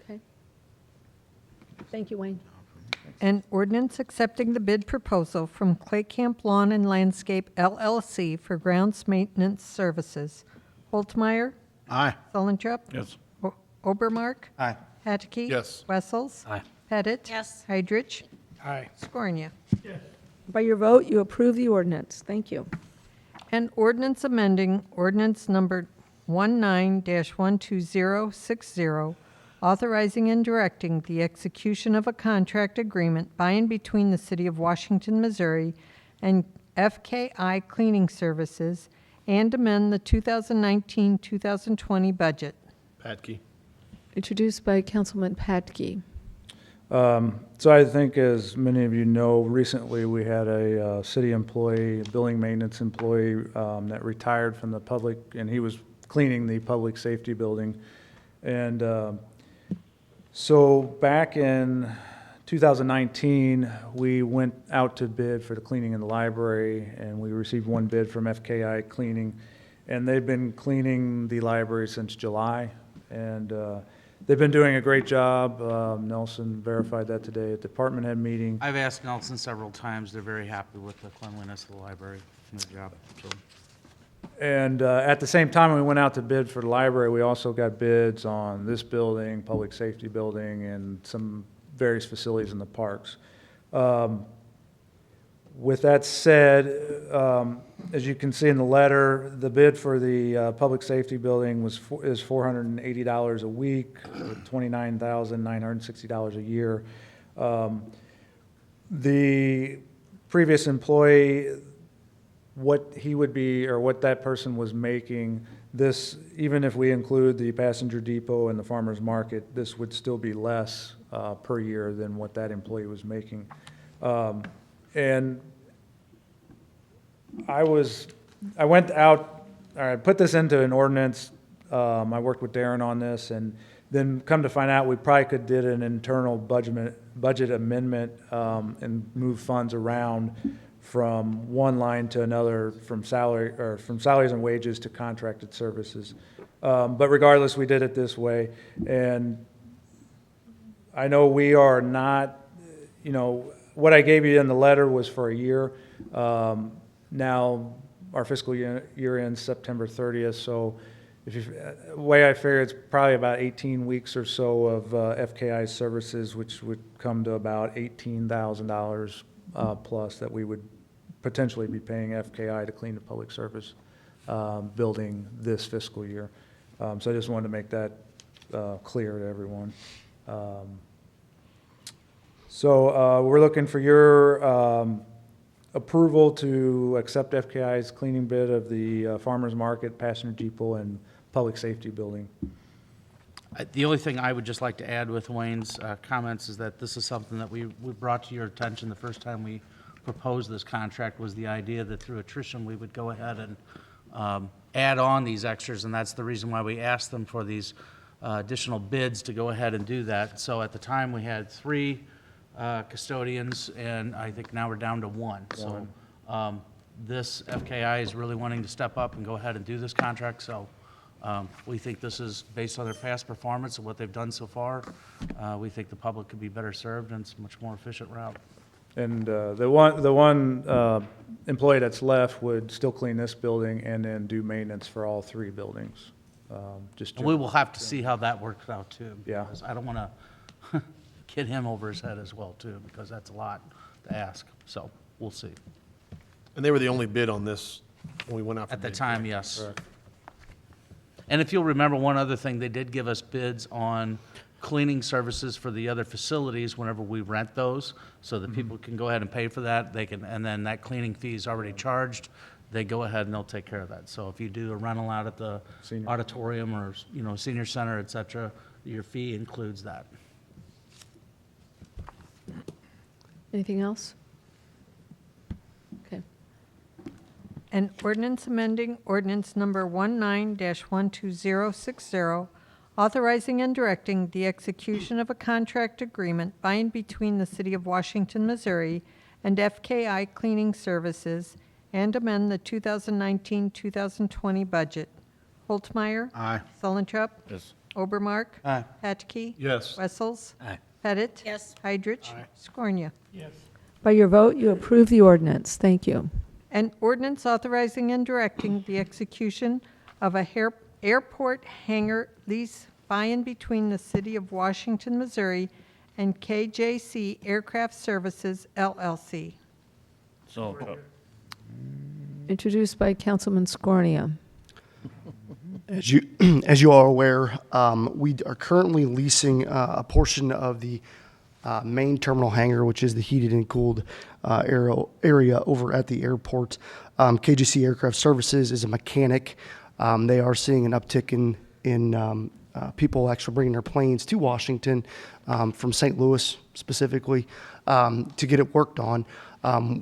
D: Okay. Thank you, Wayne.
E: An ordinance accepting the bid proposal from Clay Camp Lawn and Landscape LLC for grounds maintenance services. Holtmeyer?
U: Aye.
E: Sullentrup?
U: Yes.
E: Obermark?
B: Aye.
E: Hatchke?
I: Yes.
E: Wessels?
B: Aye.
E: Pettit?
C: Yes.
E: Heydrich?
L: Aye.
E: Scornia?
D: By your vote, you approve the ordinance. Thank you.
E: An ordinance amending ordinance number 19-12060, authorizing and directing the execution of a contract agreement by and between the City of Washington, Missouri and FKI Cleaning Services, and amend the 2019-2020 budget.
I: Patke.
D: Introduced by Councilman Patke.
V: So I think, as many of you know, recently we had a city employee, a building maintenance employee that retired from the public, and he was cleaning the public safety building. And so back in 2019, we went out to bid for the cleaning in the library, and we received 1 bid from FKI Cleaning. And they've been cleaning the library since July, and they've been doing a great job. Nelson verified that today at the department head meeting.
B: I've asked Nelson several times. They're very happy with the cleanliness of the library and the job. So.
V: And at the same time, we went out to bid for the library. We also got bids on this building, public safety building, and some various facilities in the parks. With that said, as you can see in the letter, the bid for the public safety building is $480 a week, with $29,960 a year. The previous employee, what he would be, or what that person was making, this, even if we include the passenger depot and the farmer's market, this would still be less per year than what that employee was making. And I went out, I put this into an ordinance. I worked with Darren on this, and then come to find out we probably could did an internal budget amendment and move funds around from one line to another, from salaries and wages to contracted services. But regardless, we did it this way. And I know we are not, what I gave you in the letter was for a year. Now our fiscal year ends September 30th, so the way I figure it's probably about 18 weeks or so of FKI services, which would come to about $18,000 plus that we would potentially be paying FKI to clean the public service building this fiscal year. So I just wanted to make that clear to everyone. So we're looking for your approval to accept FKI's cleaning bid of the farmer's market, passenger depot, and public safety building.
B: The only thing I would just like to add with Wayne's comments is that this is something that we brought to your attention the first time we proposed this contract, was the idea that through attrition, we would go ahead and add on these extras, and that's the reason why we asked them for these additional bids to go ahead and do that. So at the time, we had 3 custodians, and I think now we're down to 1. So this FKI is really wanting to step up and go ahead and do this contract, so we think this is based on their past performance and what they've done so far. We think the public could be better served, and it's a much more efficient route.
V: And the one employee that's left would still clean this building and then do maintenance for all 3 buildings.
B: And we will have to see how that works out too.
V: Yeah.
B: Because I don't want to get him over his head as well too, because that's a lot to ask. So we'll see.
I: And they were the only bid on this when we went out for
B: At the
I: bid.
B: time, yes. And if you'll remember, one other thing, they did give us bids on cleaning services for the other facilities whenever we rent those, so that people can go ahead and pay for that. They can, and then that cleaning fee is already charged. They go ahead and they'll take care of that. So if you do a rental out at the auditorium or, senior center, et cetera, your fee includes that.
D: Anything else? Okay.
E: An ordinance amending ordinance number 19-12060, authorizing and directing the execution of a contract agreement by and between the City of Washington, Missouri and FKI Cleaning Services, and amend the 2019-2020 budget. Holtmeyer.
U: Aye.
E: Sullentrup.
U: Yes.
E: Obermark.
B: Aye.
E: Patke.
I: Yes.
E: Wessels.
Q: Aye.
E: Pettit.
C: Yes.
E: Heidrich. Scornia.
M: Yes.
D: By your vote, you approve the ordinance. Thank you.
E: An ordinance authorizing and directing the execution of a airport hangar lease by and between the City of Washington, Missouri and KJC Aircraft Services, LLC.
K: So,
D: Introduced by Councilman Scornia.
J: As you are aware, we are currently leasing a portion of the main terminal hangar, which is the heated and cooled area over at the airport. KGC Aircraft Services is a mechanic. They are seeing an uptick in people actually bringing their planes to Washington from St. Louis specifically to get it worked on.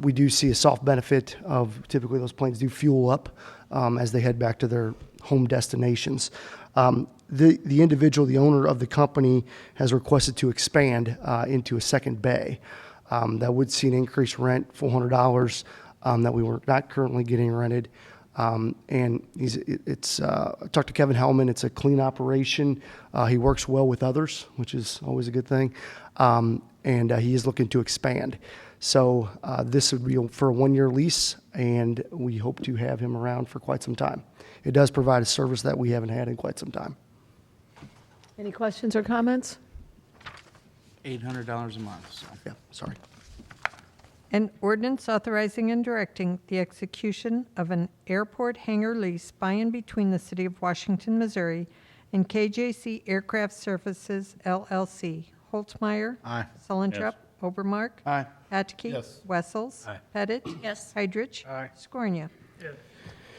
J: We do see a soft benefit of typically those planes do fuel up as they head back to their home destinations. The individual, the owner of the company, has requested to expand into a second bay. That would see an increased rent, $400, that we were not currently getting rented. And I talked to Kevin Hellman. It's a clean operation. He works well with others, which is always a good thing. And he is looking to expand. So this would be for a 1-year lease, and we hope to have him around for quite some time. It does provide a service that we haven't had in quite some time.
D: Any questions or comments?
B: $800 a month, so.
J: Yeah, sorry.
E: An ordinance authorizing and directing the execution of an airport hangar lease by and between the City of Washington, Missouri and KJC Aircraft Services, LLC. Holtzmeyer.
U: Aye.
E: Sullentrup. Obermark.
B: Aye.
E: Patke.
I: Yes.
E: Wessels.
Q: Aye.
E: Pettit.
C: Yes.
E: Heidrich.
L: Aye.
E: Scornia.
M: Yes.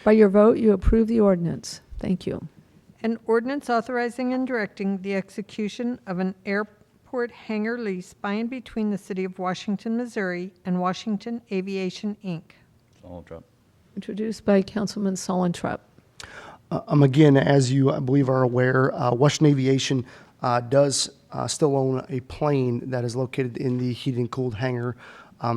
D: By your vote, you approve the ordinance. Thank you.
E: An ordinance authorizing and directing the execution of an airport hangar lease by and between the City of Washington, Missouri and Washington Aviation, Inc.
K: so drop.
D: Introduced by Councilman Sullentrup.
J: Again, as you, I believe, are aware, Western Aviation does still own a plane that is located in the heated and cooled hangar,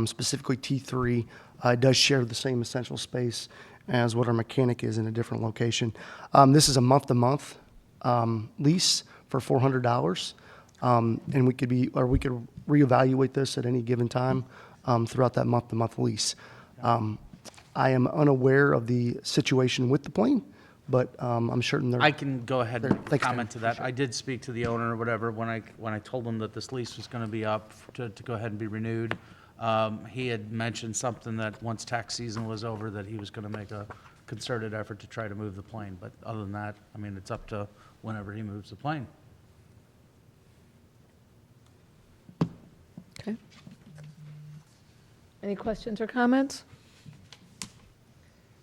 J: specifically T3. It does share the same essential space as what our mechanic is in a different location. This is a month-to-month lease for $400, and we could reevaluate this at any given time throughout that month-to-month lease. I am unaware of the situation with the plane, but I'm certain they're.
B: I can go ahead and
J: Thanks,
B: comment
J: Tim.
B: to that. I did speak to the owner or whatever when I told him that this lease was going to be up to go ahead and be renewed. He had mentioned something that once tax season was over, that he was going to make a concerted effort to try to move the plane. But other than that, I mean, it's up to whenever he moves the plane.
D: Okay. Any questions or comments?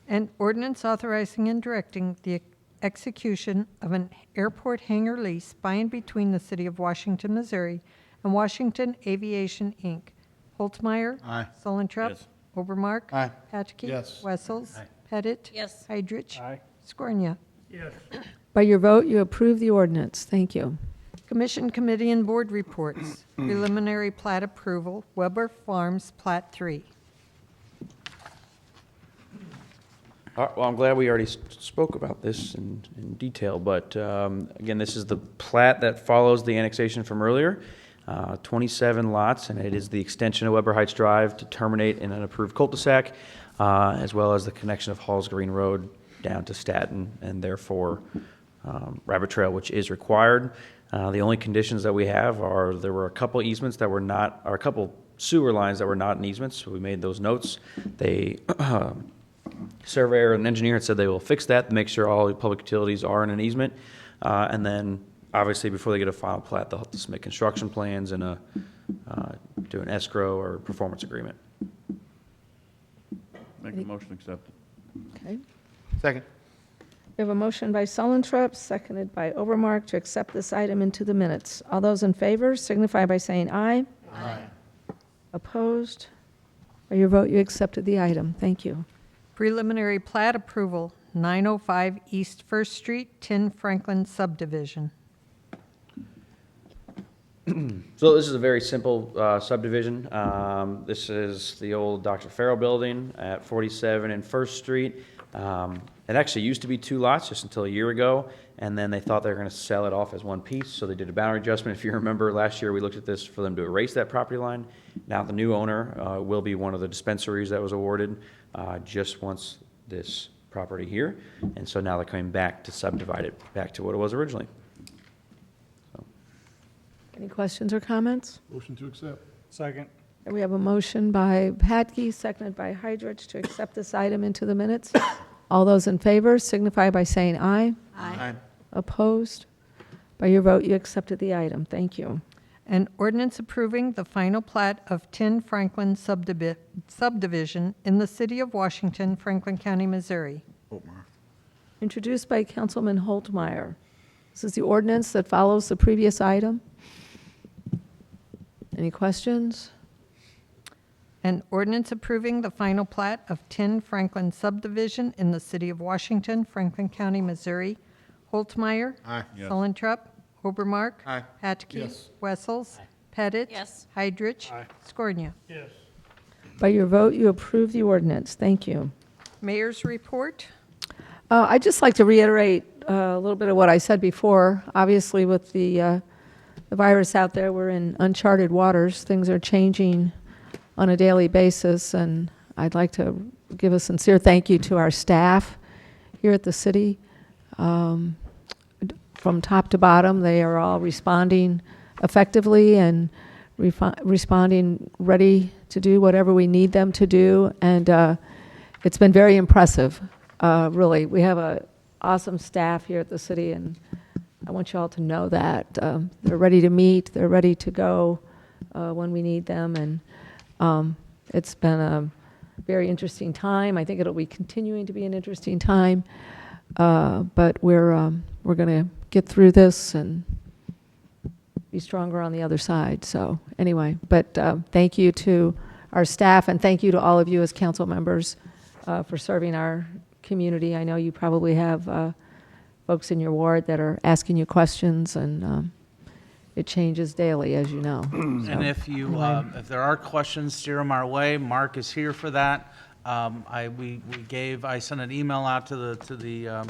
E: An ordinance authorizing and directing the execution of an airport hangar lease by and between the City of Washington, Missouri and Washington Aviation, Inc. Holtmeyer.
U: Aye.
E: Solentrop.
K: Yes.
E: Obermark.
A: Aye.
E: Patke.
I: Yes.
E: Wessels. Pettit.
C: Yes.
E: Heidrich.
L: Aye.
E: Scornia.
M: Yes.
D: By your vote, you approve the ordinance. Thank you.
E: Commission, committee, and board reports. Preliminary plat approval, Weber Farms, Plat 3.
G: Well, I'm glad we already spoke about this in detail, but again, this is the plat that follows the annexation from earlier. 27 lots, and it is the extension of Weber Heights Drive to terminate in an approved cul-de-sac, as well as the connection of Halls Green Road down to Staten, and therefore Rabbit Trail, which is required. The only conditions that we have are there were a couple easements that were not, or a couple sewer lines that were not in easements, so we made those notes. They surveyor and engineer had said they will fix that, make sure all the public utilities are in an easement, and then obviously before they get a final plat, they'll have to submit construction plans and do an escrow or performance agreement.
K: Make a motion to accept it.
D: Okay.
A: Second.
D: We have a motion by Sullentrup, seconded by Overmark, to accept this item into the minutes. All those in favor signify by saying aye.
A: Aye.
D: Opposed? By your vote, you accepted the item. Thank you.
E: Preliminary plat approval, 905 East First Street, 10 Franklin subdivision.
G: So this is a very simple subdivision. This is the old Dr. Farrell building at 47 and First Street. It actually used to be 2 lots just until a year ago, and then they thought they were going to sell it off as one piece, so they did a boundary adjustment. If you remember, last year we looked at this for them to erase that property line. Now the new owner will be one of the dispensaries that was awarded just once this property here, and so now they're coming back to subdivide it back to what it was originally.
D: Any questions or comments?
I: Motion to accept.
L: Second.
D: And we have a motion by Patke, seconded by Heidrich, to accept this item into the minutes. All those in favor signify by saying aye.
A: Aye.
D: Opposed? By your vote, you accepted the item. Thank you.
E: An ordinance approving the final plat of 10 Franklin subdivision in the City of Washington, Franklin County, Missouri.
D: Introduced by Councilman Holtmeyer. This is the ordinance that follows the previous item. Any questions?
E: An ordinance approving the final plat of 10 Franklin subdivision in the City of Washington, Franklin County, Missouri. Holtmeyer.
I: Aye.
K: Yes.
E: Sullentrup. Obermark.
A: Aye.
E: Patke.
I: Yes.
E: Wessels. Pettit.
C: Yes.
E: Heidrich.
L: Aye.
E: Scornia.
M: Yes.
D: By your vote, you approve the ordinance. Thank you.
E: Mayor's report.
D: I'd just like to reiterate a little bit of what I said before. Obviously, with the virus out there, we're in uncharted waters. Things are changing on a daily basis, and I'd like to give a sincere thank you to our staff here at the city. From top to bottom, they are all responding effectively and responding ready to do whatever we need them to do, and it's been very impressive, really. We have an awesome staff here at the city, and I want you all to know that. They're ready to meet, they're ready to go when we need them, and it's been a very interesting time. I think it'll be continuing to be an interesting time, but we're going to get through this and be stronger on the other side. So anyway, but thank you to our staff, and thank you to all of you as council members for serving our community. I know you probably have folks in your ward that are asking you questions, and it changes daily, as you know.
B: And if you, if there are questions, steer them our way. Mark is here for that. I sent an email out to the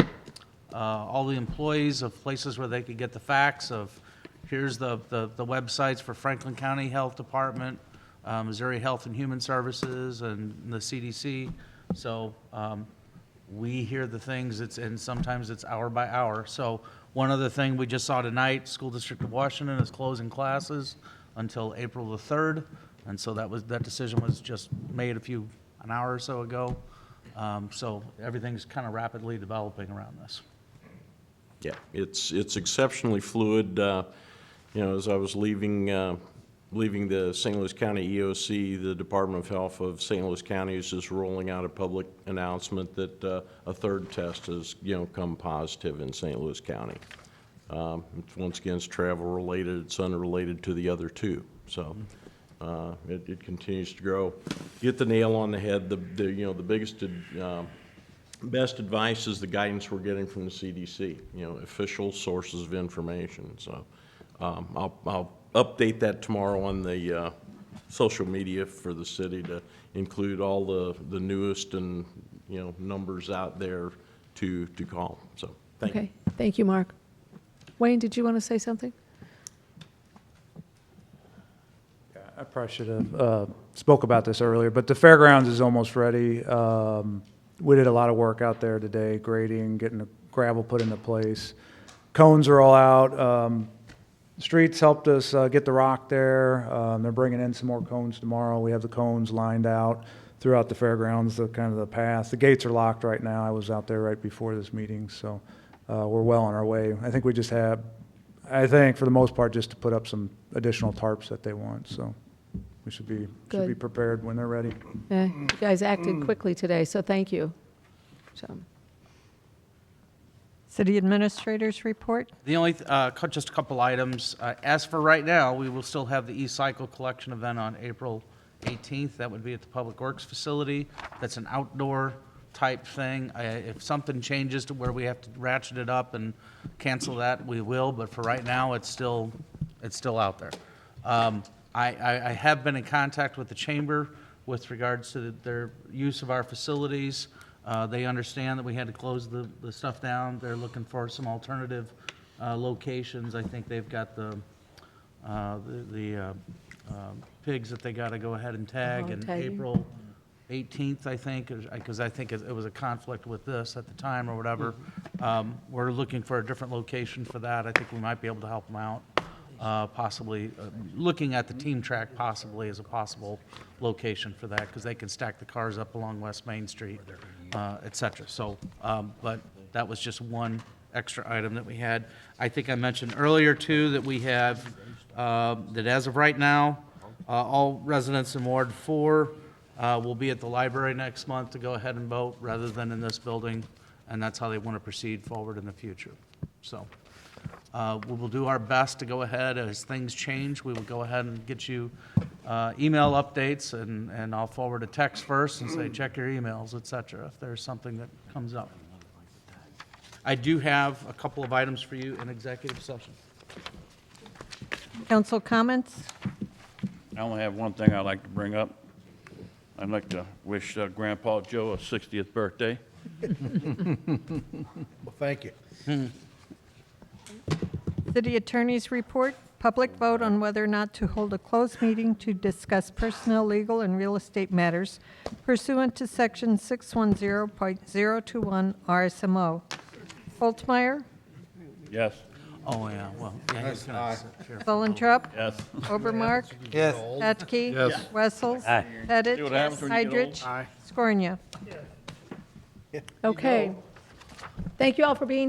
B: all the employees of places where they could get the facts of, here's the websites for Franklin County Health Department, Missouri Health and Human Services, and the CDC. So we hear the things, and sometimes it's hour by hour. So one other thing we just saw tonight, School District of Washington is closing classes until April the 3rd. And so that decision was just made an hour or so ago. So everything's kind of rapidly developing around this.
T: Yeah, it's exceptionally fluid. As I was leaving believing the St. Louis County EOC, the Department of Health of St. Louis County is just rolling out a public announcement that a third test has, come positive in St. Louis County. Once again, it's travel related, it's unrelated to the other two. So it continues to grow. Get the nail on the head. The biggest, best advice is the guidance we're getting from the CDC, official sources of information. So I'll update that tomorrow on the social media for the city to include all the newest and, numbers out there to call. So thank you.
D: Okay, thank you, Mark. Wayne, did you want to say something?
V: I probably should have spoke about this earlier, but the fairgrounds is almost ready. We did a lot of work out there today, grading, getting the gravel put into place. Cones are all out. Streets helped us get the rock there. They're bringing in some more cones tomorrow. We have the cones lined out throughout the fairgrounds, the kind of the path. The gates are locked right now. I was out there right before this meeting, so we're well on our way. I think we just have, for the most part, just to put up some additional tarps that they want, so we should be prepared when they're ready.
D: Yeah, you guys acted quickly today, so thank you. So,
E: City Administrator's report.
B: The only, just a couple items. As for right now, we will still have the e-cycle collection event on April 18th. That would be at the Public Works Facility. That's an outdoor type thing. If something changes to where we have to ratchet it up and cancel that, we will, but for right now, it's still out there. I have been in contact with the chamber with regards to their use of our facilities. They understand that we had to close the stuff down. They're looking for some alternative locations. I think they've got the pigs that they got to go ahead and tag in
D: tagging.
B: April 18th, I think, because I think it was a conflict with this at the time or whatever. We're looking for a different location for that. I think we might be able to help them out. Possibly looking at the team track possibly as a possible location for that, because they can stack the cars up along West Main Street, et cetera. So, but that was just one extra item that we had. I think I mentioned earlier too that we have, that as of right now, all residents in Ward 4 will be at the library next month to go ahead and vote rather than in this building, and that's how they want to proceed forward in the future. So. We will do our best to go ahead as things change. We will go ahead and get you email updates, and I'll forward a text first and say, check your emails, et cetera, if there's something that comes up. I do have a couple of items for you in executive session.
E: Council comments?
K: I only have one thing I'd like to bring up. I'd like to wish Grandpa Joe a 60th birthday.
U: Well, thank you.
E: City Attorney's report. Public vote on whether or not to hold a closed meeting to discuss personnel, legal, and real estate matters pursuant to Section 610.021 RSMO. Holtzmeyer,
K: Yes.
B: Oh, yeah, well, yeah, he's gonna sit here.
E: Volentrup,
K: Yes.
E: Obermark,
A: Yes.
E: Petke,
I: Yes.
E: Wessels,
K: See what
E: Pettit,
K: happens when you get old?
E: Heidrich, Skornia.
D: okay. Thank you all for being